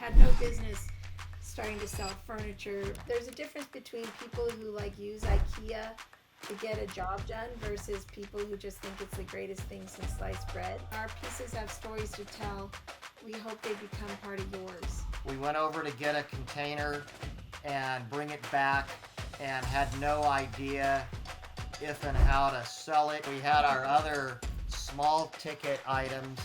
had no business starting to sell furniture. There's a difference between people who like use IKEA to get a job done versus people who just think it's the greatest thing since sliced bread. Our pieces have stories to tell. We hope they become part of yours. We went over to get a container and bring it back and had no idea if and how to sell it. We had our other small ticket items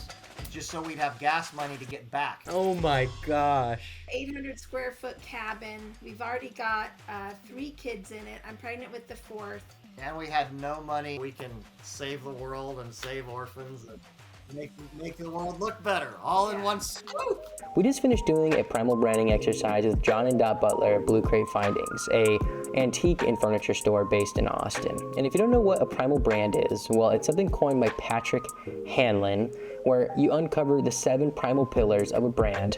just so we'd have gas money to get back. Oh my gosh. 800 square foot cabin. We've already got 3 kids in it. I'm pregnant with the 4th. And we had no money. We can save the world and save orphans and make the world look better, all in one swoop. We just finished doing a primal branding exercise with John and Dot Butler at Blue Crate Findings, a antique and furniture store based in Austin. And if you don't know what a primal brand is, well, it's something coined by Patrick Hanlon, where you uncover the 7 primal pillars of a brand,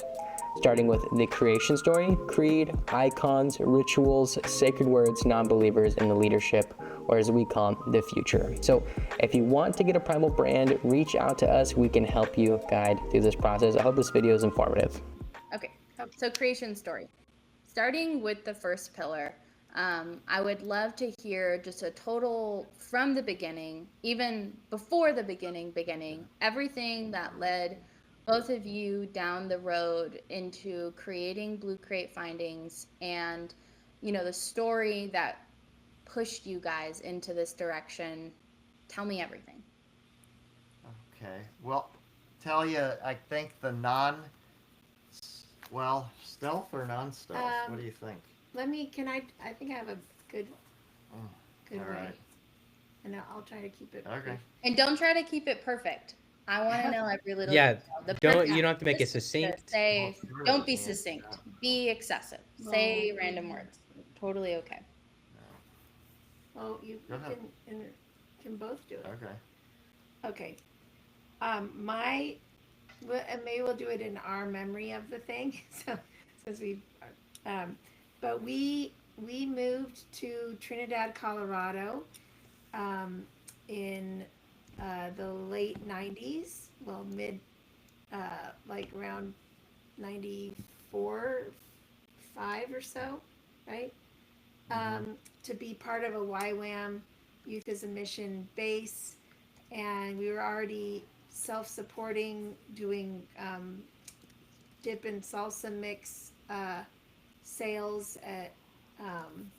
starting with the creation story, creed, icons, rituals, sacred words, non-believers, and the leadership, or as we call them, the future. So if you want to get a primal brand, reach out to us. We can help you guide through this process. I hope this video is informative. Okay, so creation story. Starting with the first pillar, I would love to hear just a total from the beginning, even before the beginning, everything that led both of you down the road into creating Blue Crate Findings and, you know, the story that pushed you guys into this direction. Tell me everything. Okay, well, tell you, I think the stealth or non-stealth? What do you think? I think I have a good way. Right. And I'll try to keep it. Okay. And don't try to keep it perfect. I want to know every little Yeah, detail. you don't have to make it succinct. Don't be succinct. Be excessive. Say random words. Totally okay. Well, you can both do it. Okay. Okay. Maybe we'll do it in our memory of the thing. So, since but we moved to Trinidad, Colorado, in the late 90s. Well, like around 94, 5 or so, right? To be part of a YWAM Youth as a Mission base, and we were already self-supporting, doing dip and salsa mix sales at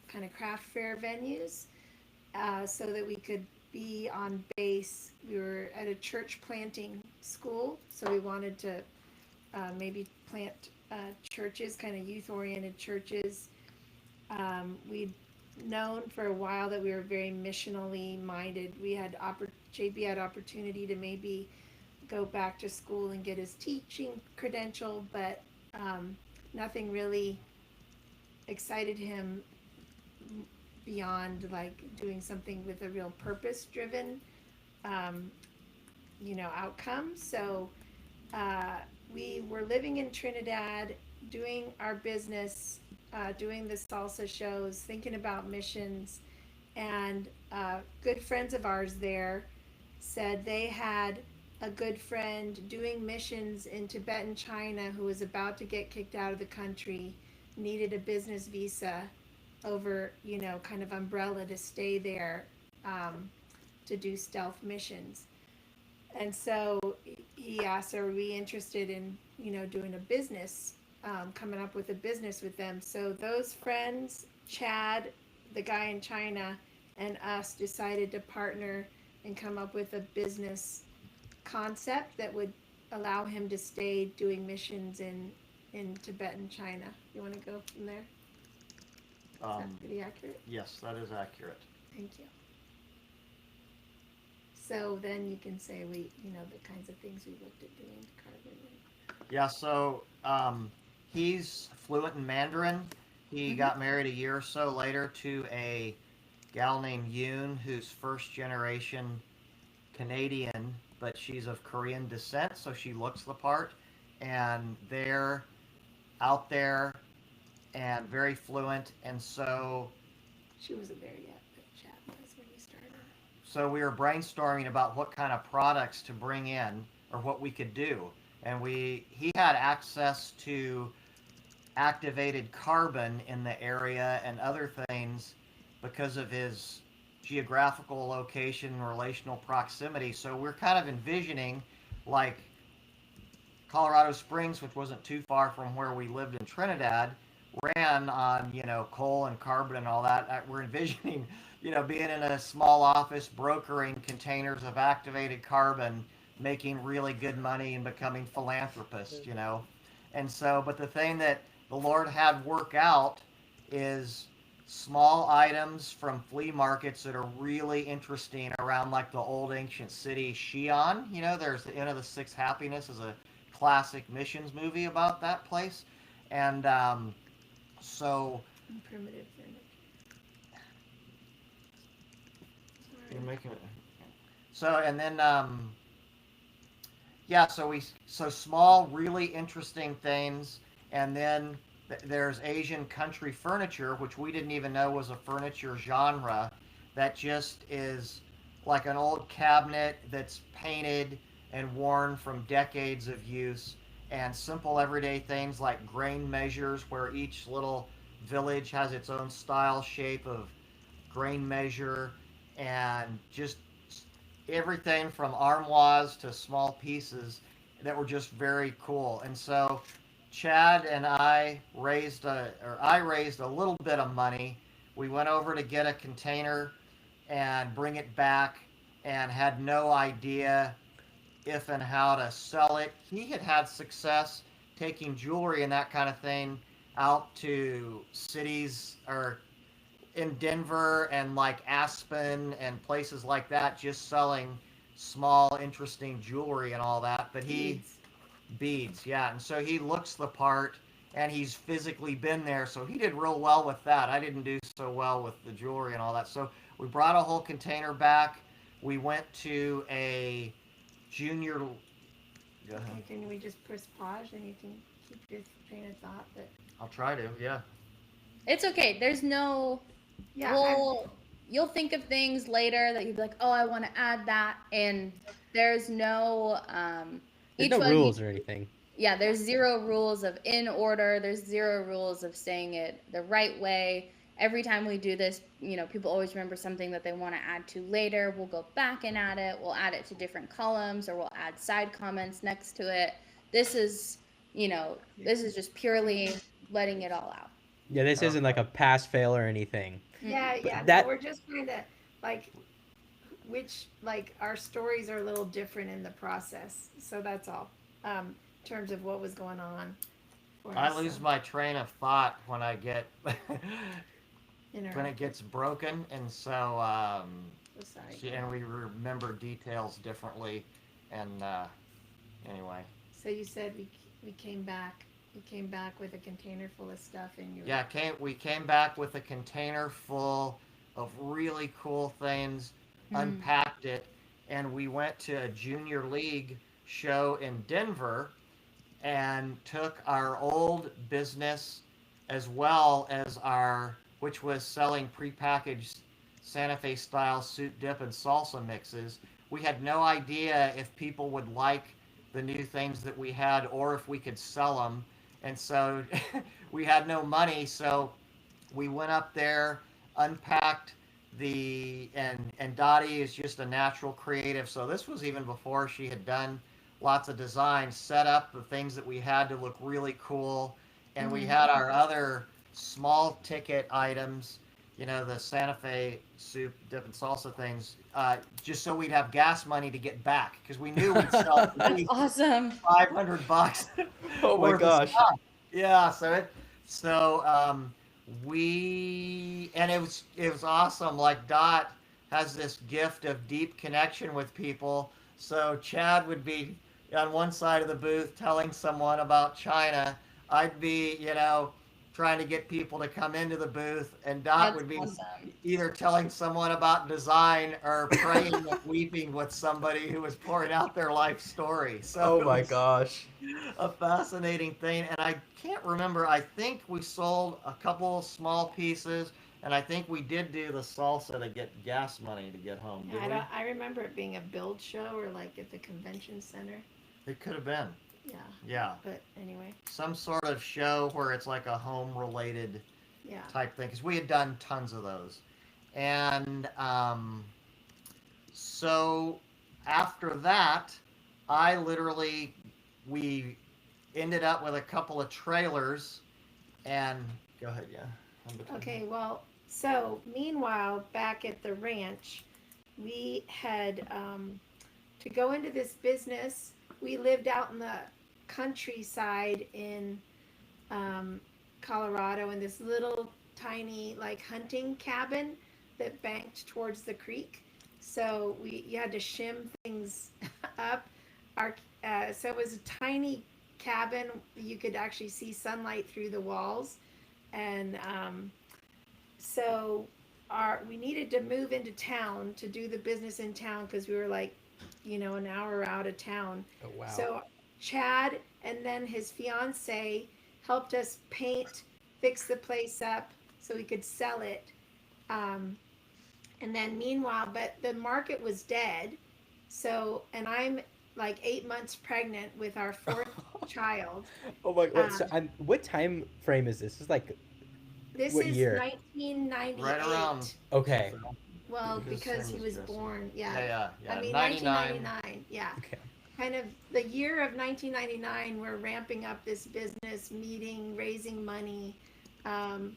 kind of craft fair venues, so that we could be on base. We were at a church planting school, so we wanted to maybe plant churches, kind of youth-oriented churches. We'd known for a while that we were very missionally minded. JB had opportunity to maybe go back to school and get his teaching credential, but nothing really excited him beyond like doing something with a real purpose-driven, outcome. So we were living in Trinidad, doing our business, doing the salsa shows, thinking about missions, and good friends of ours there said they had a good friend doing missions in Tibet and China who was about to get kicked out of the country, needed a business visa over, kind of umbrella to stay there, to do stealth missions. And so he asked, are we interested in, doing a business, coming up with a business with them? So those friends, Chad, the guy in China, and us decided to partner and come up with a business concept that would allow him to stay doing missions in Tibet and China. You want to go from there? Is that pretty accurate? Yes, that is accurate. Thank you. So then you can say the kinds of things we looked at doing to Carbon. Yeah, so he's fluent in Mandarin. He got married a year or so later to a gal named Yoon, who's first generation Canadian, but she's of Korean descent, so she looks the part. And they're out there and very fluent, and so She wasn't there yet, but Chad was when we started. so we were brainstorming about what kind of products to bring in or what we could do. And he had access to activated carbon in the area and other things because of his geographical location and relational proximity. So we're kind of envisioning like Colorado Springs, which wasn't too far from where we lived in Trinidad, ran on, coal and carbon and all that. We're envisioning, being in a small office brokering containers of activated carbon, making really good money and becoming philanthropists. And so, but the thing that the Lord had work out is small items from flea markets that are really interesting around like the old ancient city Xi'an. There's the Inn of the Six Happiness is a classic missions movie about that place. And so Primitive furniture. you're making it. So and then yeah, so small, really interesting things, and then there's Asian country furniture, which we didn't even know was a furniture genre, that just is like an old cabinet that's painted and worn from decades of use, and simple everyday things like grain measures, where each little village has its own style, shape of grain measure, and just everything from armoires to small pieces that were just very cool. And so Chad and I raised a little bit of money. We went over to get a container and bring it back, and had no idea if and how to sell it. He had had success taking jewelry and that kind of thing out to cities or in Denver and like Aspen and places like that, just selling small, interesting jewelry and all that. But beads, yeah. And so he looks the part, and he's physically been there, so he did real well with that. I didn't do so well with the jewelry and all that. So we brought a whole container back. We went to a junior. Go ahead. Can we just press pause and you can keep your train of thought? But I'll try to, yeah. It's okay. There's no. You'll think of things later that you'd be like, oh, I want to add that, and there's no. There's no rules or anything. Yeah, there's zero rules of in order. There's zero rules of saying it the right way. Every time we do this, people always remember something that they want to add to later. We'll go back and add it. We'll add it to different columns, or we'll add side comments next to it. This is just purely letting it all out. Yeah, this isn't like a pass fail or anything. Yeah. That- We're just kind of like, our stories are a little different in the process. So that's all. In terms of what was going on. I lose my train of thought when I get when Interrupt. it gets broken, and so So sorry. and we remember details differently, and anyway. So you said we came back. You came back with a container full of stuff, and you. Yeah, we came back with a container full of really cool things, unpacked it, and we went to a junior league show in Denver, and took our old business as well as which was selling prepackaged Santa Fe style soup dip and salsa mixes. We had no idea if people would like the new things that we had, or if we could sell them. And so we had no money, so we went up there, unpacked and Dottie is just a natural creative. So this was even before she had done lots of design, set up the things that we had to look really cool. And we had our other small ticket items, the Santa Fe soup, dip, and salsa things, just so we'd have gas money to get back, because we knew we'd sell at That's least awesome. $500. Oh my worth of gosh. stuff. Yeah, it was awesome. Like Dot has this gift of deep connection with people. So Chad would be on one side of the booth telling someone about China. I'd be, trying to get people to come into the booth, and Dot That's would be awesome. either telling someone about design or praying and weeping with somebody who was pouring out their life story. So Oh my gosh. a fascinating thing. And I can't remember, I think we sold a couple small pieces, and I think we did do the salsa to get gas money to get home. Did we? I remember it being a build show, or like at the convention center. It could have been. Yeah. But anyway, Some sort of show where it's like a home related yeah. type thing, because we had done tons of those. And so after that, we ended up with a couple of trailers. And go ahead, yeah. Okay, well, so meanwhile, back at the ranch, we had to go into this business. We lived out in the countryside in Colorado in this little tiny like hunting cabin that banked towards the creek. So you had to shim things up. So it was a tiny cabin. You could actually see sunlight through the walls, and so we needed to move into town to do the business in town because we were like, an hour out of town. Oh wow. So Chad and then his fiance helped us paint, fix the place up so we could sell it. And then meanwhile, but the market was dead. So, and I'm like 8 months pregnant with our fourth child. Oh my god. So what time frame is this? This is like This what is year? 1998. Right around. Okay. Well, His because same he as was Jesse. born, Yeah. I mean, 99. 1999, yeah. Okay. Kind of the year of 1999, we're ramping up this business, meeting, raising money, kind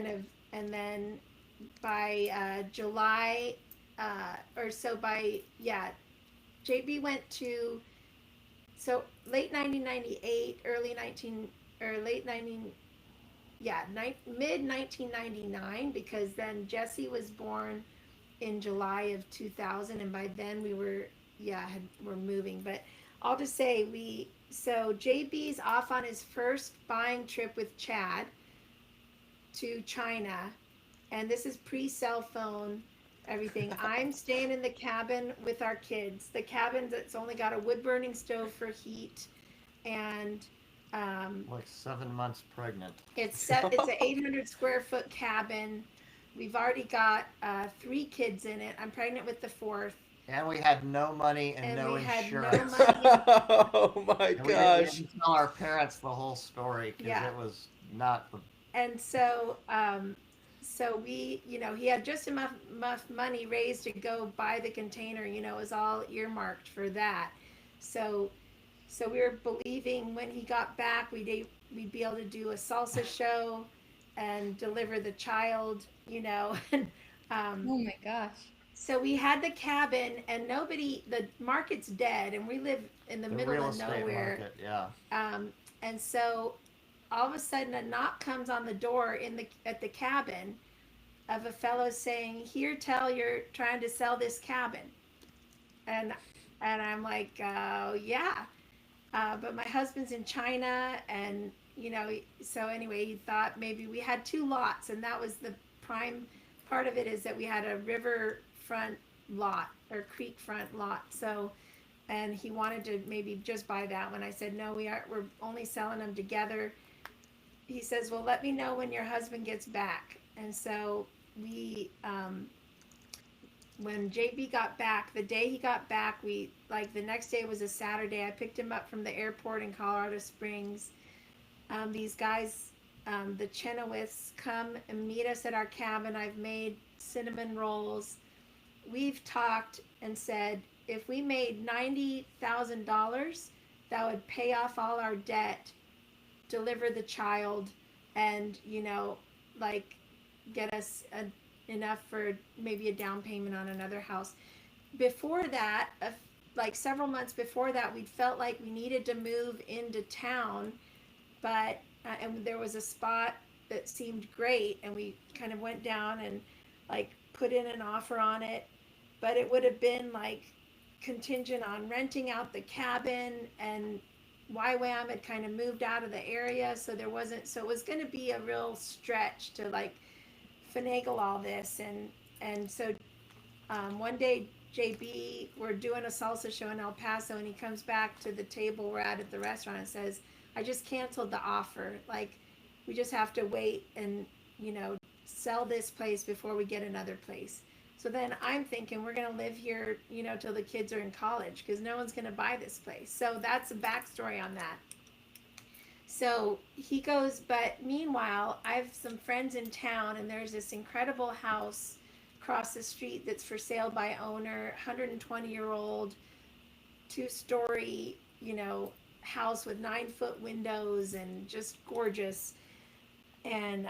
of, and then by July, or so JB went to, so late 1998, early 19, or late 19, mid 1999, because then Jesse was born in July of 2000, and by then we were moving. But I'll just say so JB's off on his first buying trip with Chad to China, and this is pre-cell phone, everything. I'm staying in the cabin with our kids. The cabin that's only got a wood burning stove for heat, and Like 7 months pregnant. it's an 800 square foot cabin. We've already got 3 kids in it. I'm pregnant with the 4th. And we had no money and, And no we had no insurance. money. Oh my And we gosh. didn't tell our parents the whole story because Yeah. it was not the. And so we, he had just enough money raised to go buy the container. It was all earmarked for that. So we were believing when he got back, we'd be able to do a salsa show and deliver the child, and Oh my gosh. so we had the cabin, and the market's dead, and we live in the middle real of estate nowhere. market, yeah. And so all of a sudden a knock comes on the door at the cabin of a fellow saying, "Here, tell you're trying to sell this cabin." And I'm like, yeah. But my husband's in China, and so anyway, he thought maybe we had 2 lots, and that was the prime part of it, is that we had a riverfront lot or creekfront lot. So, and he wanted to maybe just buy that one. I said, no, we're only selling them together. He says, well, let me know when your husband gets back. And so we, when JB got back, the day he got back, the next day was a Saturday. I picked him up from the airport in Colorado Springs. These guys, the Chenoweths, come and meet us at our cabin. I've made cinnamon rolls. We've talked and said, if we made $90,000, that would pay off all our debt, deliver the child, and get us enough for maybe a down payment on another house. Before that, several months before that, we felt like we needed to move into town, but and there was a spot that seemed great, and we kind of went down and put in an offer on it, but it would have been contingent on renting out the cabin, and YWAM had kind of moved out of the area, so it was going to be a real stretch to finagle all this. And so one day JB, we're doing a salsa show in El Paso, and he comes back to the table we're at the restaurant and says, I just canceled the offer. We just have to wait and sell this place before we get another place. So then I'm thinking we're going to live here, till the kids are in college because no one's going to buy this place. So that's a backstory on that. So he goes, but meanwhile, I have some friends in town, and there's this incredible house across the street that's for sale by owner, 120-year-old, 2-story, house with 9-foot windows and just gorgeous. And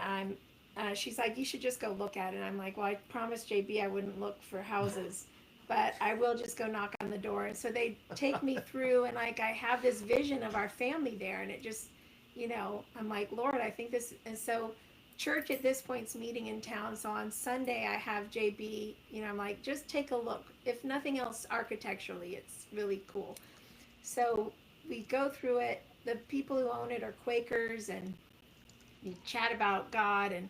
she's like, you should just go look at it. And I'm like, well, I promised JB I wouldn't look for houses, but I will just go knock on the door. And so they take me through, and like I have this vision of our family there, and it just, I'm like, Lord, I think this. And so church at this point's meeting in town. So on Sunday I have JB, I'm like, just take a look. If nothing else, architecturally, it's really cool. So we go through it. The people who own it are Quakers, and we chat about God, and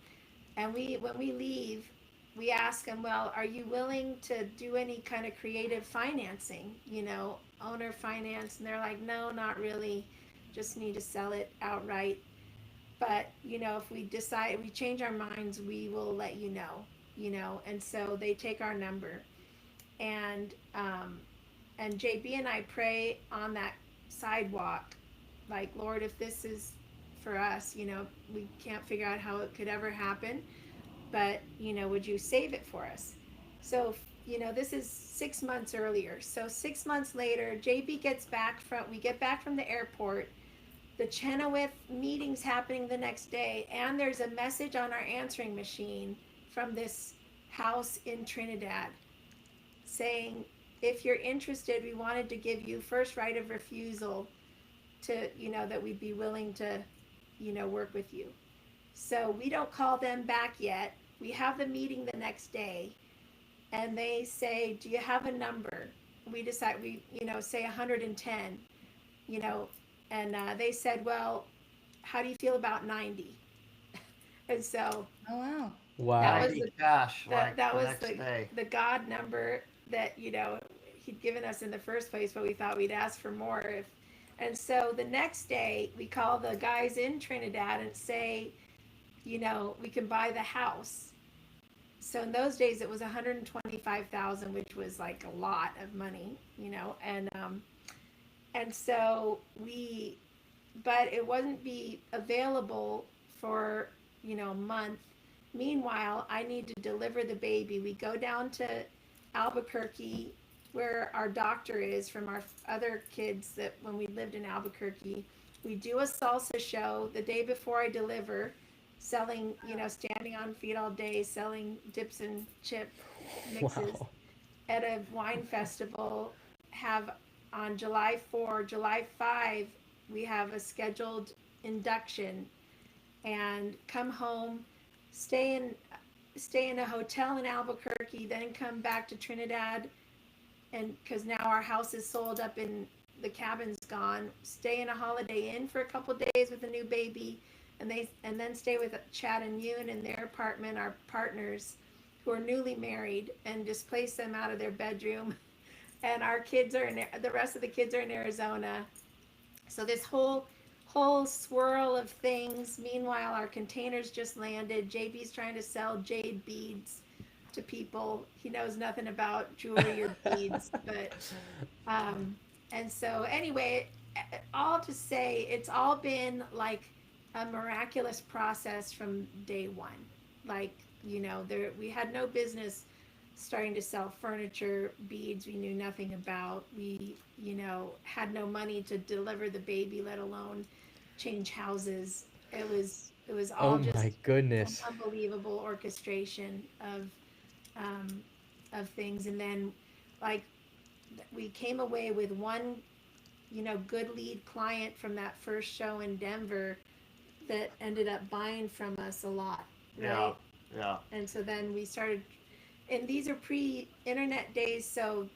when we leave, we ask them, well, are you willing to do any kind of creative financing, owner finance? And they're like, no, not really, just need to sell it outright. But if we decide, we change our minds, we will let you know. And so they take our number, and JB and I pray on that sidewalk, like, Lord, if this is for us, we can't figure out how it could ever happen, but would you save it for us? So this is 6 months earlier. So 6 months later, JB we get back from the airport. The Chenoweth meeting's happening the next day, and there's a message on our answering machine from this house in Trinidad saying, if you're interested, we wanted to give you first right of refusal to, that we'd be willing to, work with you. So we don't call them back yet. We have the meeting the next day, and they say, do you have a number? We decide, say 110, and they said, well, how do you feel about 90? And so, Oh, wow. Wow. That was 90 cash, like that the was next day. the God number that, he'd given us in the first place, but we thought we'd ask for more. And so the next day we call the guys in Trinidad and say, we can buy the house. So in those days it was 125,000, which was like a lot of money, and so but it wouldn't be available for, a month. Meanwhile, I need to deliver the baby. We go down to Albuquerque, where our doctor is from our other kids that when we lived in Albuquerque. We do a salsa show the day before I deliver, selling, standing on feet all day, selling dips and chip mixes. Wow. At a wine festival. Have on July 4, July 5, we have a scheduled induction, and come home, stay in a hotel in Albuquerque, then come back to Trinidad, and because now our house is sold up and the cabin's gone, stay in a Holiday Inn for a couple days with a new baby, and then stay with Chad and Yoon in their apartment, our partners who are newly married, and displace them out of their bedroom. And our kids are the rest of the kids are in Arizona. So this whole swirl of things. Meanwhile, our containers just landed. JB's trying to sell jade beads to people. He knows nothing about jewelry or beads, but and so anyway, all to say, it's all been like a miraculous process from day one. Like, we had no business starting to sell furniture, beads we knew nothing about. We, had no money to deliver the baby, let alone change houses. It was all Oh just my goodness. an unbelievable orchestration of things. And then, like, we came away with one, good lead client from that first show in Denver that ended up buying from us a lot, right? Yeah. And so then we started, and these are pre-internet days, so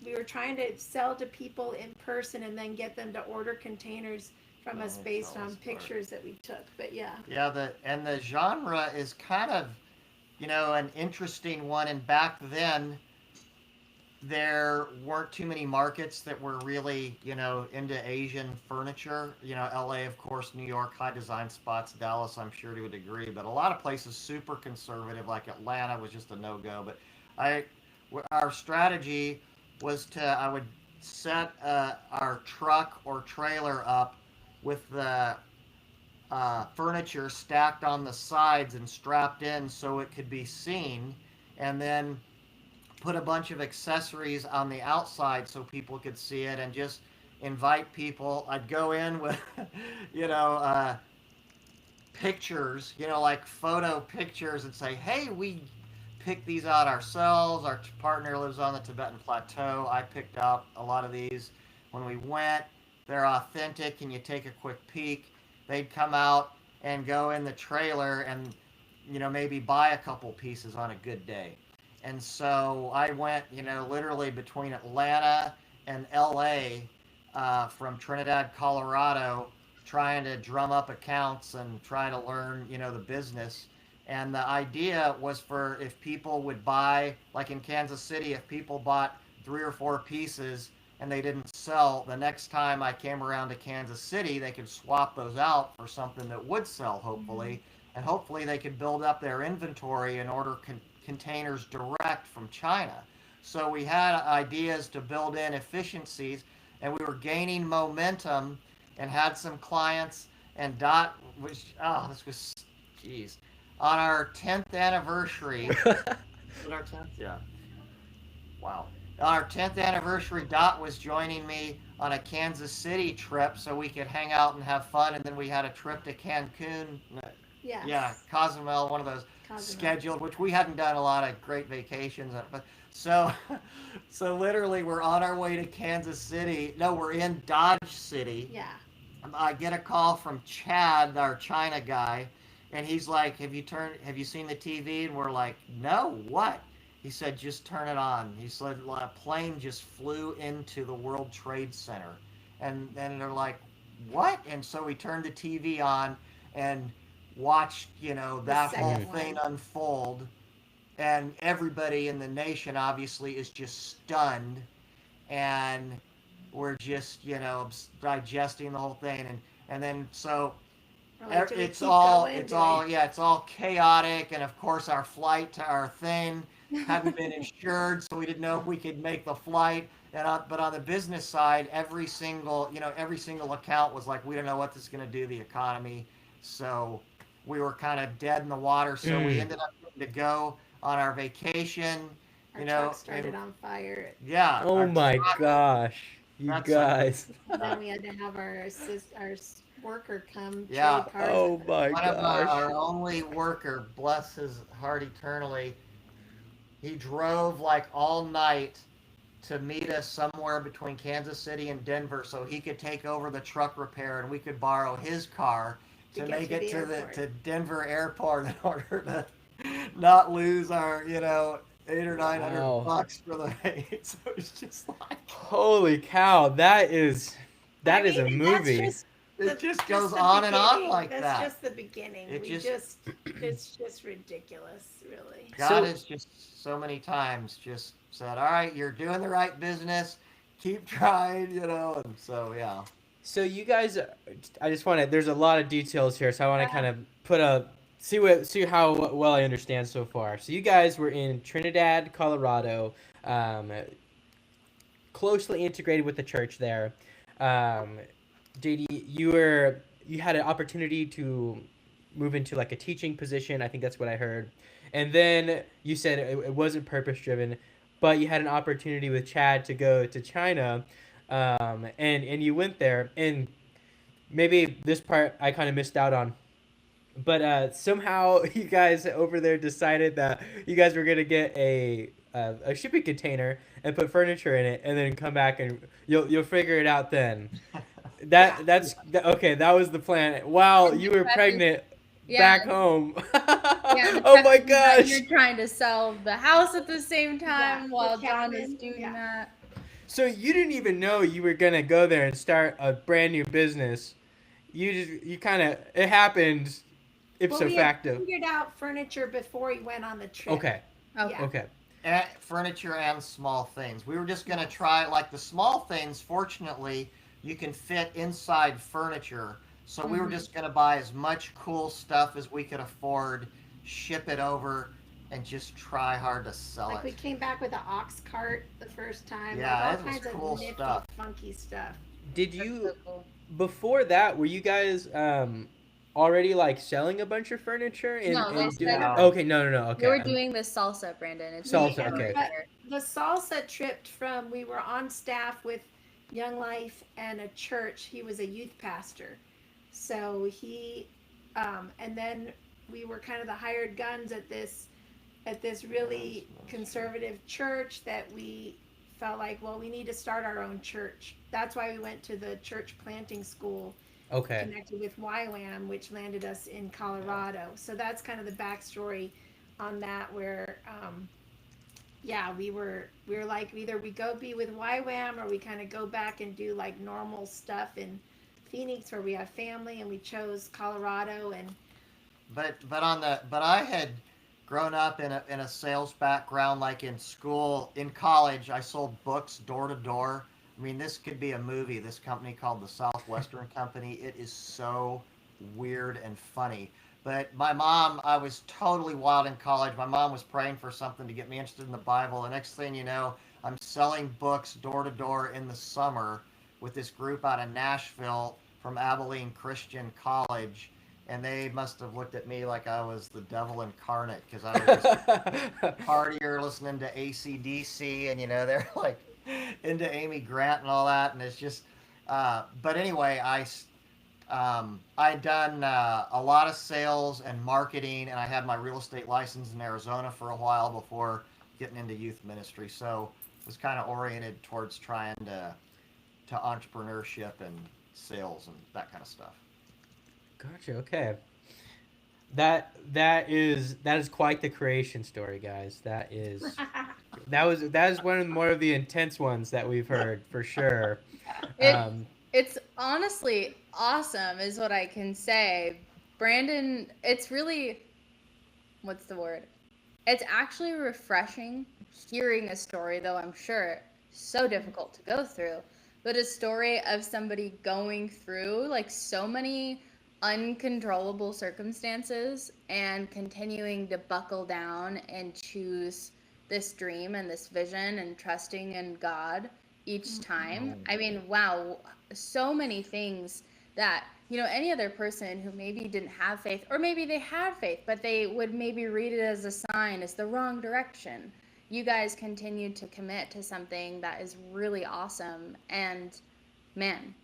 we were trying to sell to people in person and then get them to order containers from us based on pictures that we took. But yeah. Yeah, the genre is kind of, an interesting one. And back then, there weren't too many markets that were really, into Asian furniture. LA, of course, New York, high design spots, Dallas, I'm sure to a degree, but a lot of places super conservative, like Atlanta was just a no-go. But our strategy was I would set our truck or trailer up with the furniture stacked on the sides and strapped in so it could be seen, and then put a bunch of accessories on the outside so people could see it, and just invite people. I'd go in with, you know, pictures, like photo pictures, and say, hey, we picked these out ourselves. Our partner lives on the Tibetan Plateau. I picked out a lot of these when we went. They're authentic. Can you take a quick peek? They'd come out and go in the trailer and, maybe buy a couple pieces on a good day. And so I went, literally between Atlanta and LA, from Trinidad, Colorado, trying to drum up accounts and try to learn, the business. And the idea was for if people would buy, like in Kansas City, if people bought 3 or 4 pieces and they didn't sell, the next time I came around to Kansas City, they could swap those out for something that would sell, hopefully. And hopefully they could build up their inventory and order containers direct from China. So we had ideas to build in efficiencies, and we were gaining momentum and had some clients. And Dot was, geez. On our 10th anniversary, was it our 10th? Yeah. Wow. On our 10th anniversary, Dot was joining me on a Kansas City trip so we could hang out and have fun. And then we had a trip to Cancun. Yes. Yeah, Cozumel, one of those scheduled, which we hadn't done a lot of great vacations. But so literally we're on our way to Kansas City. No, we're in Dodge City. Yeah. I get a call from Chad, our China guy. And he's like, have you seen the TV? And we're like, no, what? He said, just turn it on. He said, a plane just flew into the World Trade Center. And then they're like, what? And so we turned the TV on and watched, that whole thing unfold. And everybody in the nation obviously is just stunned. And we're just, digesting the whole thing. And then so... It's all chaotic, and of course our flight to our thing hadn't been insured, so we didn't know if we could make the flight. But on the business side, every single account was like, we don't know what this is going to do to the economy. So we were kind of dead in the water. So we ended up getting to go on our vacation. Our truck started on fire. Yeah. Oh my gosh, you guys! Then we had to have our worker come trade parts. Oh my gosh. One of our only worker, bless his heart eternally, he drove like all night to meet us somewhere between Kansas City and Denver so he could take over the truck repair and we could borrow his car to make it to Denver airport in order to not lose our, $800 or $900 for the rate. So it's just like, holy cow, that is a movie. It just goes on and on like that. That's just the beginning. It's just ridiculous, really. God has just so many times just said, all right, you're doing the right business. Keep trying, and so, yeah. So you guys, I just want to, there's a lot of details here, so I want to kind of see how well I understand so far. So you guys were in Trinidad, Colorado, closely integrated with the church there. JD, you had an opportunity to move into like a teaching position. I think that's what I heard. And then you said it wasn't purpose driven, but you had an opportunity with Chad to go to China, and you went there. And maybe this part I kind of missed out on, but somehow you guys over there decided that you guys were gonna get a shipping container and put furniture in it, and then come back and you'll figure it out then. Okay. That was the plan. While you were pregnant back home. Oh my gosh! You're trying to sell the house at the same time while John is doing that. So you didn't even know you were gonna go there and start a brand new business. You kind of, it happened ipso facto. We figured out furniture before he went on the trip. Okay. Furniture and small things. We were just gonna try like the small things. Fortunately, you can fit inside furniture. So we were just going to buy as much cool stuff as we could afford, ship it over, and just try hard to sell Like we it. came back with an ox cart the first time. Yeah, Like it all was kinds cool of nifty, stuff. funky stuff. Did That's you so cool. before that were you guys already like selling a bunch of furniture No, they and doing? said No. Okay, no. they were Okay, doing the salsa, Brandon. It's We, salsa. much more Okay, the salsa tripped from, we were on staff with Young Life and a church. He was a youth pastor. So he, and then we were kind of the hired guns at this really conservative church that we felt like, well, we need to start our own church. That's why we went to the church planting school okay. connected with YWAM, which landed us in Colorado. So that's kind of the backstory on that, where yeah, we were like, either we go be with YWAM or we kind of go back and do like normal stuff in Phoenix where we have family, and we chose Colorado. And But I had grown up in a sales background, like in school, in college. I sold books door to door. I mean, this could be a movie. This company called the Southwestern Company. It is so weird and funny. But my mom, I was totally wild in college. My mom was praying for something to get me interested in the Bible. The next thing you know, I'm selling books door to door in the summer with this group out of Nashville from Abilene Christian College. And they must have looked at me like I was the devil incarnate, because I was just a partier listening to AC/DC, and they're like into Amy Grant and all that, and it's just. But anyway, I'd done a lot of sales and marketing, and I had my real estate license in Arizona for a while before getting into youth ministry. So it was kind of oriented towards trying to entrepreneurship and sales and that kind of stuff. Gotcha. Okay. That is quite the creation story, guys. That is one of the more of the intense ones that we've heard for sure. It's honestly awesome, is what I can say. Brandon, it's really, what's the word? It's actually refreshing hearing a story, though I'm sure so difficult to go through, but a story of somebody going through like so many uncontrollable circumstances and continuing to buckle down and choose this dream and this vision and trusting in God each time. I mean, wow, so many things that, any other person who maybe didn't have faith, or maybe they had faith, but they would maybe read it as a sign, as the wrong direction. You guys continue to commit to something that is really awesome, and man,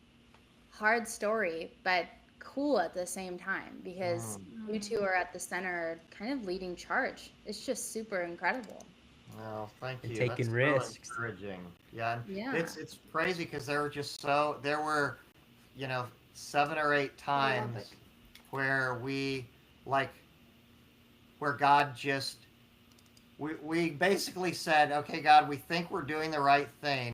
hard story, but cool at the same time, because you two are at the center, kind of leading charge. It's just super incredible. Well, thank you. And taking That's risks. really encouraging. Yeah, and Yeah. it's crazy because there were 7 or 8 times where where God just, we basically said, okay, God, we think we're doing the right thing,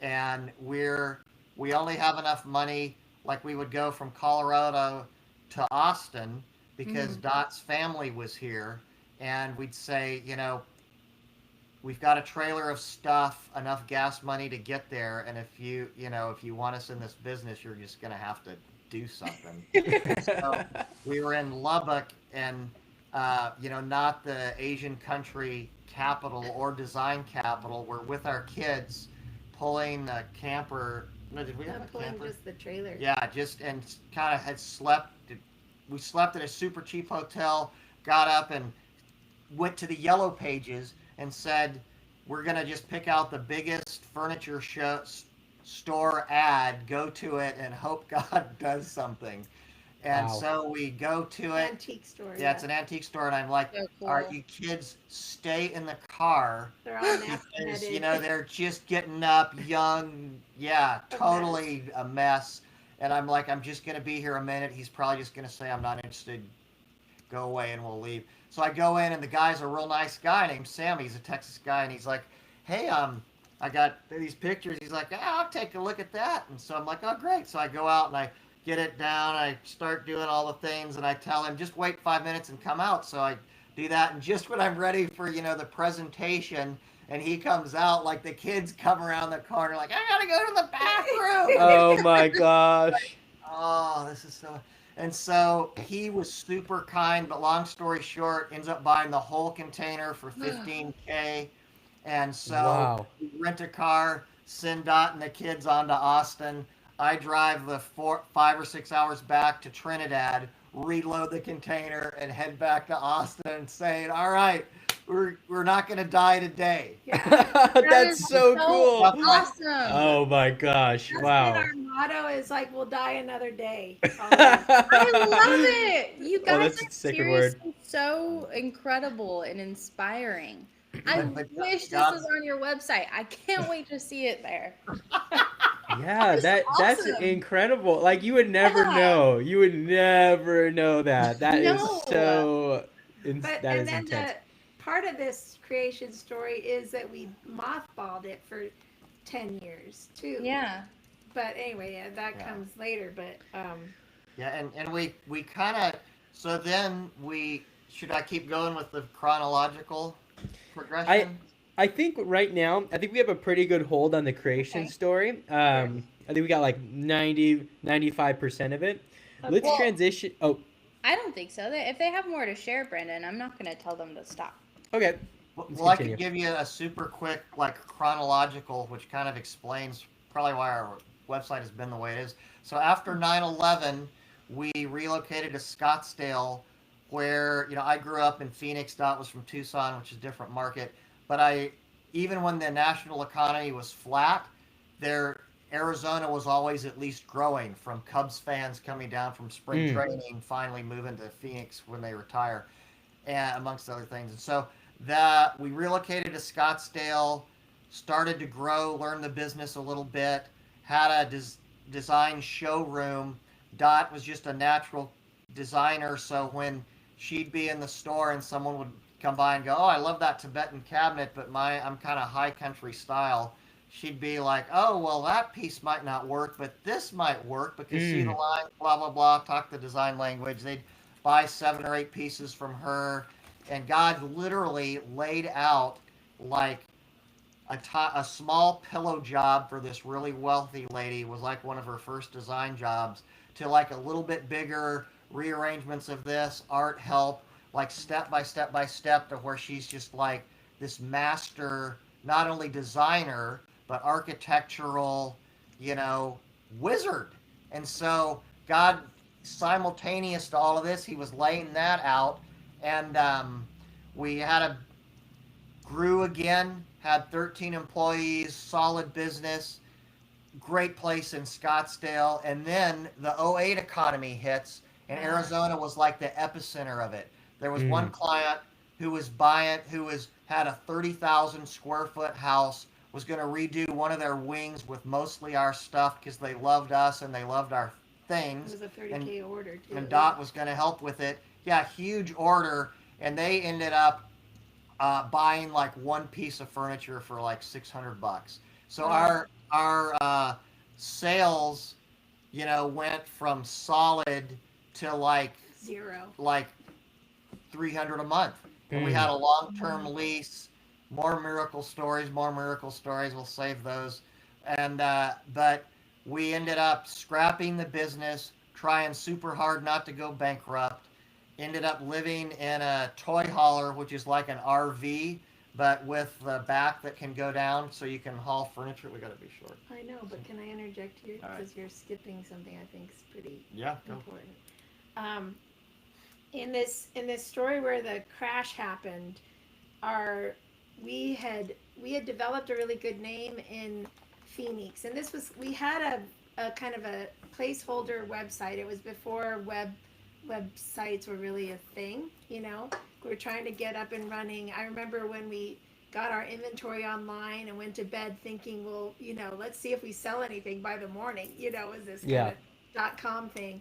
and we only have enough money. Like, we would go from Colorado to Austin because Dot's family was here, and we'd say, we've got a trailer of stuff, enough gas money to get there, and if you want us in this business, you're just going to have to do something. So we were in Lubbock, and not the Asian country capital or design capital. We're with our kids pulling a camper. No, did we have a camper? Just the trailer. Yeah, and kind of had slept. We slept at a super cheap hotel, got up and went to the Yellow Pages and said, we're going to just pick out the biggest furniture store ad, go to it, and hope God does something. And Wow. so we go to it. Antique store. Yeah, it's an antique store, and I'm like, So cool. all right, you kids, stay in the car. They're all Because, napkin-headed. they're just getting up, young, totally a mess. And I'm like, I'm just going to be here a minute. He's probably just going to say, I'm not interested. Go away, and we'll leave. So I go in, and the guy's a real nice guy named Sam. He's a Texas guy, and he's like, hey, I got these pictures. He's like, I'll take a look at that. And so I'm like, oh, great. So I go out, and I get it down. I start doing all the things, and I tell him, just wait 5 minutes and come out. So I do that, and just when I'm ready for, the presentation, and he comes out, like, the kids come around the corner like, I gotta go to the bathroom. Oh my gosh. Oh, this is so. And so he was super kind, but long story short, ends up buying the whole container for 15K. And so Wow. we rent a car, send Dot and the kids on to Austin. I drive the 5 or 6 hours back to Trinidad, reload the container, and head back to Austin, saying, "All right, we're not going to die today." That is That's so cool. awesome. Oh my gosh. That's been Wow. our motto is like, we'll die another day. Always. I love it. You Oh, guys that's are a sacred word. seriously so incredible and inspiring. I But wish this God's- was on your website. I can't wait to see it there. Yeah, that's awesome. incredible. Like you would never Yeah. know. You would never know that. That is No. so But that and is then intense. the part of this creation story is that we mothballed it for 10 years too. Yeah. But anyway, yeah, that Yeah. comes later. But Yeah, and we kind of, so then should I keep going with the chronological progression? I think right now, I think we have a pretty good hold on the creation Okay. story. I think we got like 95% of it. Let's Well- transition. Oh, I don't think so. If they have more to share, Brandon, I'm not going to tell them to stop. okay. Well, I continue. could give you a super quick, like chronological, which kind of explains probably why our website has been the way it is. So after 9/11, we relocated to Scottsdale, where I grew up in Phoenix. Dot was from Tucson, which is a different market. But even when the national economy was flat, Arizona was always at least growing from Cubs fans coming down from spring training, finally moving to Phoenix when they retire, and amongst other things. And so we relocated to Scottsdale, started to grow, learn the business a little bit, had a design showroom. Dot was just a natural designer, so when she'd be in the store and someone would come by and go, "Oh, I love that Tibetan cabinet, but I'm kind of high country style," she'd be like, "Oh, well, that piece might not work, but this might work because see the line, blah, blah, blah," talk the design language. They'd buy 7 or 8 pieces from her, and God literally laid out like a small pillow job for this really wealthy lady was like one of her first design jobs, to like a little bit bigger rearrangements of this, art help, like step by step by step, to where she's just like this master, not only designer, but architectural, wizard. And so God, simultaneous to all of this, he was laying that out. And we grew again, had 13 employees, solid business, great place in Scottsdale. And then the '08 economy hits, and Arizona was like the epicenter of it. There was one client who was had a 30,000 square foot house, was going to redo one of their wings with mostly our stuff because they loved us and they loved our it things. was a 30K order too. And Dot was going to help with it. Yeah, huge order. And they ended up buying like one piece of furniture for like $600. So our sales, went from solid to like Zero. 300 a month. And we had a long-term lease. More miracle stories. We'll save those. And but we ended up scrapping the business, trying super hard not to go bankrupt. Ended up living in a toy hauler, which is like an RV, but with the back that can go down so you can haul furniture. We got to be short. I know, but can I interject here? All right. Because you're skipping something I think is pretty Yeah, go. important. In this story where the crash happened, we had developed a really good name in Phoenix, and we had a kind of a placeholder website. It was before websites were really a thing. We were trying to get up and running. I remember when we got our inventory online and went to bed thinking, well, let's see if we sell anything by the morning. It was this kind of .com thing.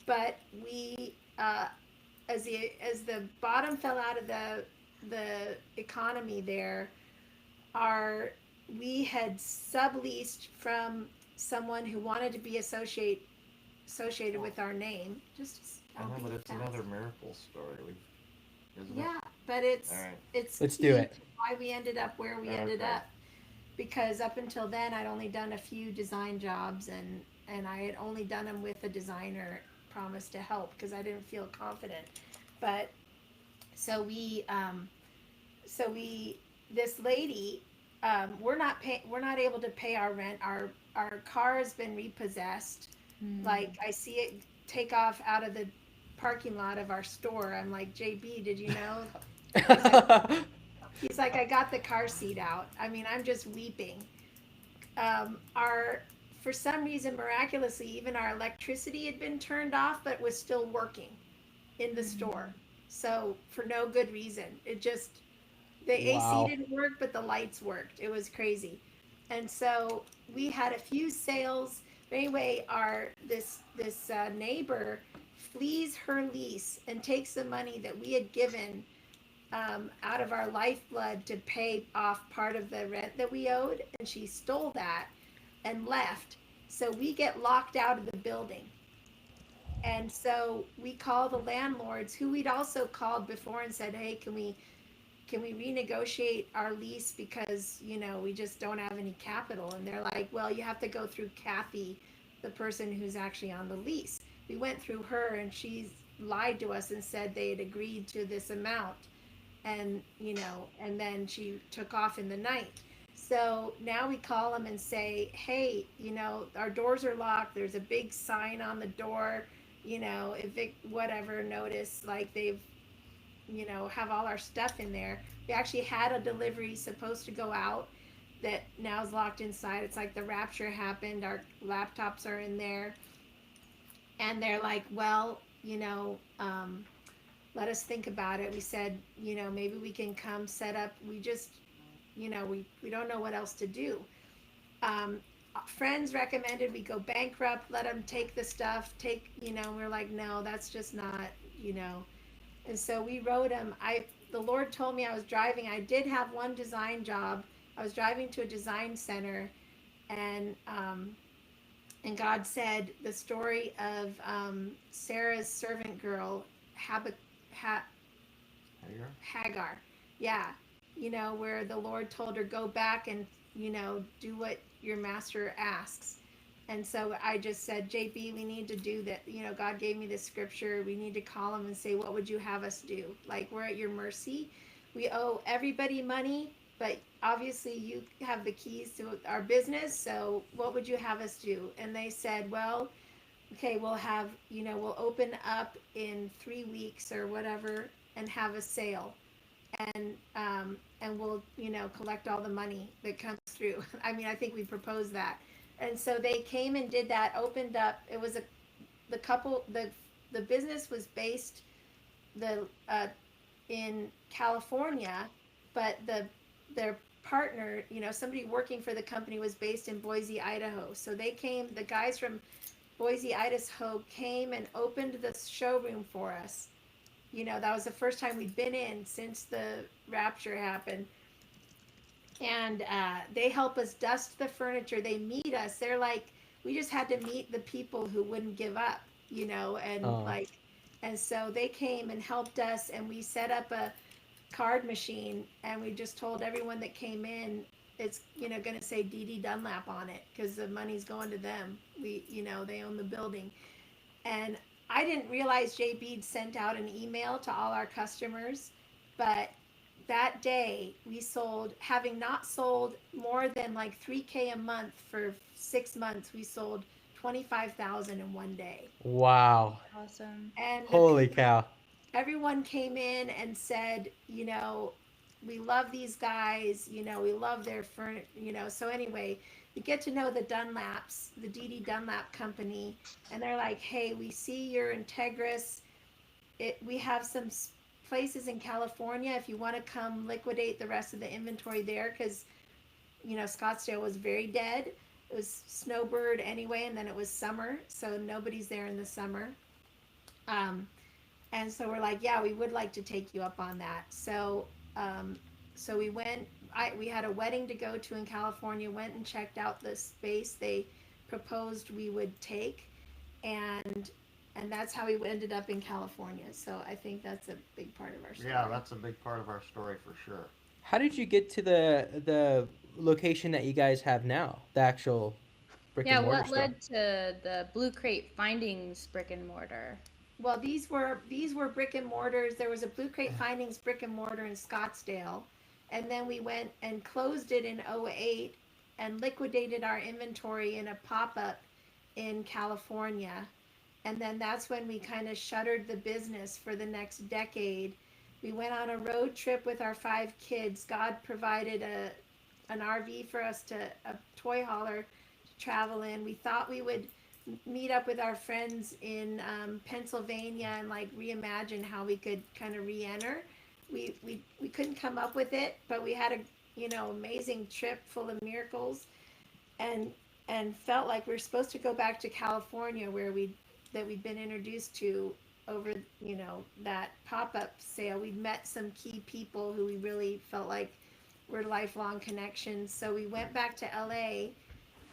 But we, as the bottom fell out of the economy there, we had subleased from someone who wanted to be associated with our name. I know, but it's another miracle story. Isn't Yeah, but it's All right. it's Let's key do it. to why we ended up where we ended Okay. up, because up until then I'd only done a few design jobs and I had only done them with a designer, promise to help because I didn't feel confident. But so this lady, we're not able to pay our rent. Our car has been repossessed. Like I see it take off out of the parking lot of our store. I'm like, JB, did you know? He's like, I got the car seat out. I mean, I'm just weeping. For some reason, miraculously, even our electricity had been turned off, but was still working in the store. So for no good reason, the Wow. AC didn't work, but the lights worked. It was crazy. And so we had a few sales. But anyway, this neighbor flees her lease and takes the money that we had given out of our lifeblood to pay off part of the rent that we owed, and she stole that and left. So we get locked out of the building. And so we call the landlords, who we'd also called before, and said, hey, can we renegotiate our lease because, we just don't have any capital? And they're like, well, you have to go through Kathy, the person who's actually on the lease. We went through her, and she lied to us and said they had agreed to this amount. And, and then she took off in the night. So now we call them and say, hey, our doors are locked. There's a big sign on the door, evict whatever notice, like they've, have all our stuff in there. We actually had a delivery supposed to go out that now is locked inside. It's like the rapture happened. Our laptops are in there. And they're like, well, let us think about it. We said, maybe we can come set up. We just, we don't know what else to do. Friends recommended we go bankrupt, let them take the stuff, we're like, no, that's just not, And so we wrote them. The Lord told me I was driving. I did have one design job. I was driving to a design center, and God said the story of Sarah's servant girl, Hagar. Yeah. Where the Lord told her, go back and, do what your master asks. And so I just said, JB, we need to do that. God gave me this scripture. We need to call him and say, what would you have us do? Like, we're at your mercy. We owe everybody money, but obviously you have the keys to our business. So what would you have us do? And they said, well, okay, we'll have, we'll open up in 3 weeks or whatever and have a sale. And we'll, collect all the money that comes through. I mean, I think we proposed that. And so they came and did that, opened up. It was the business was based in California, but their partner, somebody working for the company was based in Boise, Idaho. So the guys from Boise, Idaho came and opened the showroom for us. That was the first time we'd been in since the rapture happened. And they help us dust the furniture. They meet us. They're like, we just had to meet the people who wouldn't give up, and so they came and helped us, and we set up a card machine, and we just told everyone that came in, it's, going to say DD Dunlap on it because the money's going to them. They own the building. And I didn't realize JB sent out an email to all our customers, but that day we sold, having not sold more than like $3,000 a month for 6 months, we sold 25,000 in one day. Wow. Awesome. And Holy cow. everyone came in and said, we love these guys, we love their furniture, so anyway, we get to know the Dunlaps, the DD Dunlap company, and they're like, hey, we see you're Integris. We have some places in California if you want to come liquidate the rest of the inventory there, because Scottsdale was very dead. It was snowbird anyway, and then it was summer, so nobody's there in the summer. And so we're like, yeah, we would like to take you up on that. So we went. We had a wedding to go to in California. Went and checked out the space they proposed we would take, and that's how we ended up in California. So I think that's a big part of our story. Yeah, that's a big part of our story for sure. How did you get to the location that you guys have now? The actual brick Yeah, and mortar what store? led to the Blue Crate Findings brick and mortar? Well, these were brick and mortars. There was a Blue Crate Findings brick and mortar in Scottsdale, and then we went and closed it in '08 and liquidated our inventory in a pop-up in California. And then that's when we kind of shuttered the business for the next decade. We went on a road trip with our 5 kids. God provided an RV for us, to a toy hauler to travel in. We thought we would meet up with our friends in Pennsylvania and like reimagine how we could kind of re-enter. We couldn't come up with it, but we had a amazing trip full of miracles, and felt like we were supposed to go back to California where we'd been introduced to over that pop-up sale. We'd met some key people who we really felt like were lifelong connections. So we went back to LA,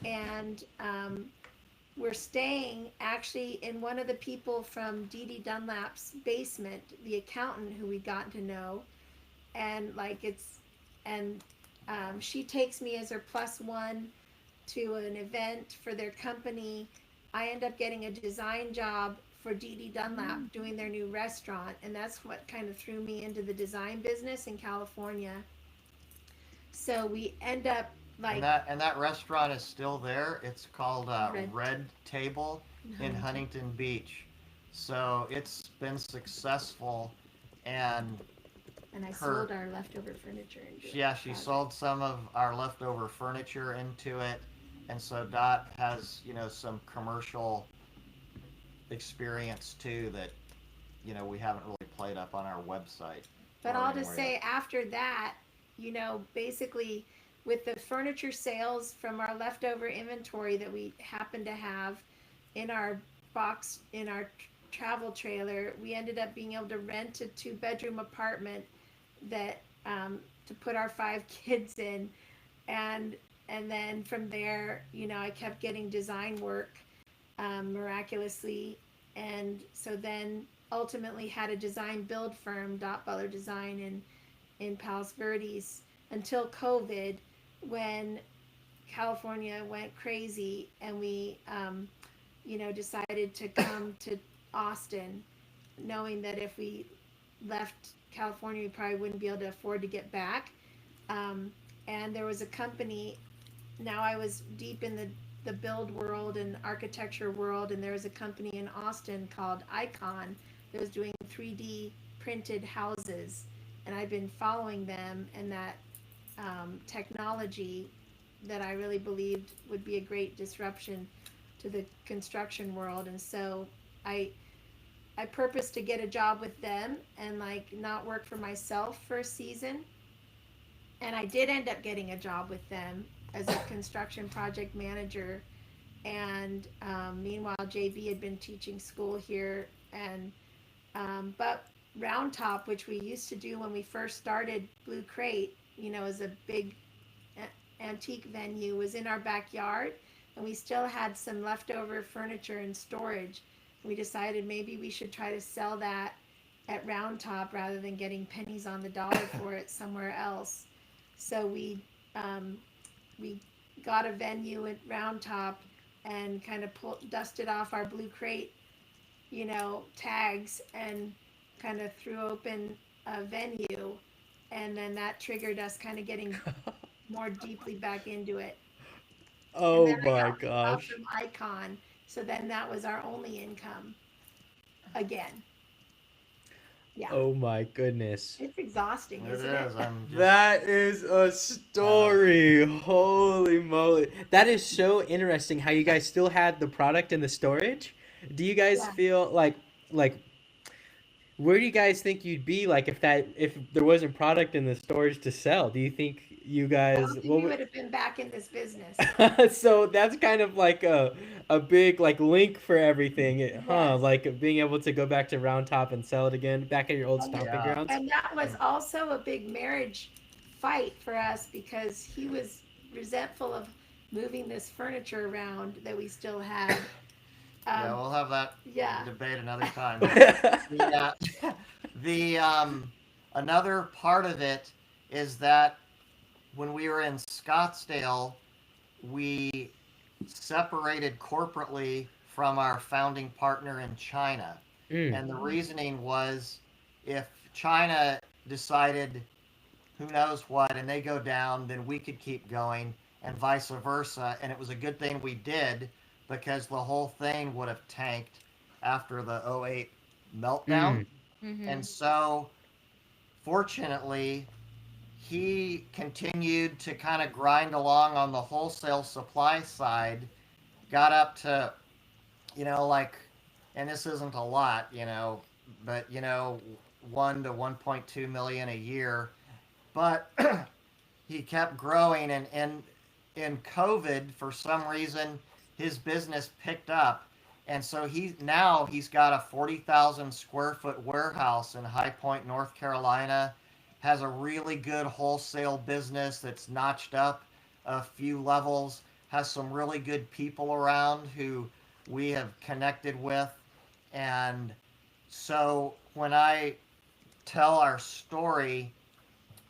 and we're staying actually in one of the people from Dee Dee Dunlap's basement, the accountant who we'd gotten to know. And she takes me as her plus one to an event for their company. I end up getting a design job for Dee Dee Dunlap doing their new restaurant, and that's what kind of threw me into the design business in California. So we end up like And that restaurant is still there. It's called Red Table in Huntington Beach. So it's been successful, and I sold our leftover furniture into it. yeah, she sold some of our leftover furniture into it, and so Dot has some commercial experience too that we haven't really played up on our website. But I'll just say after that, basically with the furniture sales from our leftover inventory that we happen to have in our box in our travel trailer, we ended up being able to rent a 2-bedroom apartment that to put our 5 kids in, and then from there, I kept getting design work miraculously, and so then ultimately had a design build firm, Dot Butler Design, in Palos Verdes until COVID, when California went crazy, and we decided to come to Austin, knowing that if we left California, we probably wouldn't be able to afford to get back. And there was a company, now I was deep in the build world and architecture world, and there was a company in Austin called Icon that was doing 3D printed houses, and I've been following them and that technology that I really believed would be a great disruption to the construction world. And so I purposed to get a job with them and not work for myself for a season. And I did end up getting a job with them as a construction project manager. And meanwhile, JV had been teaching school here. And but Round Top, which we used to do when we first started Blue Crate, as a big antique venue, was in our backyard, and we still had some leftover furniture in storage. We decided maybe we should try to sell that at Round Top rather than getting pennies on the dollar for it somewhere else. So we got a venue at Round Top and kind of dusted off our Blue Crate, tags, and kind of threw open a venue, and then that triggered us kind of getting more deeply back into it. Oh and then I my got gosh. from Icon, so then that was our only income again. Yeah, Oh my goodness. it's exhausting, It isn't is. it? I'm just, That is a story. Holy moly. That is so interesting how you guys still had the product in the storage. Do you guys Yeah. feel like where do you guys think you'd be if there wasn't product in the storage to sell? Do you think you I guys don't think we would have been back in this business. so that's kind of like a big link for everything, huh? Yes. Like being able to go back to Round Top and sell it again back at your old And, stomping Yeah. grounds. and that was also a big marriage fight for us because he was resentful of moving this furniture around that we still had. Yeah, we'll have that Yeah. debate another time. The another part of it is that when we were in Scottsdale, we separated corporately from our founding partner in China. Mm. And the reasoning was if China decided who knows what and they go down, then we could keep going and vice versa. And it was a good thing we did because the whole thing would have tanked after the '08 meltdown. Mm. And Mhm. so, fortunately, he continued to kind of grind along on the wholesale supply side, got up to, like, and this isn't a lot, but, 1 to 1.2 million a year. But he kept growing, and in COVID, for some reason, his business picked up. And so he's got a 40,000 square foot warehouse in High Point, North Carolina, has a really good wholesale business that's notched up a few levels, has some really good people around who we have connected with. And so when I tell our story,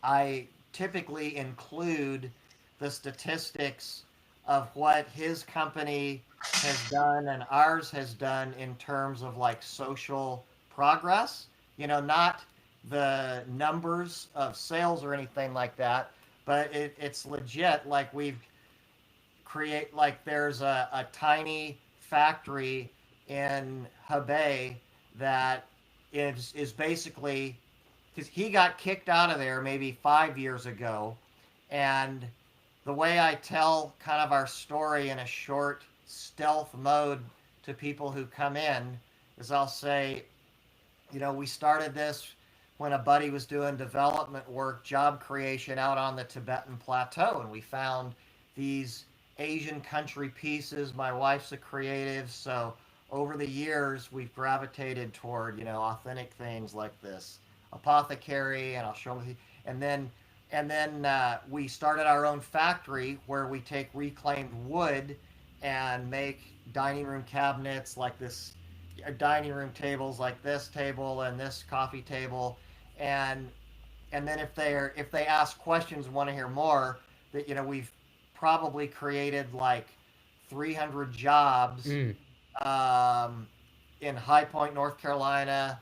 I typically include the statistics of what his company has done and ours has done in terms of like social progress. Not the numbers of sales or anything like that, but it's legit. Like there's a tiny factory in Hebei that is basically because he got kicked out of there maybe 5 years ago. And the way I tell kind of our story in a short stealth mode to people who come in is I'll say, we started this when a buddy was doing development work, job creation out on the Tibetan Plateau, and we found these Asian country pieces. My wife's a creative, so over the years we've gravitated toward authentic things like this apothecary, and I'll show them. And then we started our own factory where we take reclaimed wood and make dining room cabinets like this, dining room tables like this table and this coffee table, and then if they ask questions and want to hear more, that we've probably created like 300 jobs Mm. In High Point, North Carolina,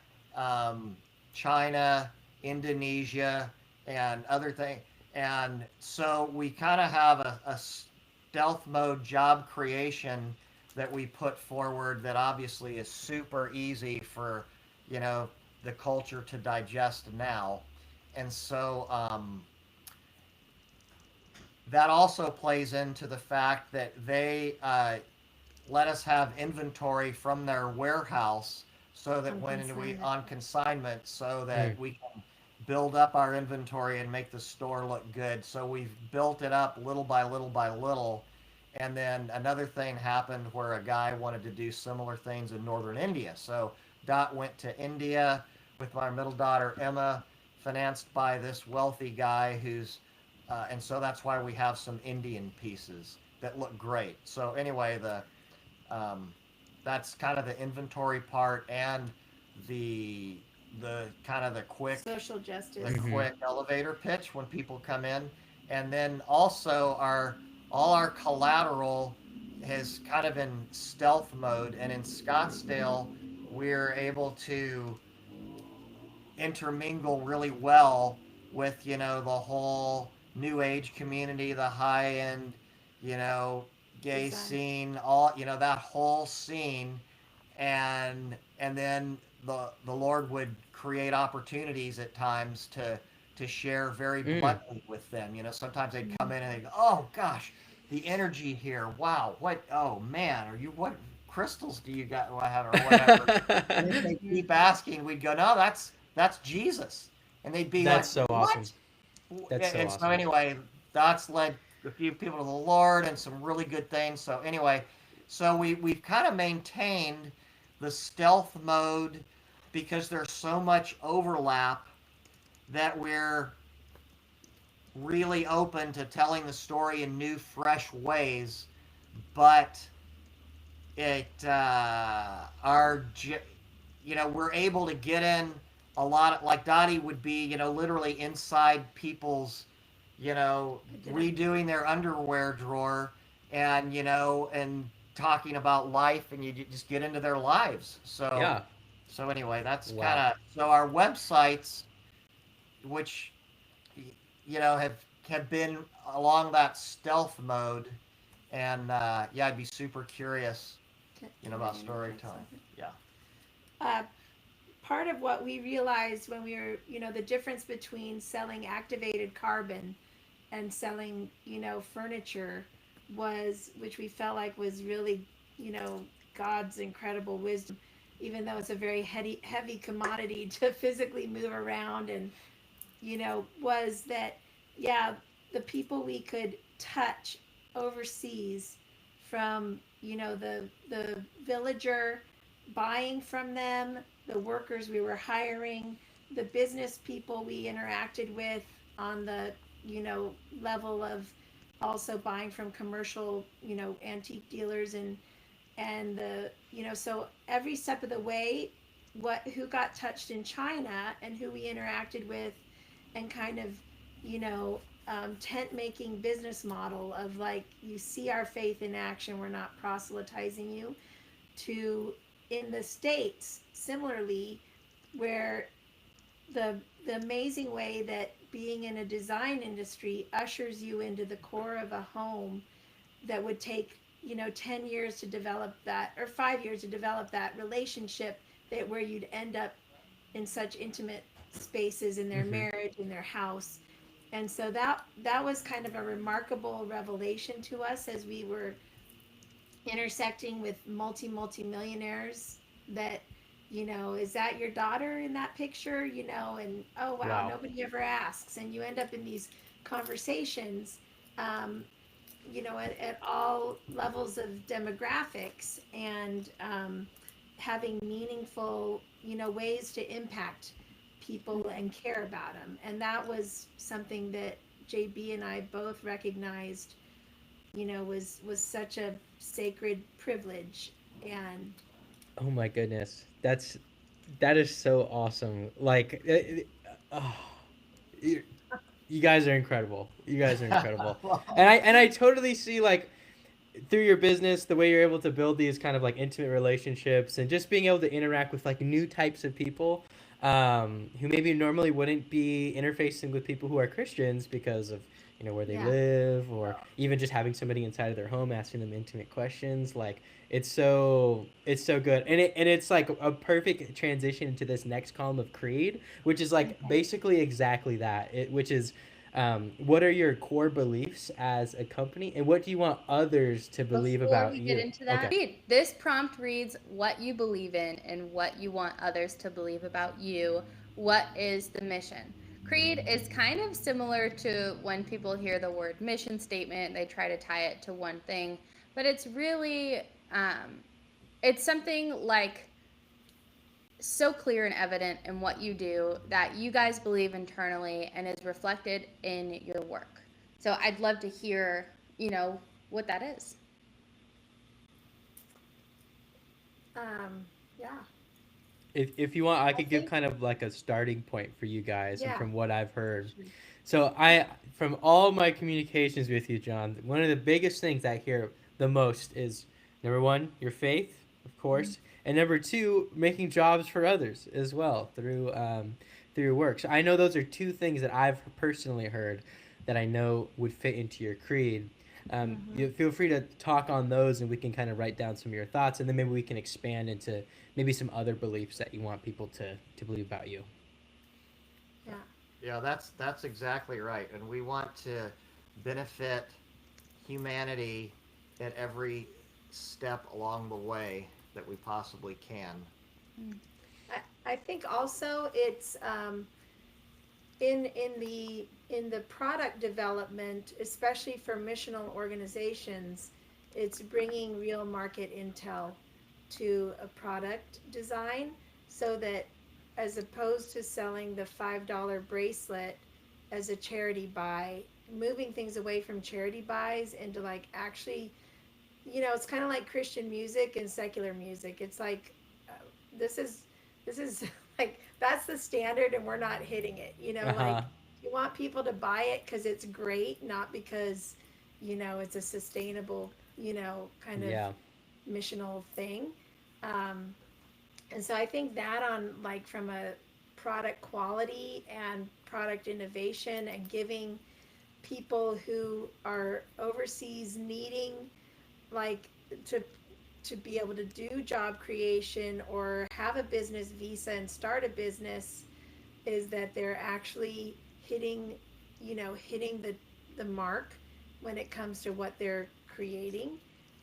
China, Indonesia, and other things. And so we kind of have a stealth mode job creation that we put forward that obviously is super easy for, the culture to digest now. And so that also plays into the fact that they let us have inventory from their warehouse so that On when we consignment. on consignment so Mm. that we can build up our inventory and make the store look good. So we've built it up little by little by little. And then another thing happened where a guy wanted to do similar things in northern India. So Dot went to India with my middle daughter Emma, financed by this wealthy guy and so that's why we have some Indian pieces that look great. So anyway, um, that's kind of the inventory part and the kind of the Social justice. Mhm. quick elevator pitch when people come in, and then also all our collateral has kind of in stealth mode, and in Scottsdale we're able to intermingle really well with the whole new age community, the high end, you know gay Design. scene, all that whole scene. And then the Lord would create opportunities at times to share very Mm. bluntly with them. Sometimes they'd come in and they'd go, "Oh gosh, the energy here! Wow, what? Oh man, are you what crystals do you got? Or whatever." And if they keep asking, we'd go, "No, that's Jesus," and they'd be like, That's so awesome. "What?" That's so And so awesome. anyway, that's led a few people to the Lord and some really good things. So anyway, so we've kind of maintained the stealth mode because there's so much overlap that we're really open to telling the story in new, fresh ways. But it we're able to get in a lot of, like Dottie would be literally inside people's redoing their underwear drawer and and talking about life, and you just get into their lives. Yeah. So anyway, that's kind Wow. of so our websites, which have been along that stealth mode, and yeah, I'd be super curious, Can about I interject storytelling. something? Yeah. Uh, Part of what we realized when we were, the difference between selling activated carbon and selling, furniture was, which we felt like was really, you know, God's incredible wisdom, even though it's a very heavy commodity to physically move around and, was that, yeah, the people we could touch overseas from, the villager buying from them, the workers we were hiring, the business people we interacted with on the, level of also buying from commercial, antique dealers and the, so every step of the way, who got touched in China and who we interacted with and kind of, tent making business model of like, you see our faith in action, we're not proselytizing you, to in the States, similarly, where the amazing way that being in a design industry ushers you into the core of a home that would take 10 years to develop that, or 5 years to develop that relationship, that where you'd end up in such intimate spaces in their Hmm. marriage, in their house. And so that was kind of a remarkable revelation to us as we were intersecting with multi millionaires, that, is that your daughter in that picture, and oh wow, Wow. nobody ever asks, and you end up in these conversations, um, at all levels of demographics, and having meaningful, ways to impact people and care about them. And that was something that JB and I both recognized, was such a sacred privilege. And Oh my goodness. That is so awesome. Like, oh, you, you guys are incredible. You guys are incredible. And I totally see, like, through your business, the way you're able to build these kind of like intimate relationships and just being able to interact with like new types of people, who maybe normally wouldn't be interfacing with people who are Christians because of where they yeah, live, or even just having somebody inside of their home asking them intimate questions. Like, it's so good, and it's like a perfect transition into this next column of creed, which is like okay. basically exactly that. Which is, what are your core beliefs as a company, and what do you want others to believe Before about we get you? into that, Okay. this prompt reads what you believe in and what you want others to believe about you. What is the mission? Creed is kind of similar to when people hear the word mission statement, they try to tie it to one thing, but it's really, it's something like so clear and evident in what you do that you guys believe internally and is reflected in your work. So I'd love to hear, what that is. um yeah, If you want, I I could give think, kind of like a starting point for you guys, and yeah, from what I've heard. sure. So from all my communications with you, John, one of the biggest things I hear the most is, number one, your faith, of Mhm. course, and number two, making jobs for others as well through your work. So I know those are two things that I've personally heard that I know would fit into your creed. You Mhm. feel free to talk on those, and we can kind of write down some of your thoughts, and then maybe we can expand into maybe some other beliefs that you want people to believe about you. Yeah, Yeah, that's exactly right, and we want to benefit humanity at every step along the way that we possibly can. I think also it's, in the product development, especially for missional organizations, it's bringing real market intel to a product design, so that, as opposed to selling the $5 bracelet as a charity buy, moving things away from charity buys into like, actually, it's kind of like Christian music and secular music. It's like, uh, this is this is like, that's the standard, and we're not hitting it. Uh Like, huh. you want people to buy it because it's great, not because it's a sustainable, kind of Yeah. missional thing. Um, and so I think that on like from a product quality and product innovation and giving people who are overseas needing like to to be able to do job creation or have a business visa and start a business is that they're actually hitting hitting the mark when it comes to what they're creating,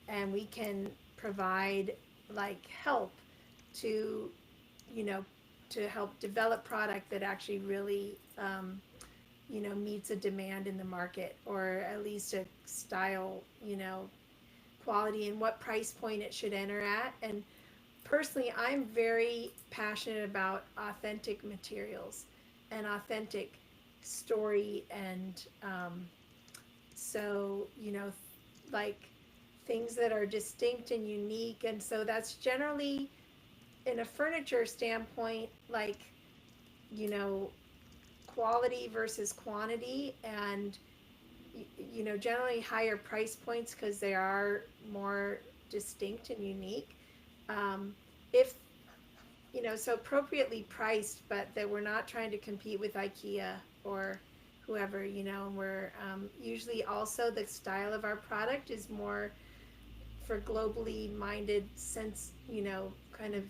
and we can provide like help to you know to help develop product that actually really meets a demand in the market, or at least a style, quality and what price point it should enter at. And personally, I'm very passionate about authentic materials and authentic story, and so like things that are distinct and unique. And so that's generally, in a furniture standpoint, like you know quality versus quantity, and generally higher price points because they are more distinct and unique. If so appropriately priced, but that we're not trying to compete with IKEA or whoever, and we're usually also the style of our product is more for globally minded sense, kind of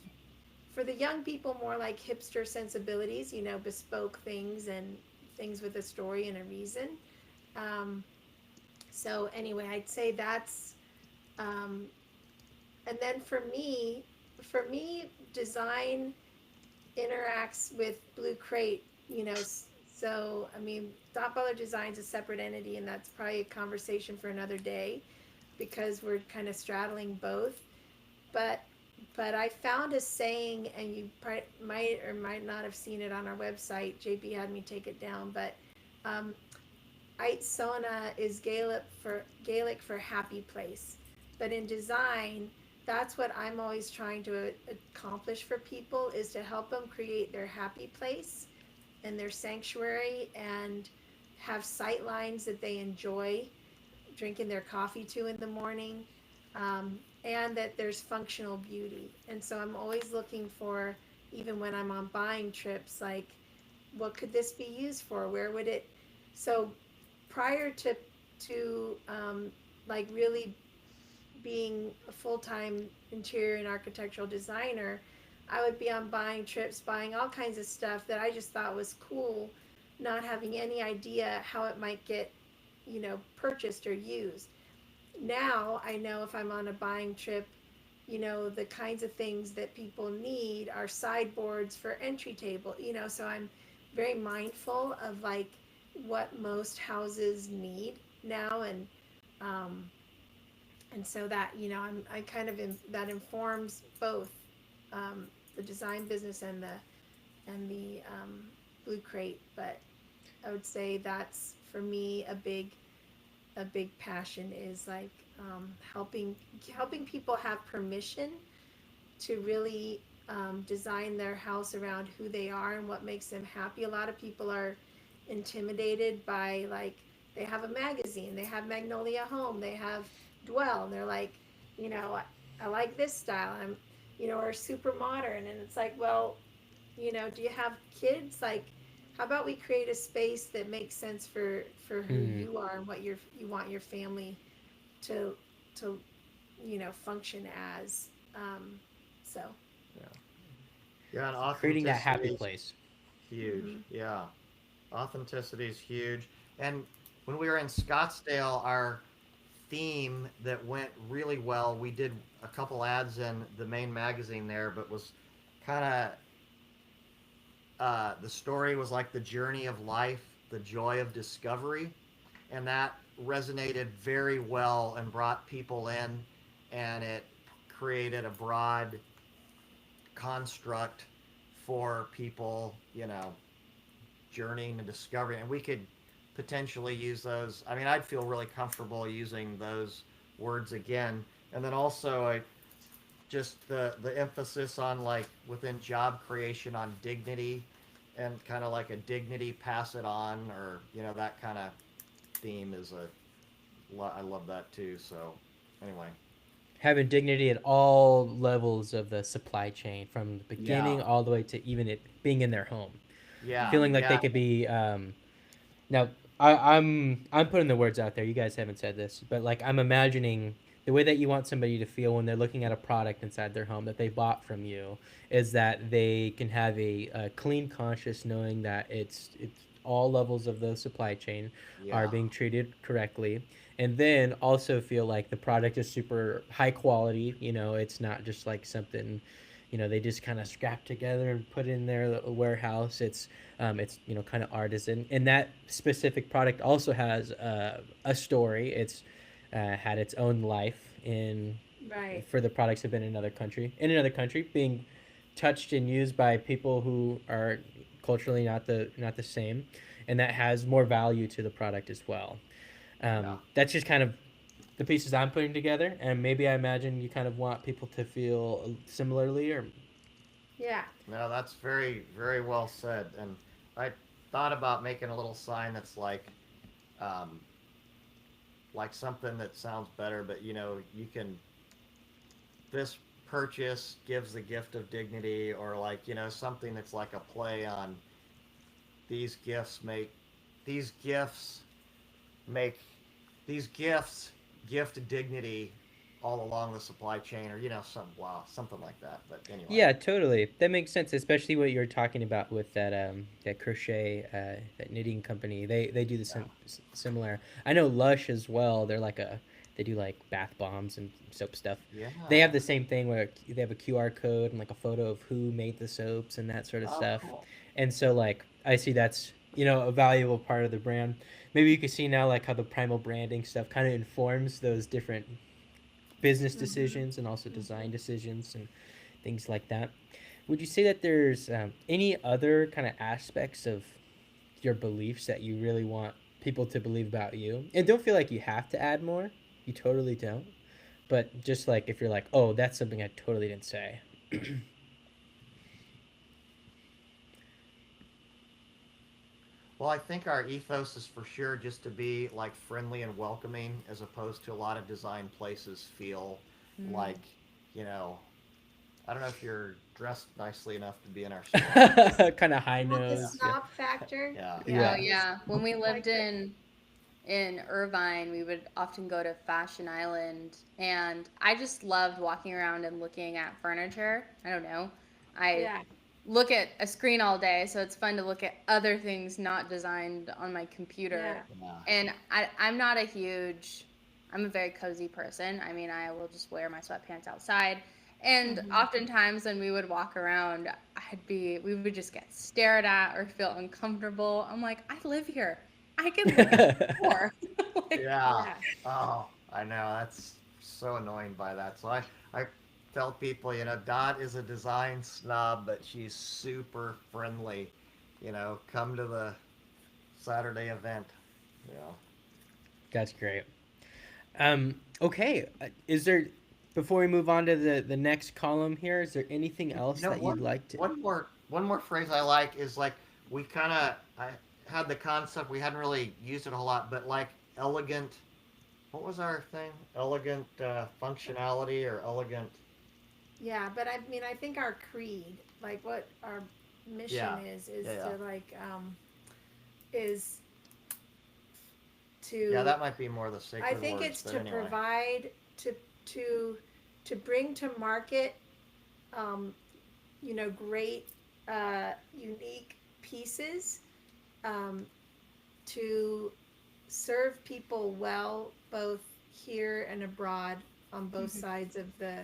for the young people, more like hipster sensibilities, bespoke things and things with a story and a reason. Um, so anyway, I'd say that's, um, and then for me, design interacts with Blue Crate, so I mean, Dot Butler Design's a separate entity, and that's probably a conversation for another day because we're kind of straddling both. But I found a saying, and you probably might or might not have seen it on our website. JP had me take it down, but um, Ait Sona is Gaelic for happy place. But in design, that's what I'm always trying to accomplish for people, is to help them create their happy place and their sanctuary and have sight lines that they enjoy drinking their coffee to in the morning, and that there's functional beauty. And so I'm always looking for, even when I'm on buying trips, like, what could this be used for? Where would it? So prior to like really being a full-time interior and architectural designer, I would be on buying trips, buying all kinds of stuff that I just thought was cool, not having any idea how it might get, purchased or used. Now I know if I'm on a buying trip, the kinds of things that people need are sideboards for entry table, so I'm very mindful of like what most houses need now. Um, and so that, I kind of that informs both the design business and the Blue Crate. But I would say that's for me a big passion, is like helping people have permission to really design their house around who they are and what makes them happy. A lot of people are intimidated by, like, they have a magazine, they have Magnolia Home, they have Dwell, and they're like, I like this style, or super modern, and it's like, well, do you have kids? Like, how about we create a space that makes sense for who you are and what you want your family to function as. So Yeah, and Creating that authenticity happy is place. huge. mhm. Yeah, authenticity is huge. And when we were in Scottsdale, our theme that went really well, we did a couple ads in the main magazine there, but was kind of the story was like the journey of life, the joy of discovery, and that resonated very well and brought people in, and it created a broad construct for people, journeying and discovering. And we could potentially use those. I mean, I'd feel really comfortable using those words again. And then also, just the emphasis on, like, within job creation, on dignity, and kind of like a dignity pass it on, or that kind of theme is a I love that too. So anyway, Having dignity at all levels of the supply chain, from the yeah, beginning all the way to even it being in their home, yeah, feeling like yeah, they could be. Now, I'm putting the words out there. You guys haven't said this, but like I'm imagining the way that you want somebody to feel when they're looking at a product inside their home that they bought from you is that they can have a clean conscience, knowing that it's all levels of the supply chain are yeah, being treated correctly, and then also feel like the product is super high quality. It's not just like something, they just kind of scrap together and put in their warehouse. It's kind of artisan, and that specific product also has a story. It's had its own life in Right. for the products have been in another country, being touched and used by people who are culturally not the same, and that has more value to the product as well. yeah. That's just kind of the pieces I'm putting together, and maybe I imagine you kind of want people to feel similarly, or Yeah. No, that's very, very well said. And I thought about making a little sign that's um, like something that sounds better, but you can this purchase gives the gift of dignity, or like something that's like a play on these gifts make these gifts make these gifts gift dignity all along the supply chain, or something like that. But anyway, yeah, totally. That makes sense, especially what you're talking about with that crochet that knitting company. They do the yeah, similar. I know Lush as well. They do like bath bombs and soap stuff. yeah. They have the same thing where they have a QR code and like a photo of who made the soaps and that sort of Oh, stuff. cool. And so like I see that's a valuable part of the brand. Maybe you can see now like how the primal branding stuff kind of informs those different business Mm-hmm. decisions and also Mm-hmm. design decisions and things like that. Would you say that there's any other kind of aspects of your beliefs that you really want people to believe about you? And don't feel like you have to add more. You totally don't. But just like if you're like, oh, that's something I totally didn't say. Well, I think our ethos is for sure just to be like friendly and welcoming, as opposed to a lot of design places feel Mm. like, you know, I don't know if you're dressed nicely enough to be in our store. Kind of high Want the Yeah, nose. Yeah. snob factor? yeah, Yeah, Oh Yeah. this yeah. When we like lived the in Irvine, we would often go to Fashion Island, and I just loved walking around and looking at furniture. I don't know. I yeah, look at a screen all day, so it's fun to look at other things not designed on my computer. yeah. yeah, And I'm not a huge, I'm a very cozy person. I mean, I will just wear my sweatpants outside. And Mm-hmm. oftentimes when we would walk around, we would just get stared at or feel uncomfortable. I'm like, I live here. I can look at the floor. Like, yeah. Yeah. Oh, I know. That's so annoying by that. So I tell people, Dot is a design snob, but she's super friendly. Come to the Saturday event. You know. That's great. Okay. Is there, before we move on to the next column here, is there anything else that you'd One like to? one more phrase I like is like we kind of I had the concept, we hadn't really used it a whole lot, but like elegant. What was our thing? Elegant functionality, or elegant? Yeah, but I mean, I think our creed, like what our mission Yeah, is yeah, yeah. to is Yeah, to, that might be more the I sacred think words, it's but to anyway. provide to to bring to market, um, great, unique pieces, um, to serve people well, both here and abroad, on both sides of the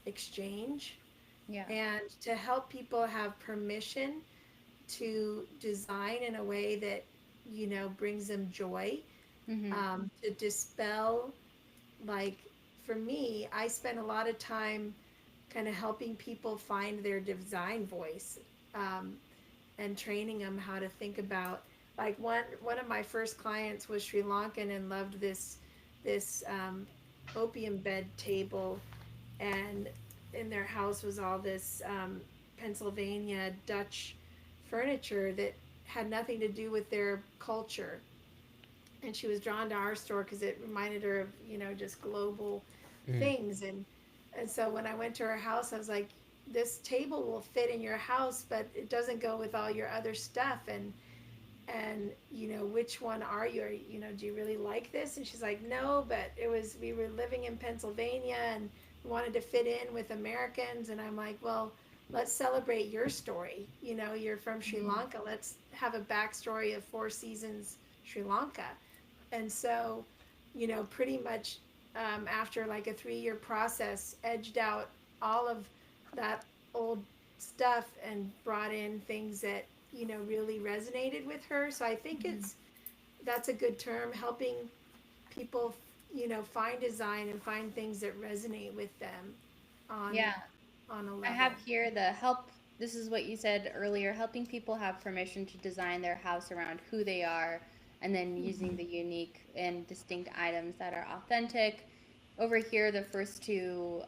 exchange, yeah. and to help people have permission to design in a way that brings them joy, Hmm. to dispel, like, for me, I spend a lot of time kind of helping people find their design voice, um, and training them how to think about, like, one of my first clients was Sri Lankan and loved this opium bed table, and in their house was all this, Pennsylvania Dutch furniture that had nothing to do with their culture, and she was drawn to our store because it reminded her of, just global things. And so when I went to her house, I was like, this table will fit in your house, but it doesn't go with all your other stuff. And which one are you? Do you really like this? And she's like, no, but we were living in Pennsylvania and we wanted to fit in with Americans. And I'm like, well, let's celebrate your story. You're from Sri Lanka. Let's have a backstory of Four Seasons Sri Lanka. And so, pretty much after like a 3-year process, edged out all of that old stuff and brought in things that really resonated with her. So I think that's a good term, helping people find design and find things that resonate with them on Yeah. on a level. I have here the help. This is what you said earlier, helping people have permission to design their house around who they are, and then using the unique and distinct items that are authentic. Over here, the first two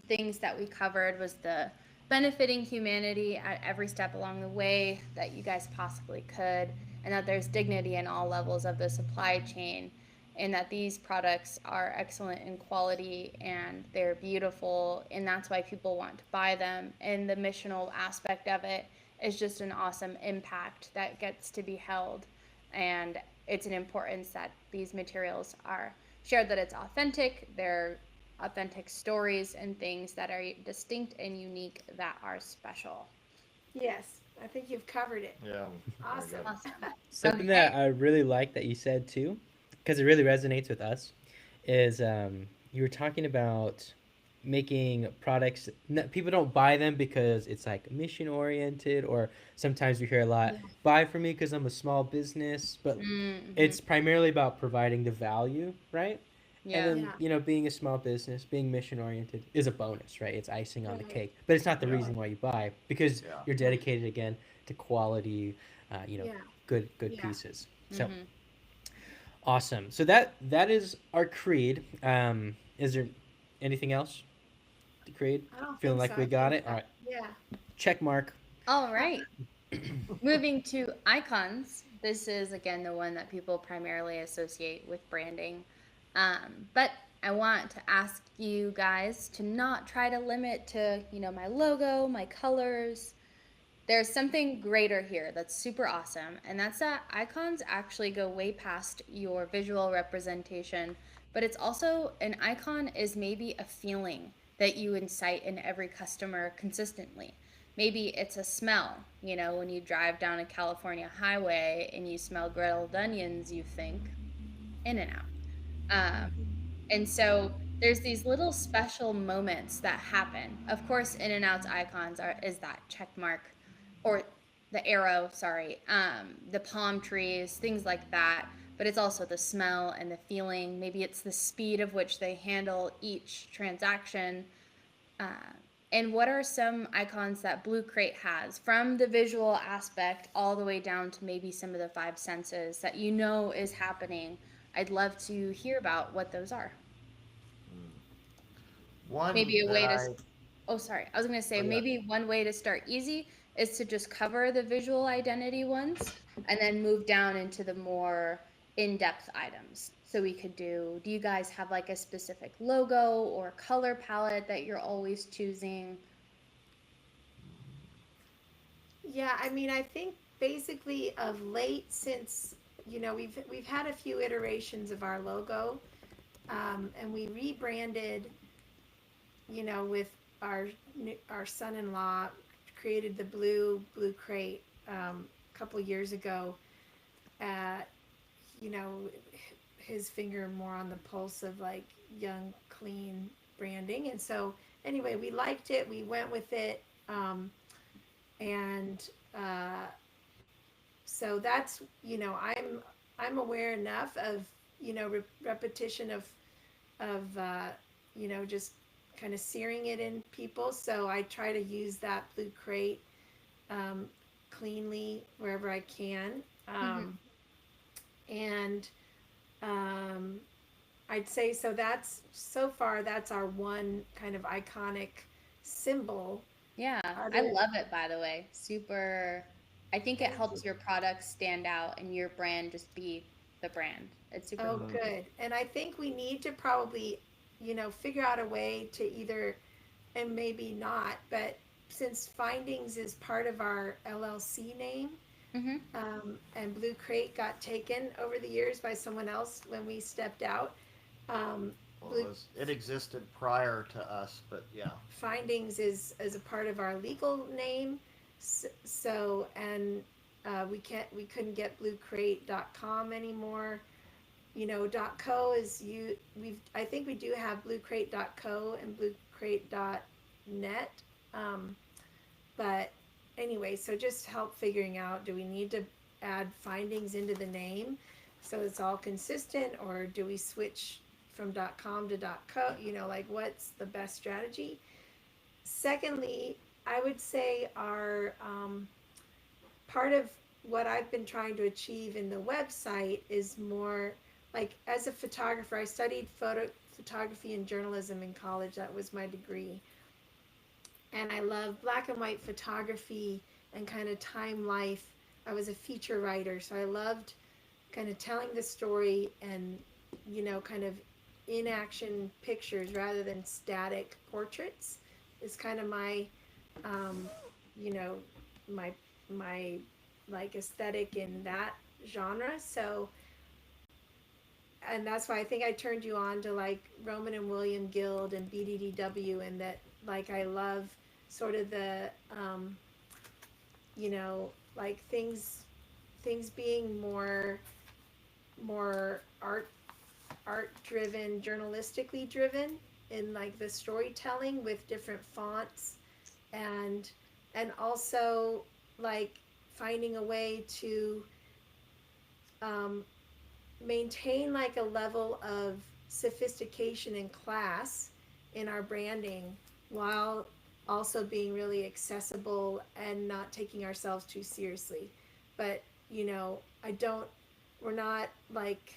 things that we covered was the benefiting humanity at every step along the way that you guys possibly could, and that there's dignity in all levels of the supply chain, and that these products are excellent in quality and they're beautiful, and that's why people want to buy them. And the missional aspect of it is just an awesome impact that gets to be held, and it's an importance that these materials are shared, that it's authentic, they're authentic stories and things that are distinct and unique, that are special. Yes, I think you've covered it. Yeah. Awesome. Awesome. Something that I really like that you said too, because it really resonates with us, is you were talking about making products. People don't buy them because it's like mission oriented, or sometimes we hear a lot, buy from me because I'm a small business, but it's primarily about providing the value, right? Yeah. And then, being a small business, being mission oriented is a bonus, right? It's icing on the cake, but it's not the reason why you buy, because you're dedicated again to quality, good pieces. So awesome. So that is our creed. Is there anything else to creed? I don't Feeling think like so. we got it? All right. Yeah. Check mark. All right. Moving to icons. This is, again, the one that people primarily associate with branding. But I want to ask you guys to not try to limit to, my logo, my colors. There's something greater here that's super awesome, and that's that icons actually go way past your visual representation, but it's also, an icon is maybe a feeling that you incite in every customer consistently. Maybe it's a smell, when you drive down a California highway and you smell grilled onions, you think In-N-Out. And so there's these little special moments that happen. Of course, In-N-Out's icons is that check mark, or the arrow, sorry, the palm trees, things like that. But it's also the smell and the feeling. Maybe it's the speed of which they handle each transaction. And what are some icons that Blue Crate has, from the visual aspect all the way down to maybe some of the 5 senses that is happening? I'd love to hear about what those are. One Maybe a that way I, to. Oh, sorry. I was going to say, Oh, yeah. maybe one way to start easy is to just cover the visual identity ones and then move down into the more in-depth items. So we could do you guys have like a specific logo or color palette that you're always choosing? Yeah, I mean, I think basically of late, since we've had a few iterations of our logo, and we rebranded, with our son-in-law, created the blue crate a couple years ago. His finger more on the pulse of like young, clean branding, and so anyway, we liked it. We went with it. And so that's I'm aware enough of repetition of just kind of searing it in people, so I try to use that blue crate cleanly wherever I can. And I'd say so that's our one kind of iconic symbol. Yeah, I love it, by the way. Super. I think it helps your product stand out and your brand just be the brand. It's super Oh, cool. good. And I think we need to probably, figure out a way to either, and maybe not, but since Findings is part of our LLC name, Mm-hmm. and Blue Crate got taken over the years by someone else when we stepped out. Well, Blue it existed prior to us, but yeah. Findings is a part of our legal name. So, and we couldn't get bluecrate.com anymore. .co is I think we do have bluecrate.co and bluecrate.net. But anyway, so just help figuring out, do we need to add Findings into the name so it's all consistent, or do we switch from .com to .co? Like, what's the best strategy? Secondly, I would say our part of what I've been trying to achieve in the website is more like, as a photographer, I studied photography and journalism in college. That was my degree. And I love black and white photography and kind of time life. I was a feature writer, so I loved kind of telling the story and, kind of in action pictures rather than static portraits is kind of my, you know, my like aesthetic in that genre. So, and that's why I think I turned you on to like Roman and William Guild and BDDW, and that like I love sort of the like things being more art driven, journalistically driven in like the storytelling with different fonts, and also like finding a way to maintain like a level of sophistication and class in our branding while also being really accessible and not taking ourselves too seriously. But we're not like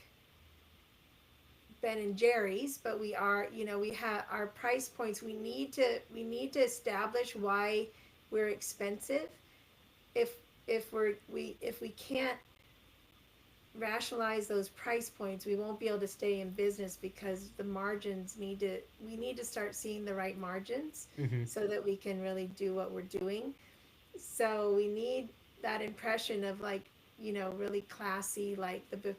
Ben and Jerry's, but we are, we have our price points. We need to establish why we're expensive. If we can't rationalize those price points, we won't be able to stay in business, because the margins we need to start seeing the right margins so that we can really do what we're doing. So we need that impression of like, really classy, like the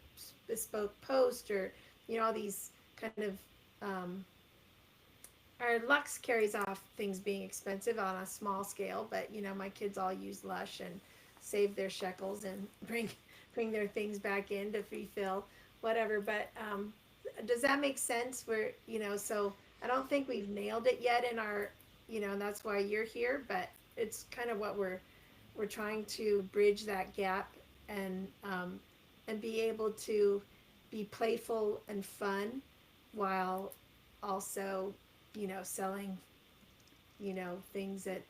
bespoke post, or, all these kind of, our Lux carries off things being expensive on a small scale, but my kids all use Lush and save their shekels and bring their things back in to refill, whatever. But does that make sense? Where so I don't think we've nailed it yet in our, and that's why you're here. But it's kind of what we're trying to bridge that gap, and be able to be playful and fun while also selling things at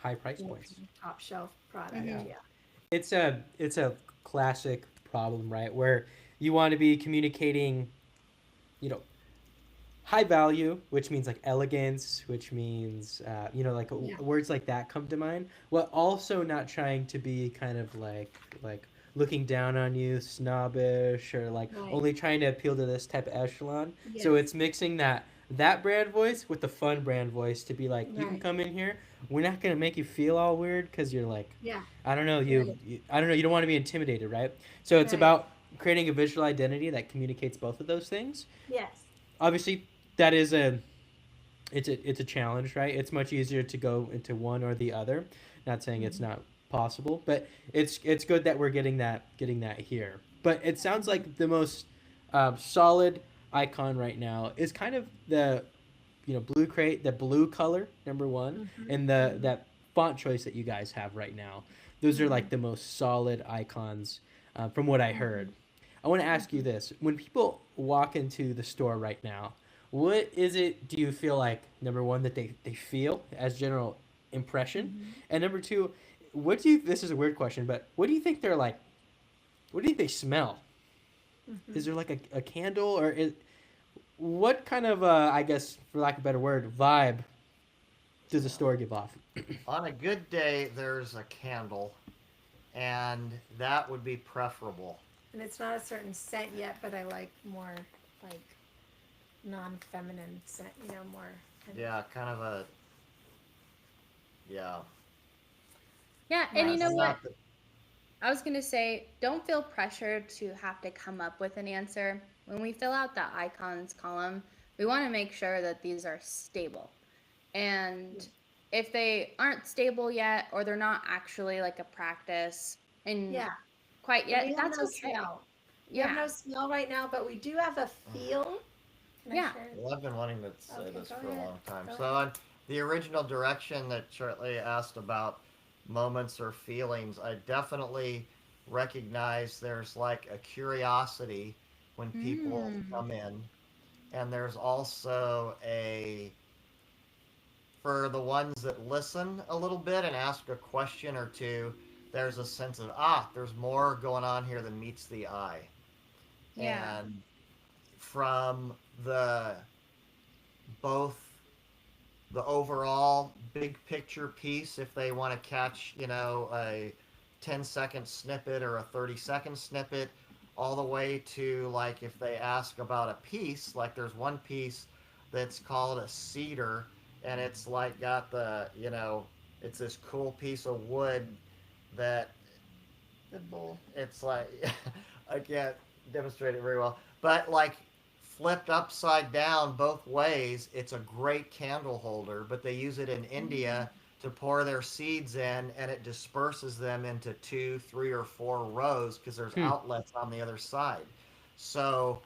High price points. top shelf product. Yeah. Yeah. It's a classic problem, right? Where you want to be communicating, high value, which means like elegance, which means like Yeah. words like that come to mind. While also not trying to be kind of like looking down on you, snobbish, or like Right. only trying to appeal to this type of echelon. Yes. So it's mixing that brand voice with the fun brand voice to be like, you can Right. come in here. We're not gonna make you feel all weird because you're like, Yeah. I don't know, Right. I don't know, you don't want to be intimidated, right? So it's Right. about creating a visual identity that communicates both of those things. Yes. Obviously, that is it's a challenge, right? It's much easier to go into one or the other. Not saying it's not possible, but it's good that we're getting that here. But it sounds like the most solid icon right now is kind of the Blue Crate, the blue color, number one, and that font choice that you guys have right now. Those are like the most solid icons from what I heard. I want to ask you this: when people walk into the store right now, what is it? Do you feel like, number one, that they feel as general impression, and number two, what do you? This is a weird question, but what do you think they're like? What do you think they smell? Is there like a candle, or what kind of I guess, for lack of a better word, vibe does the store give off? On a good day, there's a candle, and that would be preferable. and it's not a certain scent yet, but I like more like non-feminine scent, more kind of. Yeah, kind of a yeah. Yeah, and Yeah, you know I'm what? not the, I was going to say, don't feel pressured to have to come up with an answer. When we fill out the icons column, we want to make sure that these are stable. And if they aren't stable yet, or they're not actually like a practice and yeah. quite And yet, we have that's no okay. smell. We have Yeah. no smell right now, but we do have a feel. Can I Yeah. share? well, I've been wanting to say Okay, this go for a ahead. long time. Go So ahead. on the original direction that Shirley asked about moments or feelings, I definitely recognize there's like a curiosity when people Mm. come in, and there's also a for the ones that listen a little bit and ask a question or two, there's a sense of there's more going on here than meets the eye. Yeah. And from the both the overall big picture piece, if they want to catch, a 10-second snippet or a 30-second snippet, all the way to like if they ask about a piece, like there's one piece that's called a cedar, and it's like got it's this cool piece of wood that The bowl. it's like I can't demonstrate it very well, but like flipped upside down both ways, it's a great candle holder. But they use it in India to pour their seeds in, and it disperses them into 2, 3, or 4 rows because there's Hmm. outlets on the other side. So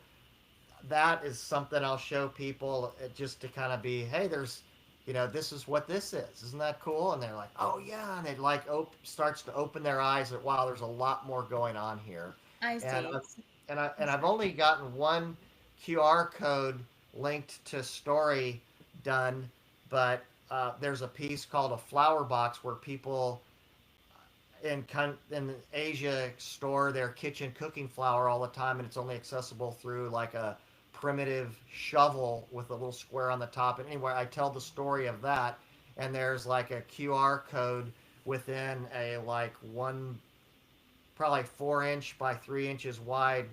that is something I'll show people just to kind of be, hey, this is what this is. Isn't that cool? And they're like, oh yeah, and it like starts to open their eyes that wow, there's a lot more going on here. I And see. I've only gotten one QR code linked to story done, but there's a piece called a flower box where people in Asia store their kitchen cooking flour all the time, and it's only accessible through like a primitive shovel with a little square on the top. And anyway, I tell the story of that, and there's like a QR code within a like one, probably 4 inch by 3 inches wide,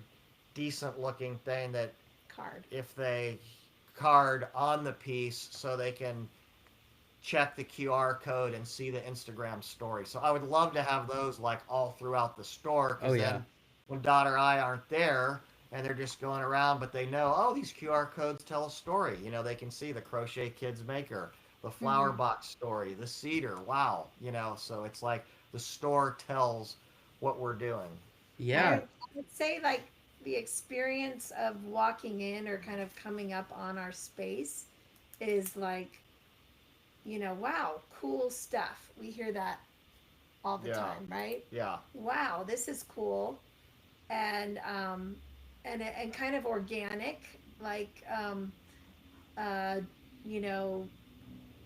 decent looking thing that Card. if they card on the piece so they can check the QR code and see the Instagram story. So I would love to have those like all throughout the store Oh because yeah. then when Dot or I aren't there and they're just going around, but they know, oh, these QR codes tell a story. They can see the Crochet Kids Maker, the flower Hmm. box story, the cedar. Wow. So it's like the store tells what we're doing. Yeah. I would say like the experience of walking in or kind of coming up on our space is like, wow, cool stuff. We hear that all the Yeah. time, right? Yeah. Wow, this is cool. And kind of organic, like uh you know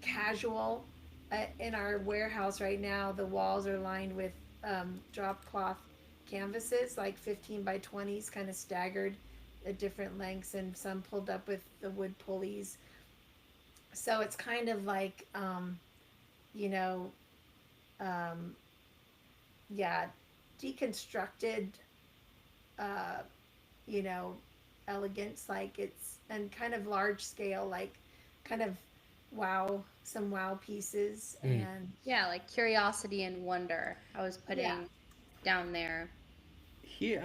casual. In our warehouse right now, the walls are lined with drop cloth canvases, like 15 by 20s, kind of staggered at different lengths, and some pulled up with the wood pulleys. So it's kind of like, you know, um, yeah, deconstructed, uh, you know, elegance, like it's, and kind of large scale, like kind of some wow pieces. Mm. And Yeah, like curiosity and wonder. I was yeah, putting down there. Here,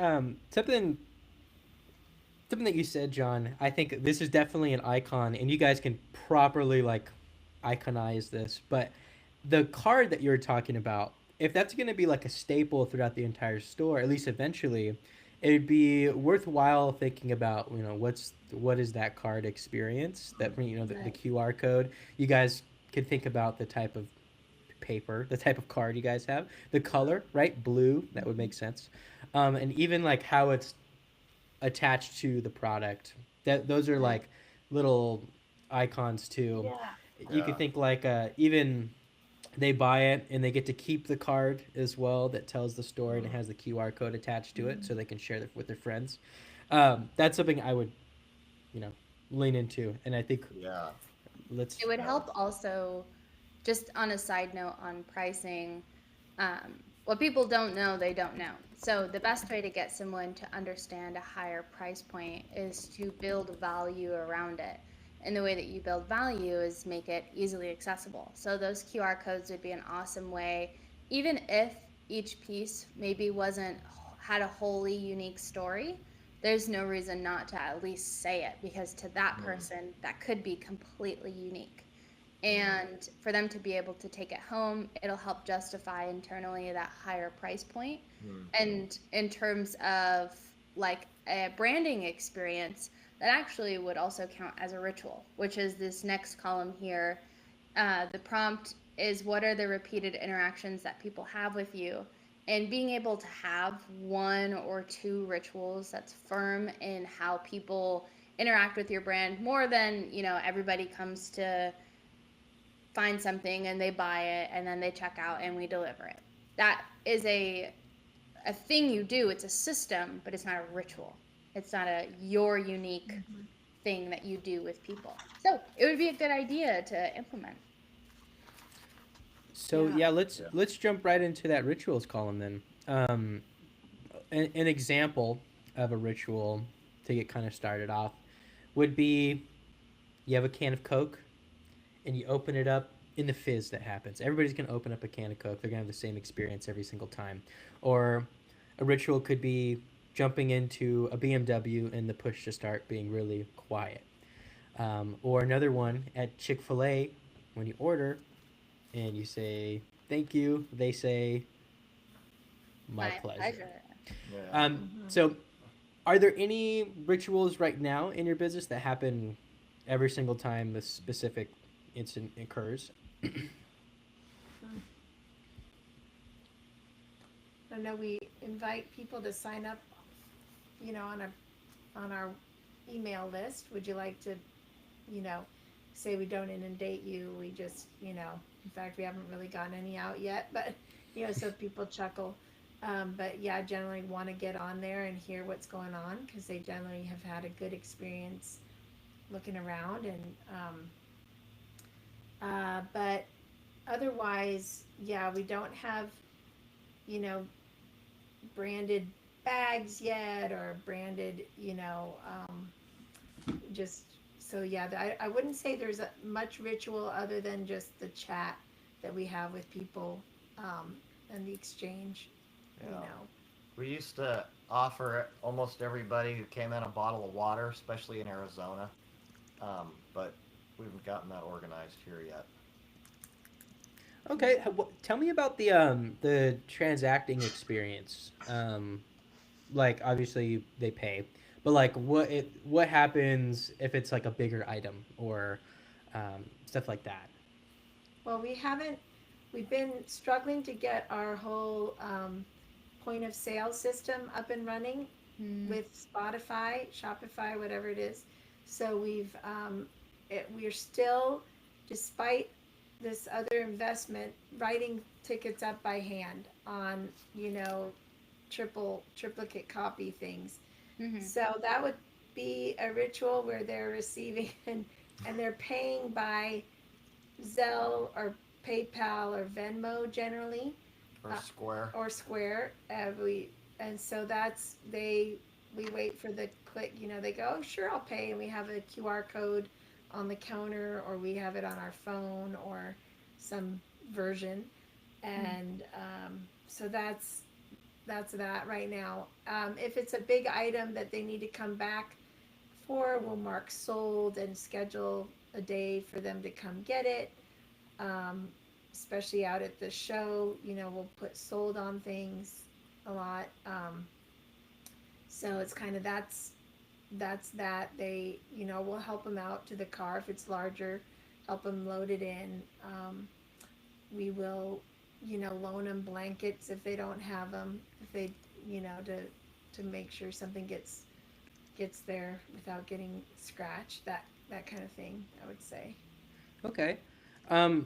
something that you said, John. I think this is definitely an icon, and you guys can properly like iconize this. But the card that you're talking about, if that's going to be like a staple throughout the entire store, at least eventually, it'd be worthwhile thinking about, what is that card experience, that the right. QR code. You guys could think about the type of paper, the type of card you guys have, the color, right? Blue, that would make sense. And even like how it's attached to the product. That those are Right. like little icons too. Yeah. You could Yeah. think like even they buy it and they get to keep the card as well that tells the story and it has the QR code attached to it so they can share it with their friends. That's something I would, you know, lean into, and I think Yeah. let's. It would Yeah. help also, just on a side note on pricing. What people don't know, they don't know. So the best way to get someone to understand a higher price point is to build value around it. And the way that you build value is make it easily accessible. So those QR codes would be an awesome way, even if each piece maybe wasn't had a wholly unique story. There's no reason not to at least say it, because to that person that could be completely unique. And for them to be able to take it home, it'll help justify internally that higher price point. And in terms of like a branding experience, that actually would also count as a ritual, which is this next column here. The prompt is, what are the repeated interactions that people have with you? And being able to have one or two rituals that's firm in how people interact with your brand, more than, everybody comes to find something and they buy it and then they check out and we deliver it. That is a thing you do. It's a system, but it's not a ritual. It's not your unique thing that you do with people. So it would be a good idea to implement. So let's jump right into that rituals column then. An example of a ritual to get kind of started off would be, you have a can of Coke and you open it up. In the fizz that happens, everybody's going to open up a can of Coke. They're going to have the same experience every single time. Or a ritual could be jumping into a BMW and the push to start being really quiet. Or another one at Chick-fil-A, when you order and you say thank you, they say my pleasure. So are there any rituals right now in your business that happen every single time this specific incident occurs? I know we invite people to sign up, on our email list. Would you like to, say we don't inundate you? We just, in fact, we haven't really gotten any out yet, but, so people chuckle. But yeah, generally want to get on there and hear what's going on, because they generally have had a good experience looking around. And but otherwise, yeah, we don't have, branded bags yet, or branded, just, so yeah, I wouldn't say there's much ritual other than just the chat that we have with people, and the exchange, We used to offer almost everybody who came in a bottle of water, especially in Arizona, but we haven't gotten that organized here yet. Okay, tell me about the transacting experience. Like, obviously they pay, but like what happens if it's like a bigger item, or stuff like that? Well, we've been struggling to get our whole point of sale system up and running with Spotify, Shopify, whatever it is. So we're still, despite this other investment, writing tickets up by hand on, triplicate copy things. So that would be a ritual where they're receiving and they're paying by Zelle or PayPal or Venmo generally, Or Square. And so we wait for the click. They go, oh, sure, I'll pay, and we have a QR code on the counter, or we have it on our phone, or some version. And so that's that right now. If it's a big item that they need to come back for, we'll mark sold and schedule a day for them to come get it. Especially out at the show, we'll put sold on things a lot. So it's kind of that's that. They, we'll help them out to the car if it's larger, help them load it in. We will, loan them blankets if they don't have them, if they, to make sure something gets there without getting scratched, that kind of thing, I would say. Okay. A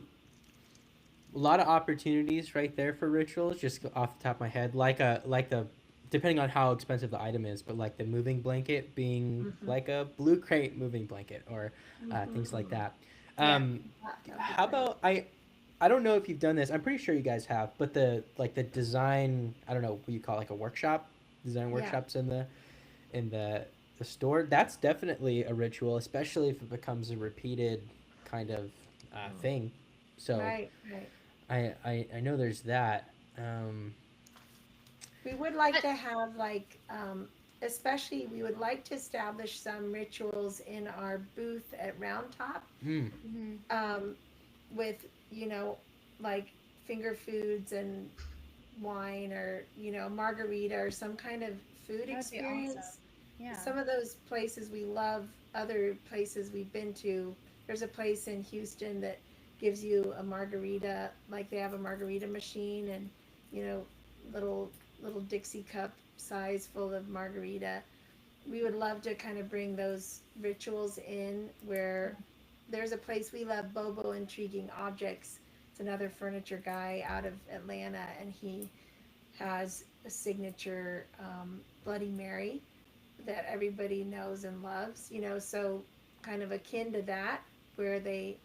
lot of opportunities right there for rituals, just off the top of my head, like the depending on how expensive the item is, but like the moving blanket being like a Blue Crate moving blanket, or things like that. How about I don't know if you've done this. I'm pretty sure you guys have, but the design, I don't know what you call it, like a workshop, design Yeah. workshops in the store. That's definitely a ritual, especially if it becomes a repeated kind of thing. So Right, right. I know there's that. Um, We would like But to have like, especially we would like to establish some rituals in our booth at Round Top, mm, mhm, um, with, you know, like finger foods and wine or, you know, margarita or some kind of food that would be awesome. experience. Yeah. Some of those places we love, other places we've been to. There's a place in Houston that gives you a margarita, like they have a margarita machine and, you know, little little Dixie cup size full of margarita. We would love to kind of bring those rituals in where there's a place we love, Bobo Intriguing Objects. It's another furniture guy out of Atlanta, and he has a signature Bloody Mary that everybody knows and loves, you know, so kind of akin to that, where they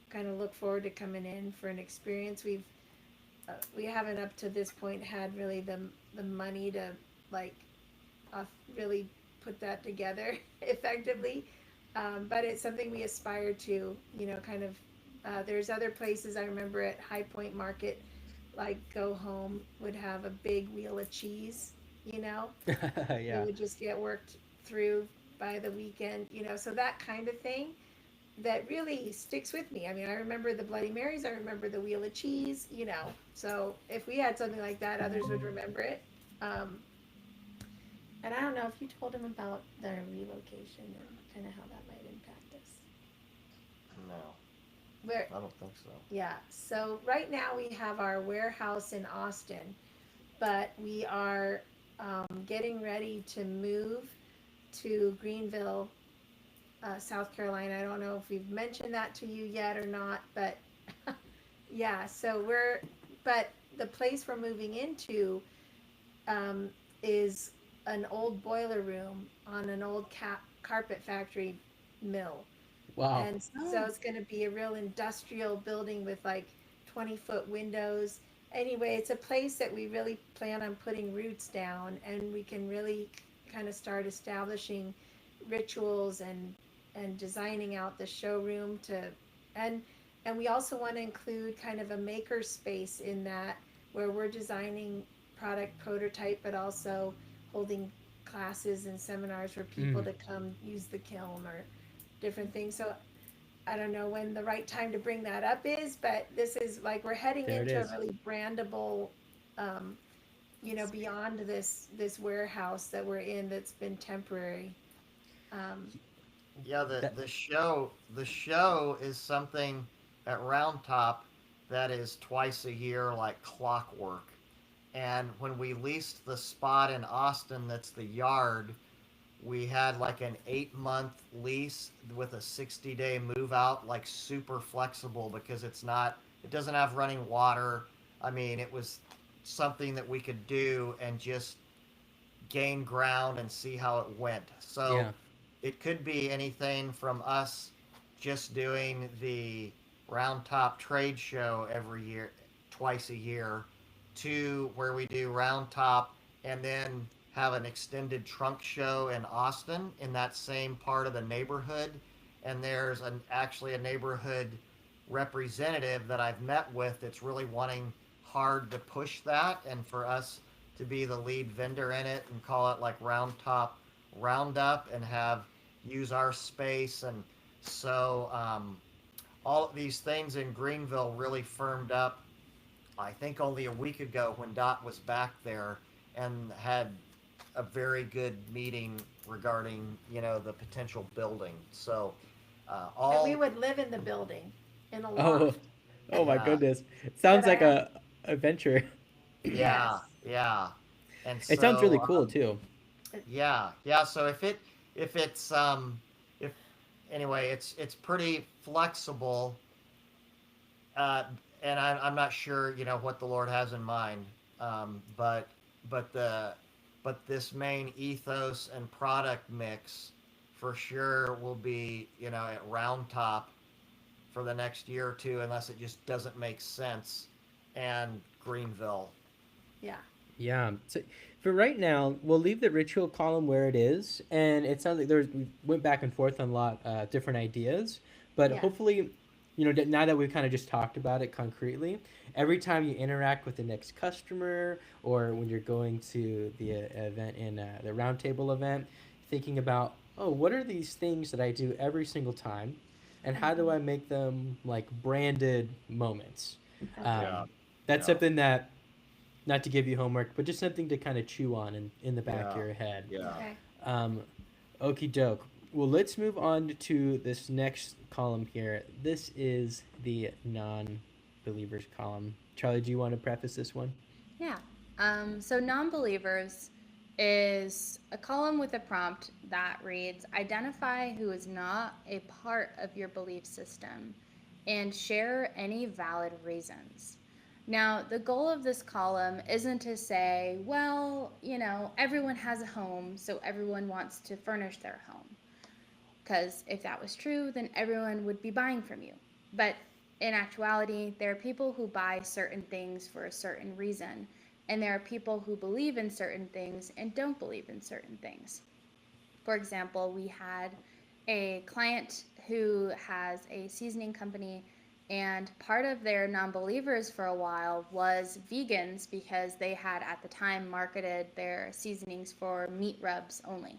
kind of look forward to coming in for an experience. We haven't up to this point had really the money to like really put that together effectively, but it's something we aspire to, you know, kind of. There's other places I remember at High Point Market, like Go Home would have a big wheel of cheese, you know, it yeah. would just get worked through by the weekend, you know, so that kind of thing that really sticks with me. I mean, I remember the Bloody Marys, I remember the wheel of cheese, you know, so if we had something like that, others would remember it. Um, and I don't know if you told him about their relocation and kind of how that might impact us. No, Where, I don't think so. yeah, so right now we have our warehouse in Austin, but we are getting ready to move to Greenville, South Carolina. I don't know if we've mentioned that to you yet or not, but yeah, but the place we're moving into um, is an old boiler room on an old carpet factory mill. Wow. And so Oh, it's going to be a real industrial building with like 20-foot windows. Anyway, it's a place that we really plan on putting roots down, and we can really kind of start establishing rituals and designing out the showroom to and and we also want to include kind of a maker space in that where we're designing product prototype but also holding classes and seminars for people Mm, to come use the kiln or different things. So I don't know when the right time to bring that up is, but this is like we're heading there it into a is. really brandable, um, you know, beyond this warehouse that we're in that's been temporary. Um, Yeah, That the show is something at Round Top that is twice a year like clockwork. And when we leased the spot in Austin that's the yard, we had like an 8 month lease with a 60-day move out, like super flexible because it doesn't have running water. I mean, it was something that we could do and just gain ground and see how it went. So yeah. it could be anything from us just doing the Round Top trade show every year, twice a year, to where we do Round Top and then have an extended trunk show in Austin in that same part of the neighborhood. And there's actually a neighborhood representative that I've met with that's really wanting hard to push that and for us to be the lead vendor in it and call it like Round Top Roundup and have use our space. And so all of these things in Greenville really firmed up, I think, only a week ago when Dot was back there and had a very good meeting regarding, the potential building. So and we all, would live in the building in a Oh, loft. oh my yeah, goodness. It But sounds I like have, a adventure. yeah, yes. yeah. And It sounds really so cool too. yeah, yeah. So if it's if anyway, it's pretty flexible, uh, and I'm not sure what the Lord has in mind, but but the but this main ethos and product mix for sure will be at Round Top, for the next year or two unless it just doesn't make sense, and Greenville. Yeah. Yeah. So for right now, we'll leave the ritual column where it is, and it sounds like we went back and forth on a lot different ideas, but Yeah. hopefully, now that we've kind of just talked about it concretely, every time you interact with the next customer or when you're going to the event in the roundtable event, thinking about, oh, what are these things that I do every single time, and how do I make them like branded moments? Okay. Yeah. That's Yeah. something that, not to give you homework, but just something to kind of chew on in the back of Yeah. your head. Yeah. Okay. Okie doke. Well, let's move on to this next column here. This is the non-believers column. Charlie, do you want to preface this one? Yeah. So non-believers is a column with a prompt that reads, identify who is not a part of your belief system and share any valid reasons. Now, the goal of this column isn't to say, well, everyone has a home, so everyone wants to furnish their home. Because if that was true, then everyone would be buying from you. But in actuality, there are people who buy certain things for a certain reason, and there are people who believe in certain things and don't believe in certain things. For example, we had a client who has a seasoning company, and part of their non-believers for a while was vegans because they had at the time marketed their seasonings for meat rubs only.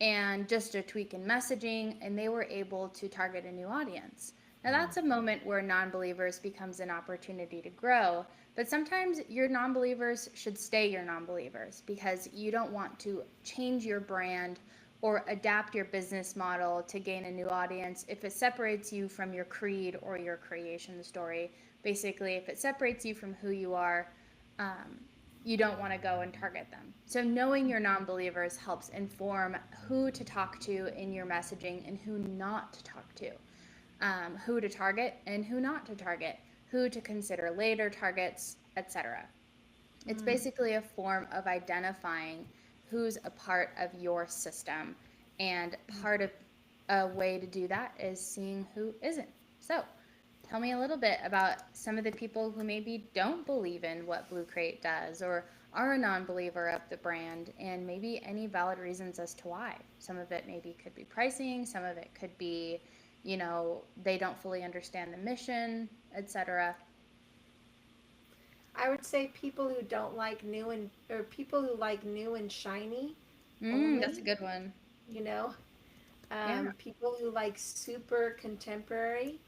And just a tweak in messaging, and they were able to target a new audience. Now, that's a moment where non believers becomes an opportunity to grow, but sometimes your non believers should stay your non believers because you don't want to change your brand or adapt your business model to gain a new audience if it separates you from your creed or your creation story. Basically, if it separates you from who you are, you don't want to go and target them. So knowing your non-believers helps inform who to talk to in your messaging and who not to talk to, who to target and who not to target, who to consider later targets, etc. It's basically a form of identifying who's a part of your system, and part of a way to do that is seeing who isn't. So tell me a little bit about some of the people who maybe don't believe in what Blue Crate does or are a non-believer of the brand, and maybe any valid reasons as to why. Some of it maybe could be pricing, some of it could be, they don't fully understand the mission, etc. I would say people who don't like or people who like new and shiny only, That's a good one. you know. Yeah. People who like super contemporary.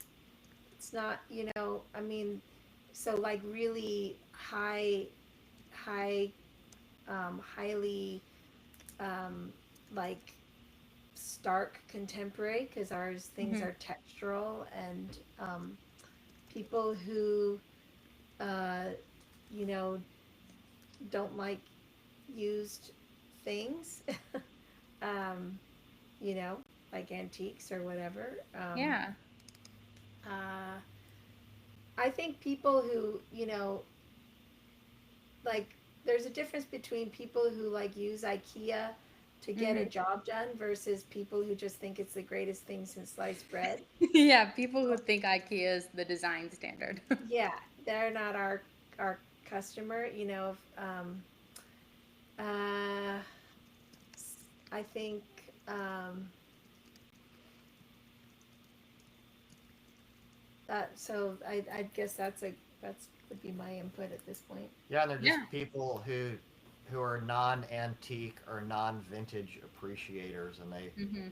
It's not, I mean, so like really highly, like stark contemporary, because ours things are textural, and people who, you know, don't like used things, you know, like antiques or whatever. Yeah. I think people who, like, there's a difference between people who like use IKEA to get a job done versus people who just think it's the greatest thing since sliced bread. Yeah, people who think IKEA is the design standard. Yeah, they're not our customer, I think, I guess that's would be my input at this point. Yeah, and they're just Yeah. people who are non-antique or non-vintage appreciators, and they hmm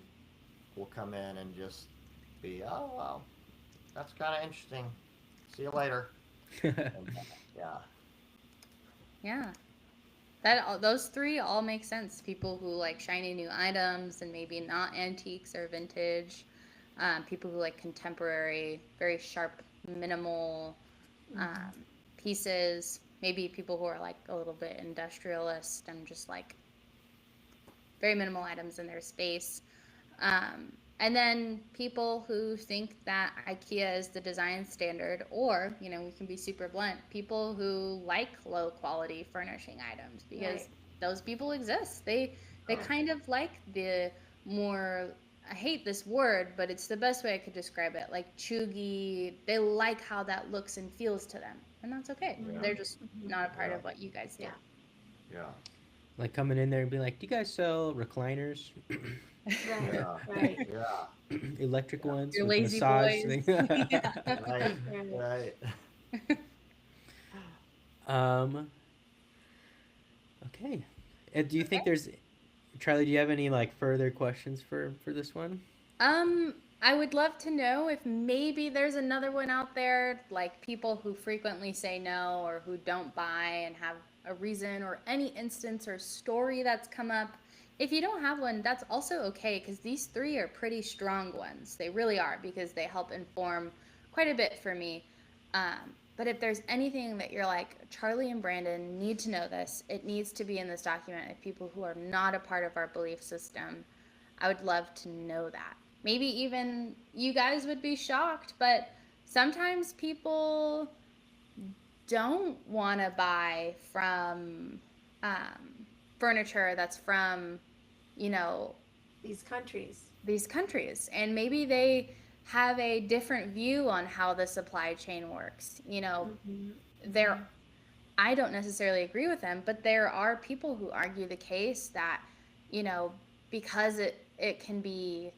will come in and just be, oh wow, that's kind of interesting. See you later. And, yeah. Yeah. Those three all make sense. People who like shiny new items and maybe not antiques or vintage. People who like contemporary, very sharp, minimal pieces. Maybe people who are like a little bit industrialist and just like very minimal items in their space. And then people who think that IKEA is the design standard, or, we can be super blunt, people who like low quality furnishing items, because Right. those people exist. They kind of like the more I hate this word, but it's the best way I could describe it. Like chuggy, they like how that looks and feels to them, and that's okay. Yeah. They're just not a part Yeah. of what you guys do. Yeah. Yeah. Like coming in there and being like, "Do you guys sell recliners, Right. Yeah. Right. Yeah. electric ones Your with lazy massage boys. thing?" Yeah. Right. Right. Right. um. Okay. Do you think there's Charlie? Do you have any like further questions for this one? I would love to know if maybe there's another one out there, like people who frequently say no or who don't buy and have a reason or any instance or story that's come up. If you don't have one, that's also okay because these three are pretty strong ones. They really are because they help inform quite a bit for me. But if there's anything that you're like, Charlie and Brandon need to know this, it needs to be in this document. If people who are not a part of our belief system, I would love to know that. Maybe even you guys would be shocked, but sometimes people don't want to buy from furniture that's from, you know, These countries. these countries. And maybe they have a different view on how the supply chain works. You know, there, I don't necessarily agree with them, but there are people who argue the case that, you know, because it can be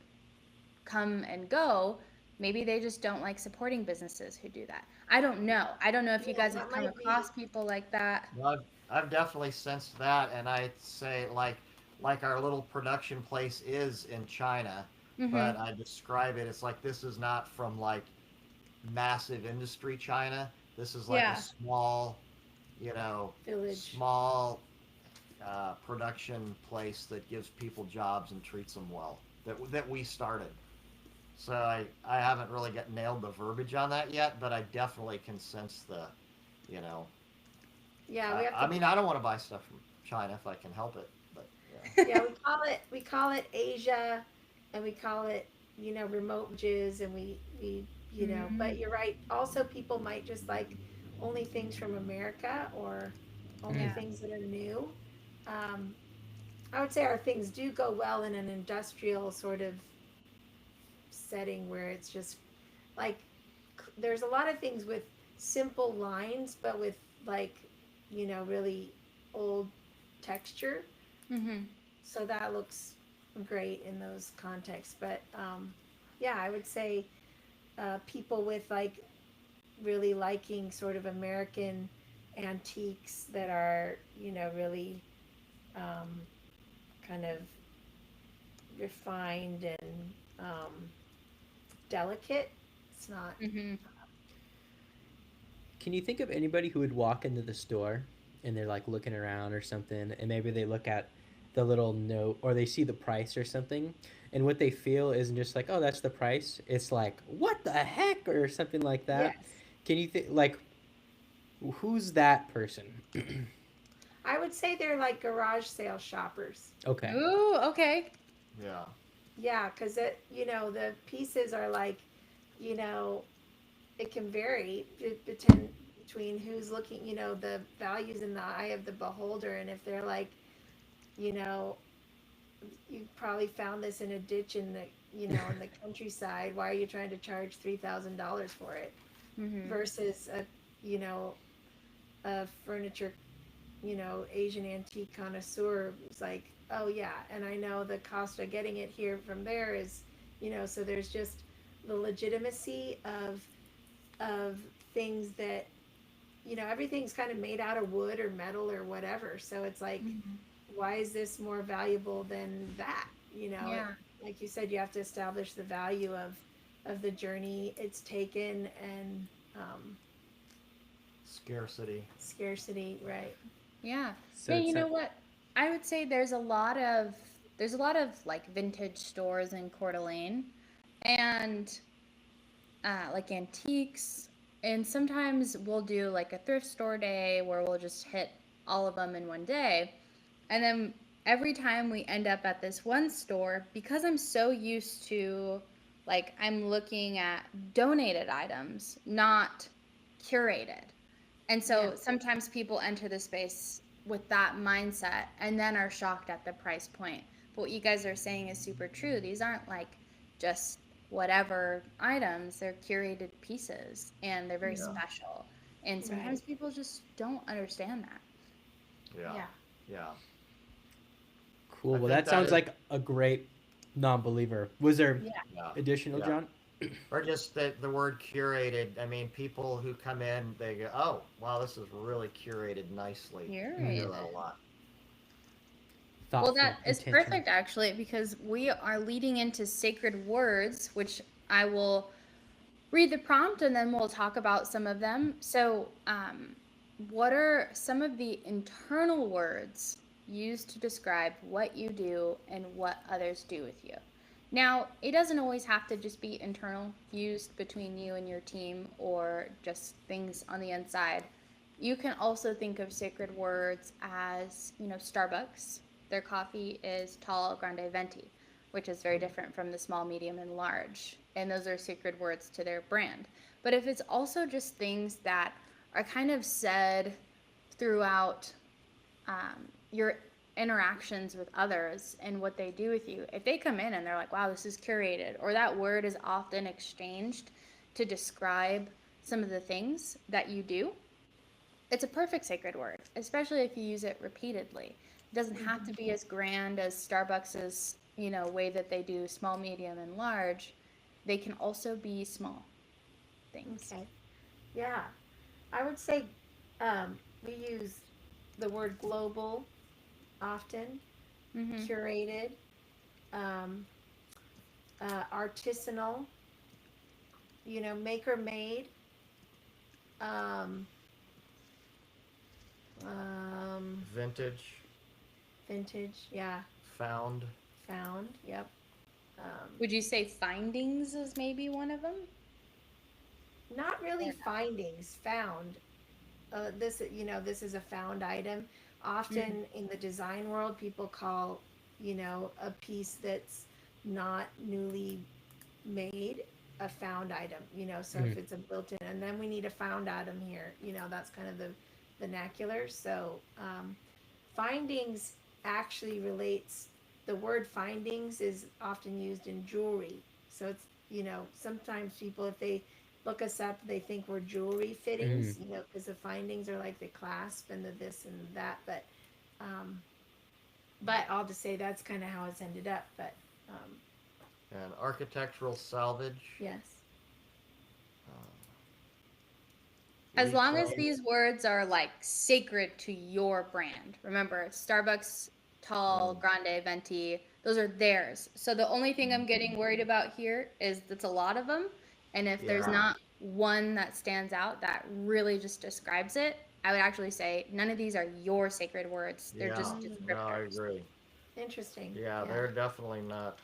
come and go, maybe they just don't like supporting businesses who do that. I don't know. I don't know if you Yeah, guys have that come might be. across people like that. Well, I've definitely sensed that, and I'd say like our little production place is in China, but I describe it. It's like this is not from like massive industry China. This is like Yeah. a small, you know, Village. small production place that gives people jobs and treats them well. That we started. So I haven't really got nailed the verbiage on that yet, but I definitely can sense the, you know. Yeah, we have to. I mean, I don't want to buy stuff from China if I can help it, but yeah. Yeah, we call it Asia, and we call it, you know, remote villages, and we you know. But you're right. Also, people might just like only things from America or only Yeah. things that are new. Um, I would say our things do go well in an industrial sort of setting where it's just like there's a lot of things with simple lines, but with like, you know, really old texture. Mm-hmm. So that looks great in those contexts. But yeah, I would say people with like really liking sort of American antiques that are, you know, really kind of refined and delicate. It's not. Mm-hmm. Can you think of anybody who would walk into the store and they're like looking around or something, and maybe they look at the little note or they see the price or something, and what they feel isn't just like, oh, that's the price. It's like, what the heck, or something like that. Yes. Can you think like who's that person? I would say they're like garage sale shoppers. Okay. Ooh, okay. Yeah. Yeah, because it, you know, the pieces are like, you know, it can vary between who's looking, you know, the values in the eye of the beholder. And if they're like, you know, you probably found this in a ditch in the, you know, in the countryside. Why are you trying to charge $3,000 for it? Mm-hmm. Versus a, you know, a furniture, you know, Asian antique connoisseur is like, oh yeah, and I know the cost of getting it here from there is, you know, so there's just the legitimacy of things that, you know, everything's kind of made out of wood or metal or whatever. So it's like, why is this more valuable than that? You know, Yeah. like you said, you have to establish the value of the journey it's taken and Scarcity. right? Yeah. So Hey, it's you know not- what? I would say there's a lot of like vintage stores in Coeur d'Alene, and like antiques. And sometimes we'll do like a thrift store day where we'll just hit all of them in one day. And then every time we end up at this one store, because I'm so used to like I'm looking at donated items, not curated. And so Yeah. sometimes people enter the space with that mindset and then are shocked at the price point. But what you guys are saying is super true. These aren't like just whatever items, they're curated pieces and they're very Yeah. special. And sometimes people just don't understand that. Yeah. Yeah. Yeah. Cool. I Well, think that that sounds is- like a great non-believer. Was there Yeah. Yeah. additional, Yeah. John? Or just the word curated. I mean, people who come in, they go, "Oh, wow, this is really curated nicely." I hear that a lot. Well, Thoughtful, that is intentional. perfect actually, because we are leading into sacred words, which I will read the prompt and then we'll talk about some of them. So, what are some of the internal words used to describe what you do and what others do with you? Now, it doesn't always have to just be internal, used between you and your team or just things on the inside. You can also think of sacred words as, Starbucks. Their coffee is tall, grande, venti, which is very different from the small, medium, and large. And those are sacred words to their brand. But if it's also just things that are kind of said throughout your interactions with others and what they do with you, if they come in and they're like, wow, this is curated, or that word is often exchanged to describe some of the things that you do, it's a perfect sacred word, especially if you use it repeatedly. It doesn't have to be as grand as Starbucks's, way that they do small, medium, and large. They can also be small things. Okay. Yeah. I would say we use the word global often, curated, um, artisanal, maker made, um, Vintage, vintage, yeah, found. found, yep. Would you say findings is maybe one of them? Not really Or not? findings, found. This is a found item. Often in the design world, people call, a piece that's not newly made a found item, so if it's a built-in, and then we need a found item here, that's kind of the vernacular. So findings actually relates, the word findings is often used in jewelry. So it's, sometimes people, if they look us up, they think we're jewelry fittings, because the findings are like the clasp and the this and that. But I'll just say that's kind of how it's ended up. But And architectural salvage. yes, As long as reclaim- these words are like sacred to your brand. Remember, Starbucks, tall, grande, venti, those are theirs. So the only thing I'm getting worried about here is that's a lot of them. And if there's Yeah. not one that stands out that really just describes it, I would actually say none of these are your sacred words. They're Yeah. just No, I descriptors. agree. interesting. Yeah, they're definitely not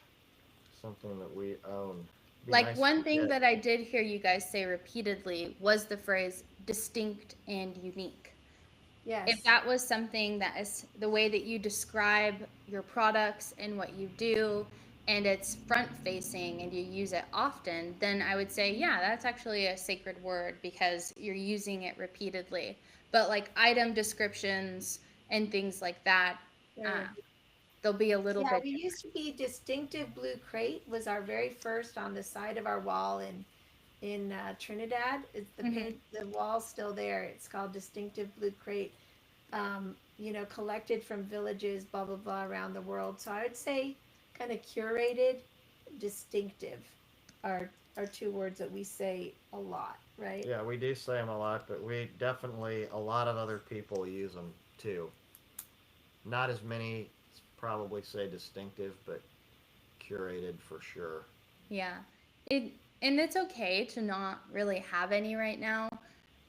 something that we own. Be Like nice one to thing get. that I did hear you guys say repeatedly was the phrase distinct and unique. Yes. If that was something that is the way that you describe your products and what you do, and it's front facing and you use it often, then I would say, yeah, that's actually a sacred word because you're using it repeatedly. But like item descriptions and things like that, Sure. they'll be a little Yeah, bit. we used to be distinctive blue crate was our very first on the side of our wall in Trinidad. It's the paint, the wall's still there. It's called distinctive blue crate. Collected from villages, blah blah blah, around the world. So I would say, kind of curated, distinctive, are two words that we say a lot, right? Yeah, we do say them a lot, but we definitely, a lot of other people use them too. Not as many probably say distinctive, but curated for sure. Yeah. And it's okay to not really have any right now.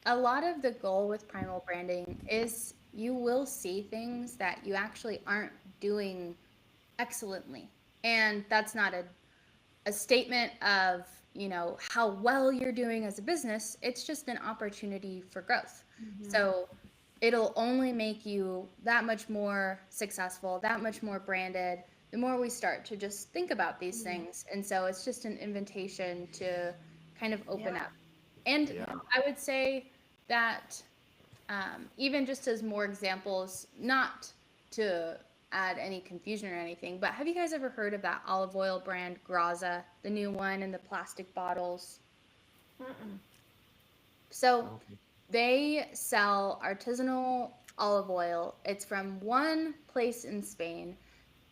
A lot of the goal with primal branding is you will see things that you actually aren't doing excellently. And that's not a statement of, how well you're doing as a business. It's just an opportunity for growth. So it'll only make you that much more successful, that much more branded, the more we start to just think about these things. And so it's just an invitation to kind of open Yeah. up. And Yeah. I would say that even just as more examples, not to add any confusion or anything, but have you guys ever heard of that olive oil brand Graza, the new one in the plastic bottles? Mm-mm. So Okay. they sell artisanal olive oil. It's from one place in Spain,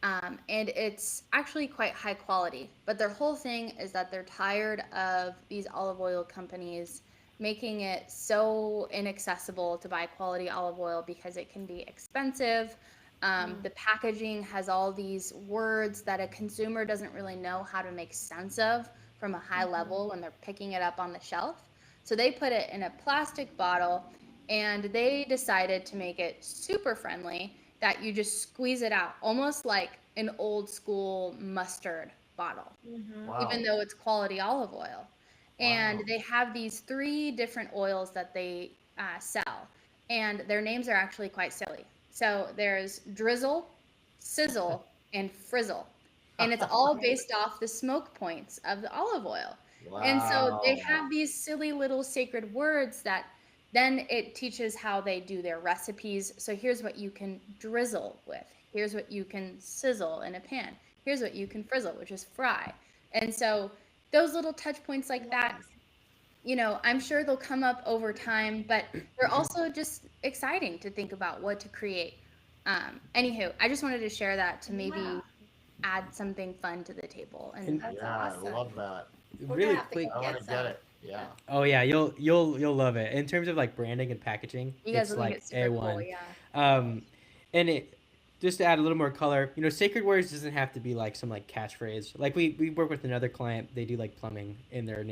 and it's actually quite high quality. But their whole thing is that they're tired of these olive oil companies making it so inaccessible to buy quality olive oil because it can be expensive. The packaging has all these words that a consumer doesn't really know how to make sense of from a high level when they're picking it up on the shelf. So they put it in a plastic bottle and they decided to make it super friendly that you just squeeze it out, almost like an old school mustard bottle, even Wow. though it's quality olive oil. And Wow. they have these three different oils that they sell, and their names are actually quite silly. So there's drizzle, sizzle, and frizzle. And it's all based off the smoke points of the olive oil. And so they Wow. have these silly little sacred words that then it teaches how they do their recipes. So here's what you can drizzle with. Here's what you can sizzle in a pan. Here's what you can frizzle, which is fry. And so those little touch points like that, I'm sure they'll come up over time, but they're also just exciting to think about what to create. Anywho, I just wanted to share that to maybe Yeah. add something fun to the table. And And That's Yeah, awesome. I love that. We're really gonna have to quick. go I want get to get some. it. Yeah. Oh yeah, you'll love it. In terms of like branding and packaging, you guys it's will think like it's super cool, A1. yeah. And it just to add a little more color, sacred words doesn't have to be like some like catchphrase. Like we work with another client, they do like plumbing, and their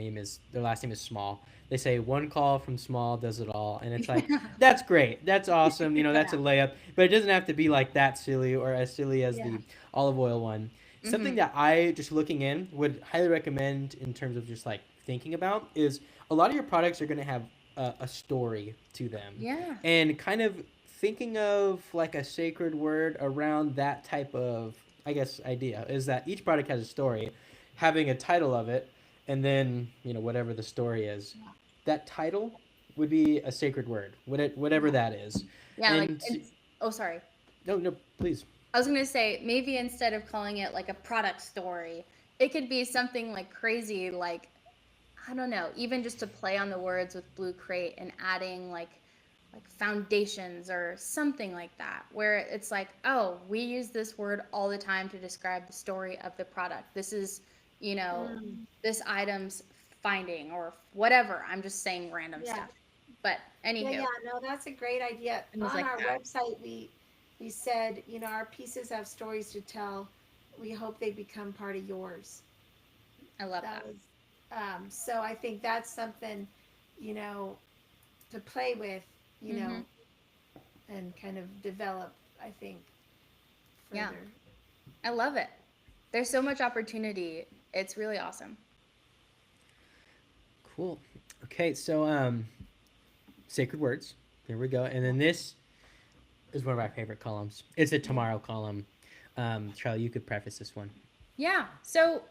last name is Small. They say one call from Small does it all, and it's like that's great, that's awesome, that's a layup, but it doesn't have to be like that silly or as silly as Yeah. the olive oil one. Something Mhm. that I just looking in would highly recommend in terms of just like thinking about is a lot of your products are going to have a story to them, Yeah. and kind of thinking of like a sacred word around that type of, I guess, idea is that each product has a story, having a title of it, and then whatever the story is, that title would be a sacred word, whatever that is. Yeah, like And it's, oh, sorry. no, please. I was gonna say maybe instead of calling it like a product story, it could be something like crazy, like I don't know, even just to play on the words with Blue Crate and adding like foundations or something like that, where it's like, oh, we use this word all the time to describe the story of the product. This is, this item's finding or whatever. I'm just saying random Yeah. stuff. But Yeah, anywho, no, that's a great idea. things On like our that. website, we said, our pieces have stories to tell. We hope they become part of yours. I love That that. was, so I think that's something, to play with, Mhm. and kind of develop, I think, Yeah. further. I love it. There's so much opportunity. It's really awesome. Cool. Okay, so sacred words. Here we go. And then this is one of our favorite columns. It's a tomorrow column. Charlie, you could preface this one. Yeah. So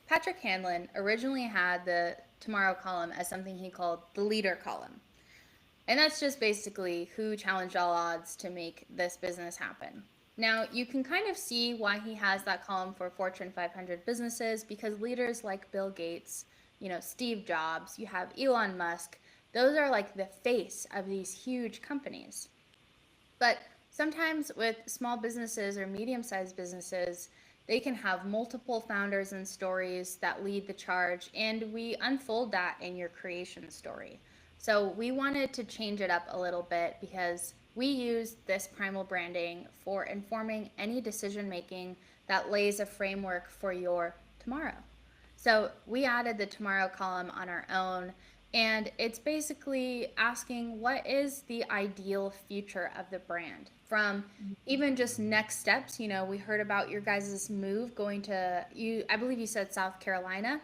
Patrick Hanlon originally had the tomorrow column as something he called the leader column. And that's just basically who challenged all odds to make this business happen. Now, you can kind of see why he has that column for Fortune 500 businesses because leaders like Bill Gates, Steve Jobs, you have Elon Musk, those are like the face of these huge companies. But sometimes with small businesses or medium-sized businesses, they can have multiple founders and stories that lead the charge, and we unfold that in your creation story. So we wanted to change it up a little bit because we use this primal branding for informing any decision making that lays a framework for your tomorrow. So we added the tomorrow column on our own, and it's basically asking what is the ideal future of the brand from even just next steps. We heard about your guys' move going to I believe you said South Carolina.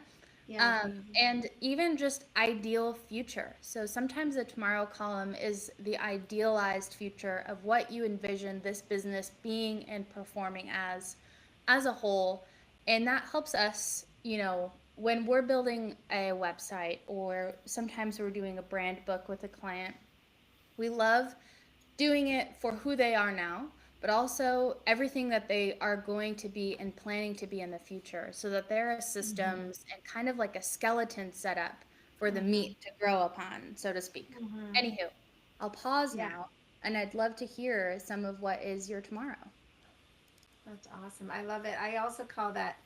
Yeah. And even just ideal future. So sometimes the tomorrow column is the idealized future of what you envision this business being and performing as a whole. And that helps us, when we're building a website or sometimes we're doing a brand book with a client, we love doing it for who they are now, but also everything that they are going to be and planning to be in the future, so that there are systems and kind of like a skeleton set up for the meat to grow upon, so to speak. Anywho, I'll pause Yeah, now, and I'd love to hear some of what is your tomorrow. that's awesome. I love it. I also call that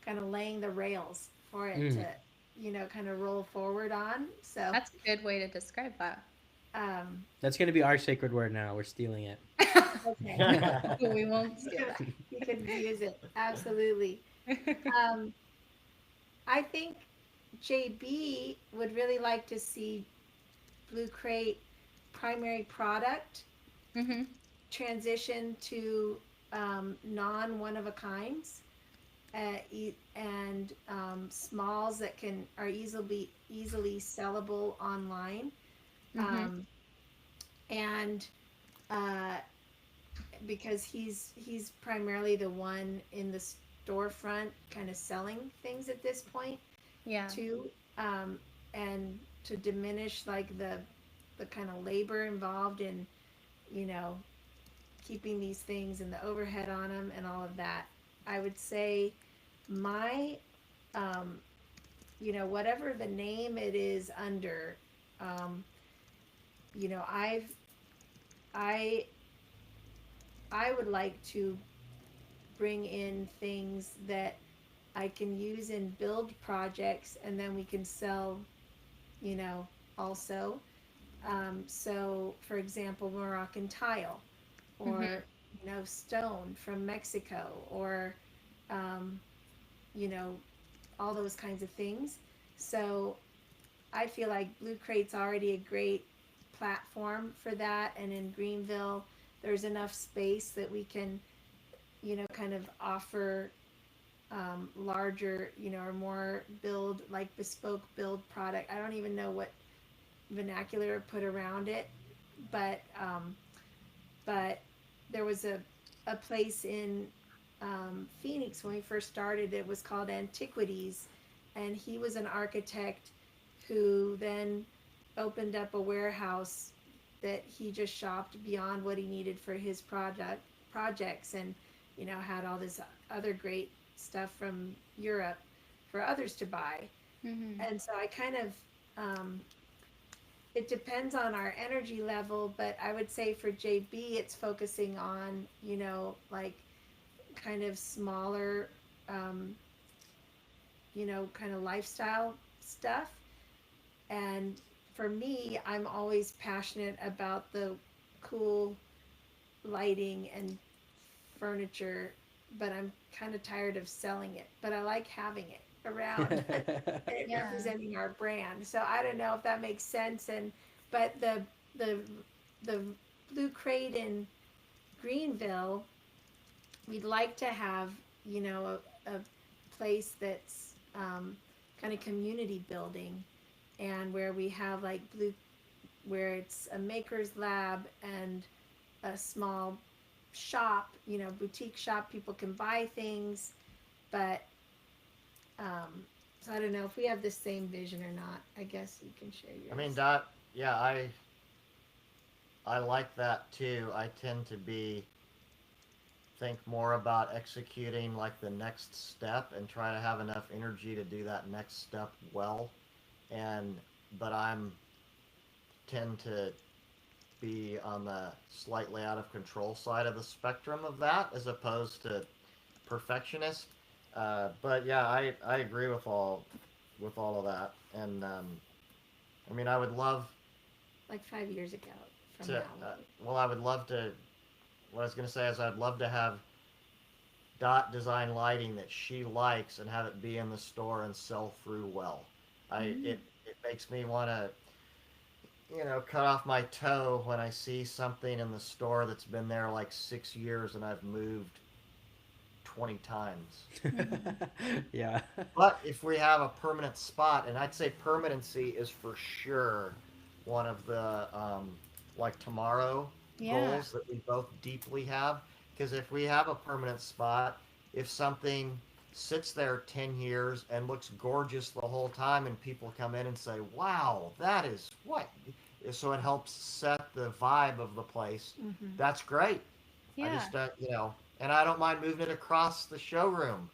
kind of laying the rails for it Mm. to, kind of roll forward on. So, That's a good way to describe that. um, That's gonna be our sacred word now. We're stealing it. okay, We won't you steal could, you could use it. Absolutely. that. Um, I think JB would really like to see Blue Crate primary product Hmm. transition to non one of a kinds, and smalls that are easily sellable online, Hmm. um, and uh, because he's primarily the one in the storefront kind of selling things at this point Yeah. too, and to diminish like the kind of labor involved in you know keeping these things and the overhead on them and all of that. I would say my, um, whatever the name it is under, um, you know, I've, I, I would like to bring in things that I can use in build projects and then we can sell, you know, also. So, for example, Moroccan tile Hmm. or, stone from Mexico or, um, you know, all those kinds of things. So I feel like Blue Crate's already a great platform for that. And in Greenville, there's enough space that we can, kind of offer larger, or more build, like bespoke build product. I don't even know what vernacular to put around it, but but there was a place in Phoenix when we first started. It was called Antiquities, and he was an architect who then opened up a warehouse that he just shopped beyond what he needed for his projects, and had all this other great stuff from Europe for others to buy. Hmm. And so I kind of it depends on our energy level, but I would say for JB, it's focusing on, like kind of smaller, um, kind of lifestyle stuff. And for me, I'm always passionate about the cool lighting and furniture, but I'm kind of tired of selling it, but I like having it around and it Yeah. representing our brand. So I don't know if that makes sense. But the the Blue Crate in Greenville, we'd like to have, a place that's kind of community building, and where we have like where it's a maker's lab and a small shop, boutique shop. People can buy things, but so I don't know if we have the same vision or not. I guess you can share I mean, yours. Dot, yeah, I like that too. I tend to think more about executing like the next step and try to have enough energy to do that next step well. And but I'm tend to be on the slightly out of control side of the spectrum of that as opposed to perfectionist. But yeah, I agree with all of that. And I mean, I would love Like 5 years ago from to. now. Well, I would love to. What I was going to say is I'd love to have Dot design lighting that she likes and have it be in the store and sell through well. It makes me want to cut off my toe when I see something in the store that's been there like 6 years and I've moved 20 times. Yeah. But if we have a permanent spot, and I'd say permanency is for sure one of the like tomorrow Yeah. goals that we both deeply have. Because if we have a permanent spot, if something sits there 10 years and looks gorgeous the whole time, and people come in and say, wow, that is what? So it helps set the vibe of the place. Mm-hmm. That's great. I Yeah. just and I don't mind moving it across the showroom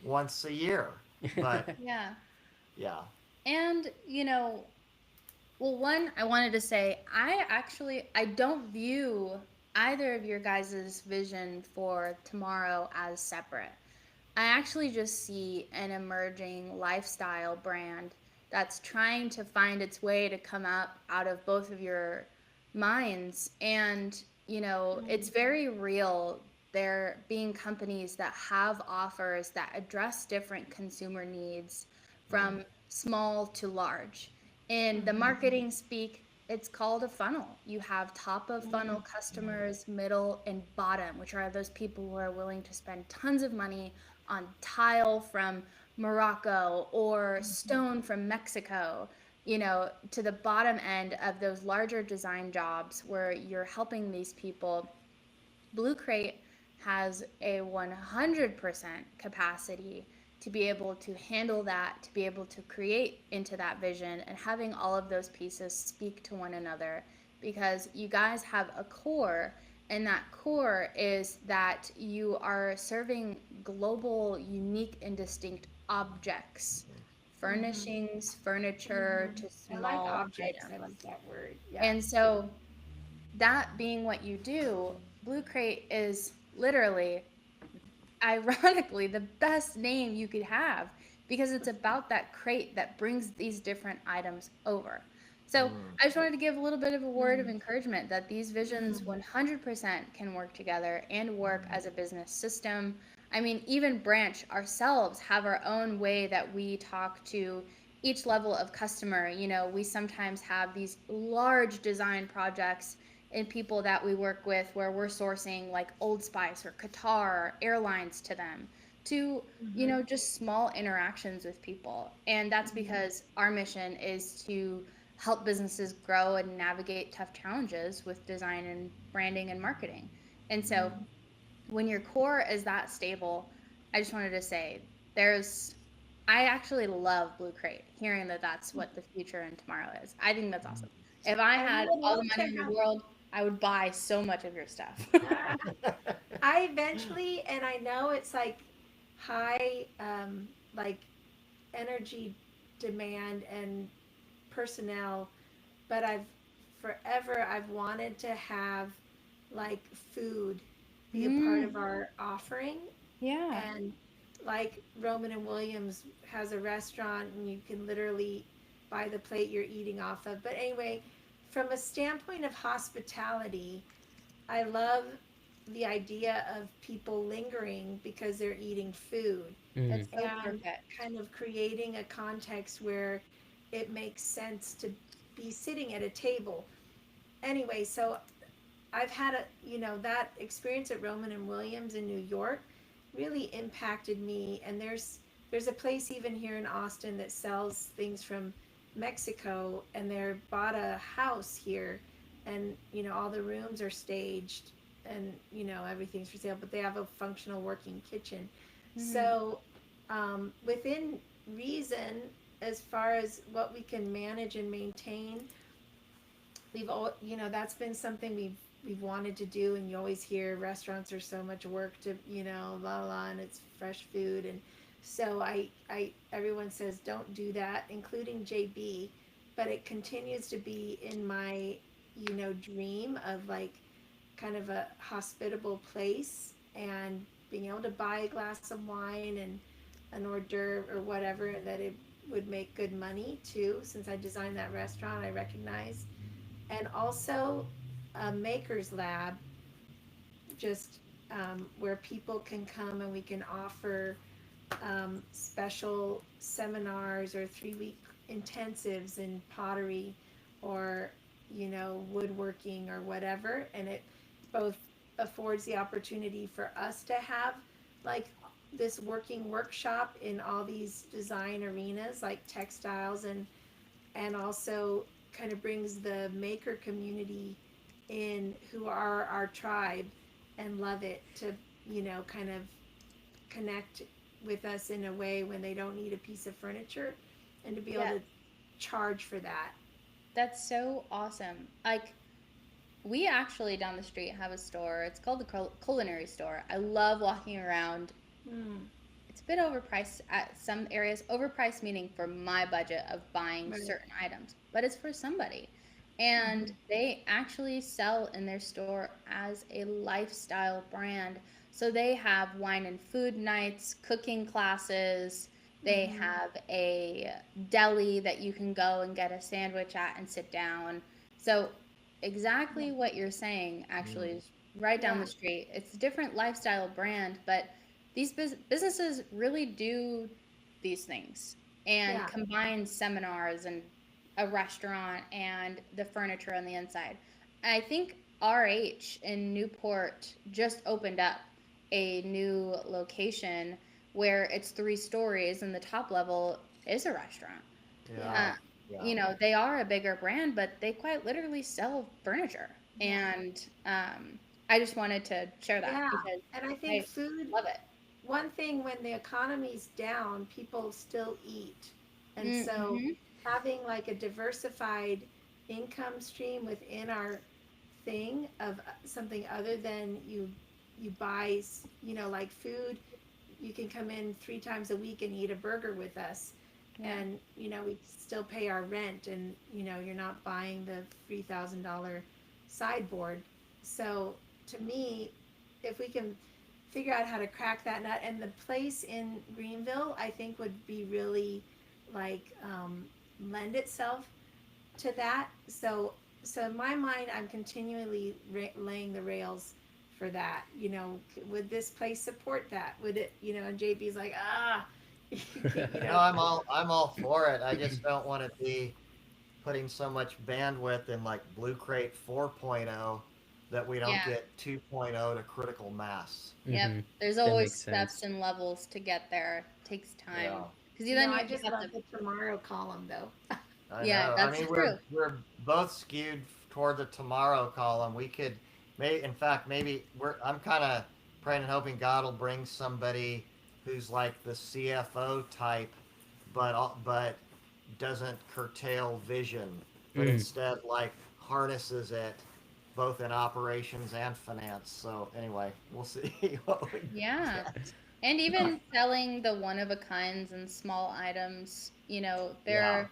once a year. But Yeah. yeah. And, well, one, I wanted to say, I don't view either of your guys' vision for tomorrow as separate. I actually just see an emerging lifestyle brand that's trying to find its way to come up out of both of your minds. And, it's very real. There being companies that have offers that address different consumer needs from small to large. In the marketing speak, it's called a funnel. You have top of funnel customers, middle, and bottom, which are those people who are willing to spend tons of money on tile from Morocco or stone from Mexico, to the bottom end of those larger design jobs where you're helping these people. Blue Crate has a 100% capacity to be able to handle that, to be able to create into that vision, and having all of those pieces speak to one another, because you guys have a core, and that core is that you are serving global, unique, and distinct objects, furnishings, furniture to I like small objects. I items. like that word. Yeah. And so, that being what you do, Blue Crate is literally, ironically, the best name you could have, because it's about that crate that brings these different items over. So I just wanted to give a little bit of a word of encouragement that these visions 100% can work together and work as a business system. I mean, even Branch ourselves have our own way that we talk to each level of customer. We sometimes have these large design projects and people that we work with where we're sourcing like Old Spice or Qatar or airlines to them, to just small interactions with people. And that's because our mission is to help businesses grow and navigate tough challenges with design and branding and marketing. And so when your core is that stable, I just wanted to say, there's I actually love Blue Crate, hearing that that's what the future and tomorrow is. I think that's awesome. If I I had would all the love to money in the have. world, I would buy so much of your stuff. I eventually, and I know it's like high, like energy demand and personnel, but I've wanted to have like food be a part Mm, of our offering. yeah. And like Roman and Williams has a restaurant and you can literally buy the plate you're eating off of. But anyway, from a standpoint of hospitality, I love the idea of people lingering because they're eating food That's so and perfect. kind of creating a context where it makes sense to be sitting at a table. Anyway, so I've had that experience at Roman and Williams in New York really impacted me. And there's a place even here in Austin that sells things from Mexico, and they're bought a house here, and all the rooms are staged, and everything's for sale, but they have a functional working kitchen. Mhm. So within reason, as far as what we can manage and maintain, we've all that's been something we've wanted to do. And you always hear restaurants are so much work to la la la, and it's fresh food. And so I everyone says don't do that, including JB, but it continues to be in my dream of like kind of a hospitable place, and being able to buy a glass of wine and an hors d'oeuvre or whatever, that it would make good money too. Since I designed that restaurant, I recognize. And also a maker's lab, just where people can come and we can offer special seminars or 3-week intensives in pottery or woodworking or whatever. And it both affords the opportunity for us to have like this working workshop in all these design arenas like textiles, and also kind of brings the maker community in who are our tribe and love it to kind of connect with us in a way when they don't need a piece of furniture, and to be able Yeah, to charge for that. that's so awesome. Like, we actually down the street have a store. It's called the Culinary Store. I love walking around. Mm, It's a bit overpriced at some areas. Overpriced meaning for my budget of buying right. certain items, but it's for somebody. And Hmm. they actually sell in their store as a lifestyle brand. So they have wine and food nights, cooking classes. They Hmm. have a deli that you can go and get a sandwich at and sit down. So Yeah. exactly what you're saying actually Mm. is right down the Yeah. street. It's a different lifestyle brand, but these businesses really do these things and Yeah. combine seminars and a restaurant and the furniture on the inside. I think RH in Newport just opened up a new location where it's 3 stories and the top level is a restaurant. Yeah. Yeah. Uh, Yeah. you know, they are a bigger brand, but they quite literally sell furniture. Yeah. And I just wanted to share that Yeah. because And I think I food, love it. one thing when the economy's down, people still eat. And so Mm-hmm. having like a diversified income stream within our thing of something other than you buy, like food, you can come in 3 times a week and eat a burger with us. Yeah. And, we still pay our rent and, you're not buying the $3,000 sideboard. So to me, if we can figure out how to crack that nut, and the place in Greenville, I think would be really like lend itself to that. So in my mind, I'm continually laying the rails for that. Would this place support that? Would it? And JB's like, you can't, No, I'm all for it. I just don't want to be putting so much bandwidth in like Blue Crate 4.0 that we don't Yeah. get 2.0 to critical mass. Yep. Mm-hmm. There's That always makes sense. steps and levels to get there. Takes time. Yeah, Because then I you just have love to. the tomorrow column though. I Yeah, know. I that's mean, we're true. we're both skewed toward the tomorrow column. We could, in fact, maybe I'm kind of praying and hoping God will bring somebody who's like the CFO type, but doesn't curtail vision, but Mm. instead like harnesses it both in operations and finance. So anyway, we'll see what we Yeah. get. And even selling the one of a kinds and small items, Yeah,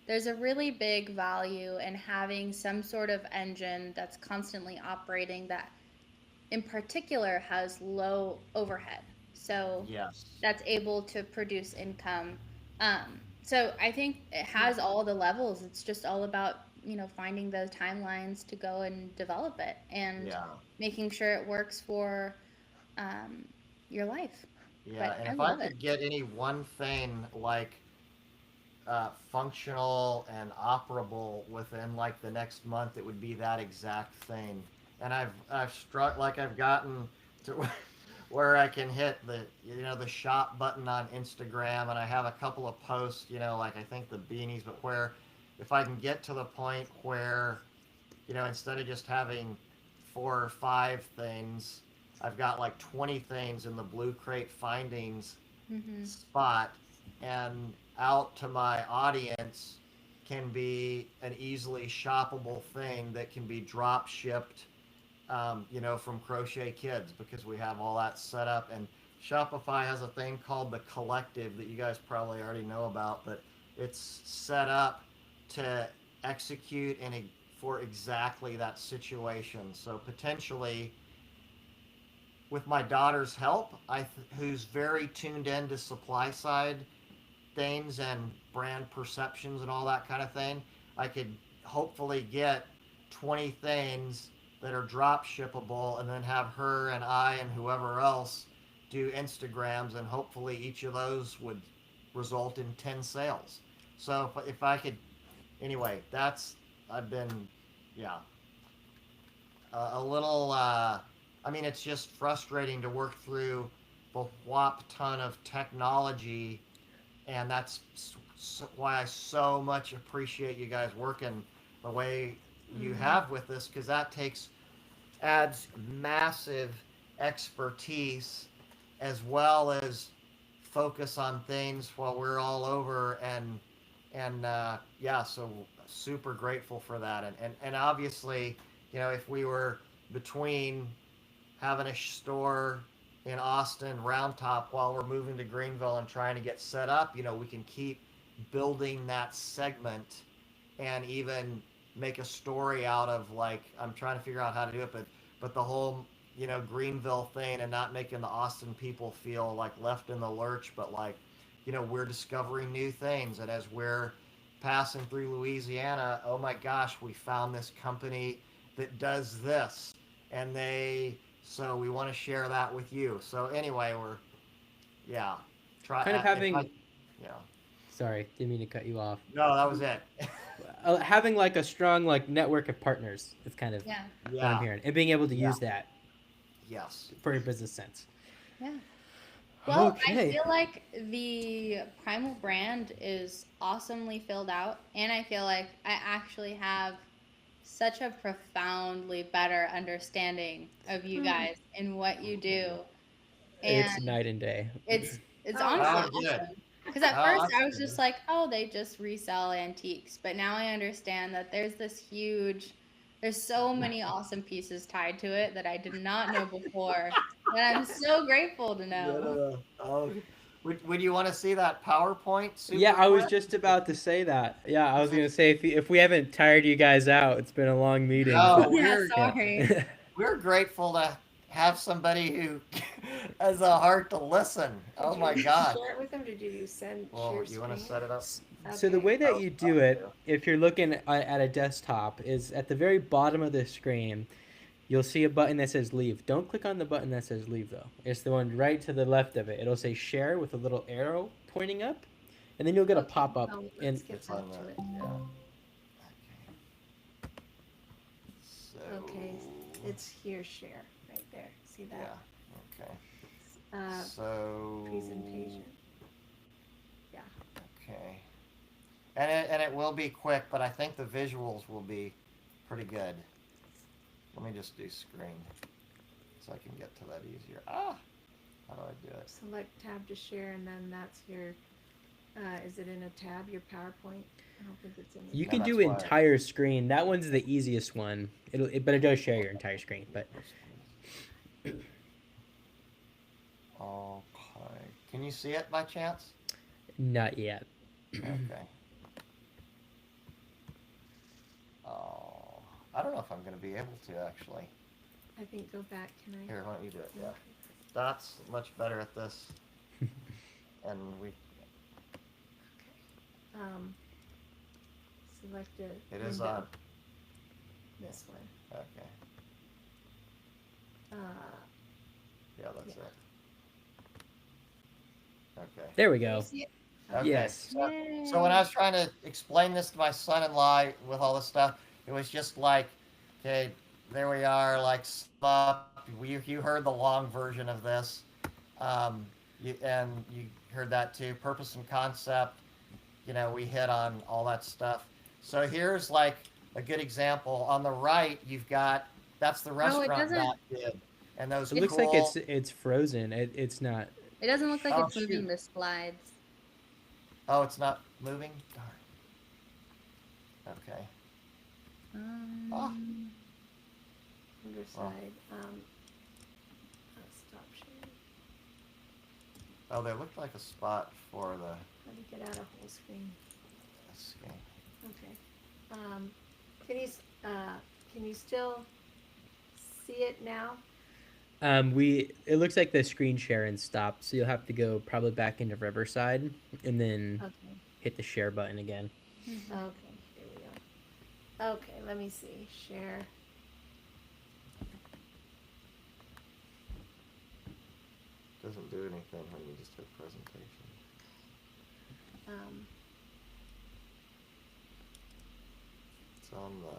there's a really big value in having some sort of engine that's constantly operating that in particular has low overhead. So yes, that's able to produce income. So I think it has Yeah. all the levels. It's just all about, finding those timelines to go and develop it and yeah, making sure it works for um, your life. yeah. But And I if I love it. could get any one thing like functional and operable within like the next month, it would be that exact thing. And I've struck like I've gotten to where I can hit the shop button on Instagram, and I have a couple of posts, like I think the beanies, but where if I can get to the point where instead of just having 4 or 5 things, I've got like 20 things in the Blue Crate findings Hmm. spot, and out to my audience can be an easily shoppable thing that can be drop shipped, from Crochet Kids, because we have all that set up. And Shopify has a thing called the Collective that you guys probably already know about, but it's set up to execute for exactly that situation. So potentially, with my daughter's help, who's very tuned in to supply side things and brand perceptions and all that kind of thing, I could hopefully get 20 things that are drop shippable, and then have her and I and whoever else do Instagrams, and hopefully each of those would result in 10 sales. So if I could, anyway, I've been, yeah, a little, I mean, it's just frustrating to work through the whop ton of technology, and that's why I so much appreciate you guys working the way you Hmm. have with this, because that adds massive expertise, as well as focus on things while we're all over, and yeah, so super grateful for that, and obviously if we were between having a store in Austin, Round Top, while we're moving to Greenville and trying to get set up, we can keep building that segment and even make a story out of, like, I'm trying to figure out how to do it, but the whole, Greenville thing, and not making the Austin people feel like left in the lurch, but like, we're discovering new things. And as we're passing through Louisiana, oh my gosh, we found this company that does this, and so we want to share that with you. So anyway, yeah, Kind of having. Yeah. Sorry, didn't mean to cut you off. No, that was it. Having like a strong like network of partners is kind of Yeah. what I'm hearing, and being able to use that Yes. for your business sense. Yeah. Well, Okay. I feel like the Primal brand is awesomely filled out, and I feel like I actually have such a profoundly better understanding of you guys and what you do. And It's night and day. it's Oh, honestly good. awesome. Because at Oh, first that's I was good. just like, oh, they just resell antiques. But now I understand that there's so many awesome pieces tied to it that I did not know before. And I'm so grateful to know. Oh, would you want to see that PowerPoint? Super Yeah, I was quick? just about to say that. Yeah, I was gonna say if we haven't tired you guys out, it's been a long meeting. No, Yeah, we're sorry. we're grateful to have somebody who has a heart to listen. Oh Did my you God. Share it with them? Did you send Well, share you want to screen? set it up? So the Okay. way that Oh, you do it, yeah. if you're looking at a desktop, is at the very bottom of the screen, you'll see a button that says leave. Don't click on the button that says leave though. It's the one right to the left of it. It'll say share with a little arrow pointing up, and then you'll get a Okay. pop up. Oh, And let's get It's on back to it. yeah. So. Okay, it's here, share, right there. See Yeah. that? Okay. Uh, So. presentation. Yeah. Okay. And it will be quick, but I think the visuals will be pretty good. Let me just do screen so I can get to that easier. How do I do it? Select tab to share, and then that's your. Is it in a tab? Your PowerPoint? I don't think it's in. you Yeah, can do that's why- entire screen. That one's the easiest one. But it does share your entire screen. But Okay. Can you see it by chance? not yet. Okay. Oh, I don't know if I'm going to be able to actually. I think go back. Can I? Here, why don't you do it? Yeah. Dot's much better at this. And we. Um. Select a. It is window. on. This one. Okay. Yeah, that's Yeah. it. Okay. There we Can you go. see it? Okay. Yes. So when I was trying to explain this to my son-in-law with all this stuff, it was just like, okay, there we are, like, you heard the long version of this, and you heard that too. Purpose and concept, we hit on all that stuff. So here's like a good example. On the right, you've got that's the restaurant doesn't- Dot did, and those It looks cool, like it's frozen. It's not. It doesn't look like Oh, it's moving shoot. the slides. Oh, it's not moving. Darn. Okay. Underside. Stop sharing. Oh, there looked like a spot for the Let me get out of whole screen. escape. Okay. Can you still see it now? It looks like the screen sharing stopped, so you'll have to go probably back into Riverside and then Okay. hit the share button again. Okay. Here we go. Okay. Let me see. Share. Doesn't do anything when you just hit presentation. It's on the.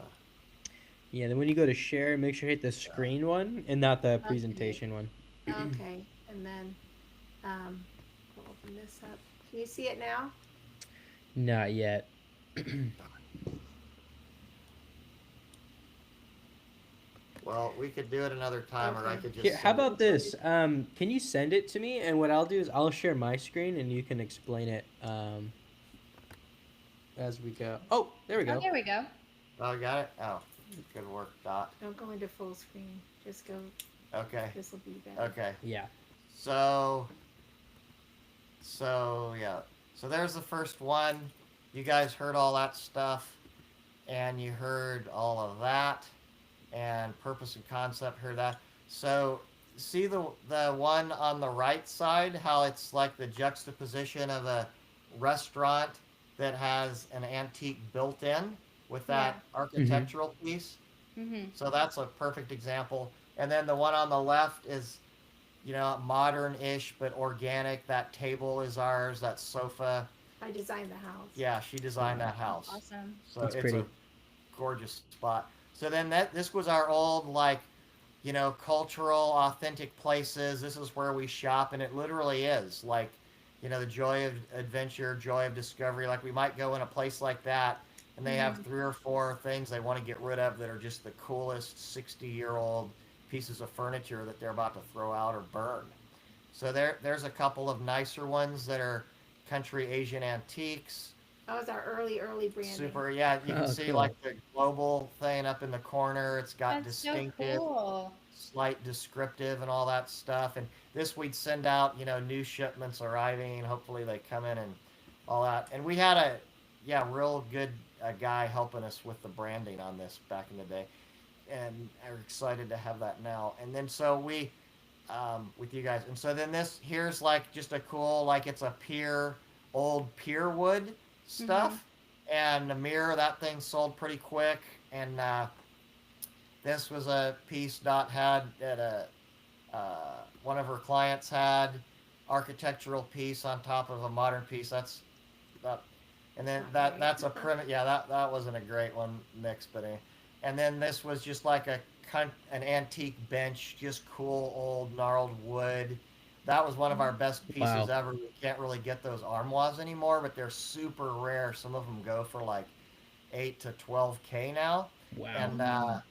Yeah, then when you go to share, make sure you hit the screen one and not the presentation one. Okay. And then we'll open this up. Can you see it now? Not yet. Well, we could do it another time, or I Okay. could just. Here, how send it about to you. this? Can you send it to me? And what I'll do is I'll share my screen and you can explain it as we go. Oh, there we Oh, go. there we go. Oh, got it. Oh, Good work, Dot. Don't go into full screen. Just go. Okay. This will be better. Okay. Yeah. So yeah. So there's the first one. You guys heard all that stuff, and you heard all of that, and purpose and concept heard that. So see the one on the right side, how it's like the juxtaposition of a restaurant that has an antique built in with that architectural piece. Mm-hmm. So that's a perfect example. And then the one on the left is, modern-ish but organic. That table is ours. That sofa. I designed the house. Yeah, she designed that house. Awesome. So That's it's pretty. a gorgeous spot. So then this was our old cultural, authentic places. This is where we shop, and it literally is the joy of adventure, joy of discovery. Like we might go in a place like that, and they have 3 or 4 things they want to get rid of that are just the coolest 60-year-old pieces of furniture that they're about to throw out or burn. So there's a couple of nicer ones that are country Asian antiques. That was our early branding. Super, yeah. You can see cool. like the global thing up in the corner. It's got That's distinctive, so cool. slight descriptive, and all that stuff. And this we'd send out, new shipments arriving, and hopefully they come in and all that. And we had a real good guy helping us with the branding on this back in the day, and are excited to have that now. And then so we with you guys, and so then this here's like just a cool, like it's a old pier wood stuff, and the mirror, that thing sold pretty quick. And this was a piece Dot had that one of her clients had, architectural piece on top of a modern piece. That's that. And then that's a primitive. Yeah, that wasn't a great one mixed, but and then this was just like an antique bench, just cool old gnarled wood. That was one of our best pieces ever. We can't really get those armoires anymore, but they're super rare. Some of them go for like 8 to 12K now. Wow. And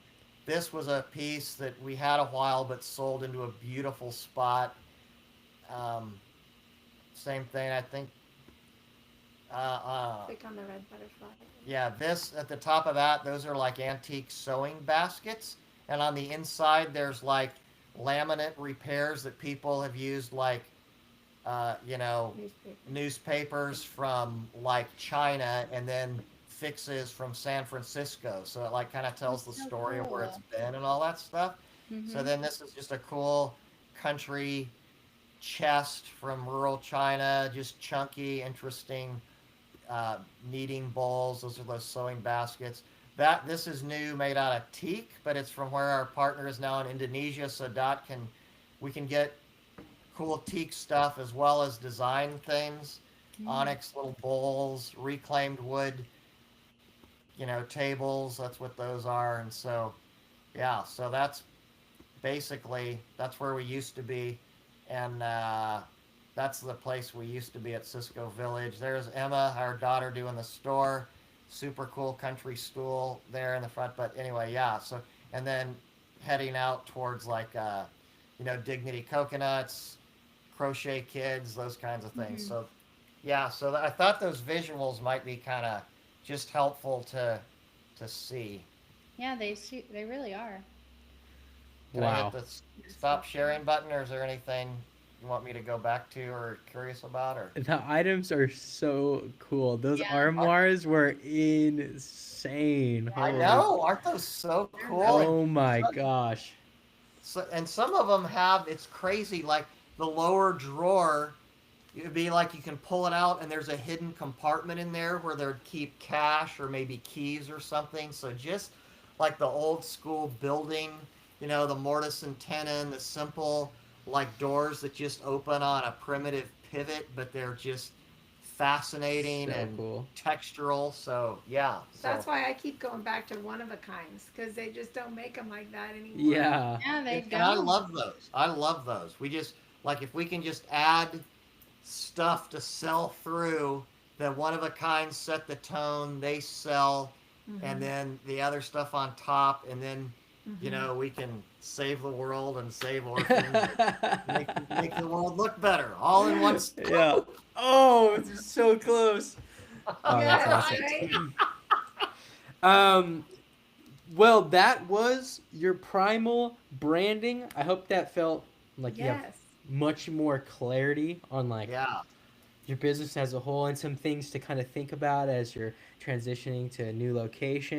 this was a piece that we had a while, but sold into a beautiful spot. Same thing, I think. Click on the red butterfly. Yeah, this at the top of that, those are like antique sewing baskets, and on the inside there's like laminate repairs that people have used, like newspapers from like China, and then fixes from San Francisco. So it like kind of tells the story of where it's been and all that stuff. So then this is just a cool country chest from rural China, just chunky, interesting. Kneading bowls. Those are those sewing baskets. This is new, made out of teak, but it's from where our partner is now in Indonesia. So we can get cool teak stuff as well as design things, onyx little bowls, reclaimed wood, tables. That's what those are. And so, yeah, so that's where we used to be, and that's the place we used to be at Cisco Village. There's Emma, our daughter, doing the store. Super cool country stool there in the front. But anyway, yeah. So, and then heading out towards like, Dignity Coconuts, Crochet Kids, those kinds of things. So, yeah. So I thought those visuals might be kind of just helpful to see. Yeah, they really are. Can I hit the stop sharing button, or is there anything you want me to go back to or curious about? Or The items are so cool. Those armoires were insane. I know, aren't those so cool? Oh my gosh. So, and some of them have, it's crazy, like the lower drawer, it'd be like you can pull it out and there's a hidden compartment in there where they'd keep cash or maybe keys or something. So just like the old school building, the mortise and tenon, the simple like doors that just open on a primitive pivot, but they're just fascinating and cool. Textural. So yeah. That's why I keep going back to one of a kinds, because they just don't make them like that anymore. Yeah. Yeah, they And I don't. love those. I love those. We just like, if we can just add stuff to sell through, the one of a kind set the tone, they sell, and then the other stuff on top, and then we can save the world and save orphans, and make the world look better, all in one stop. Yeah. Oh, it's so close. Oh, that's Yeah, awesome. right? Well, that was your primal branding. I hope that felt like you have Yes. much more clarity on like Yeah. your business as a whole and some things to kind of think about as you're transitioning to a new location.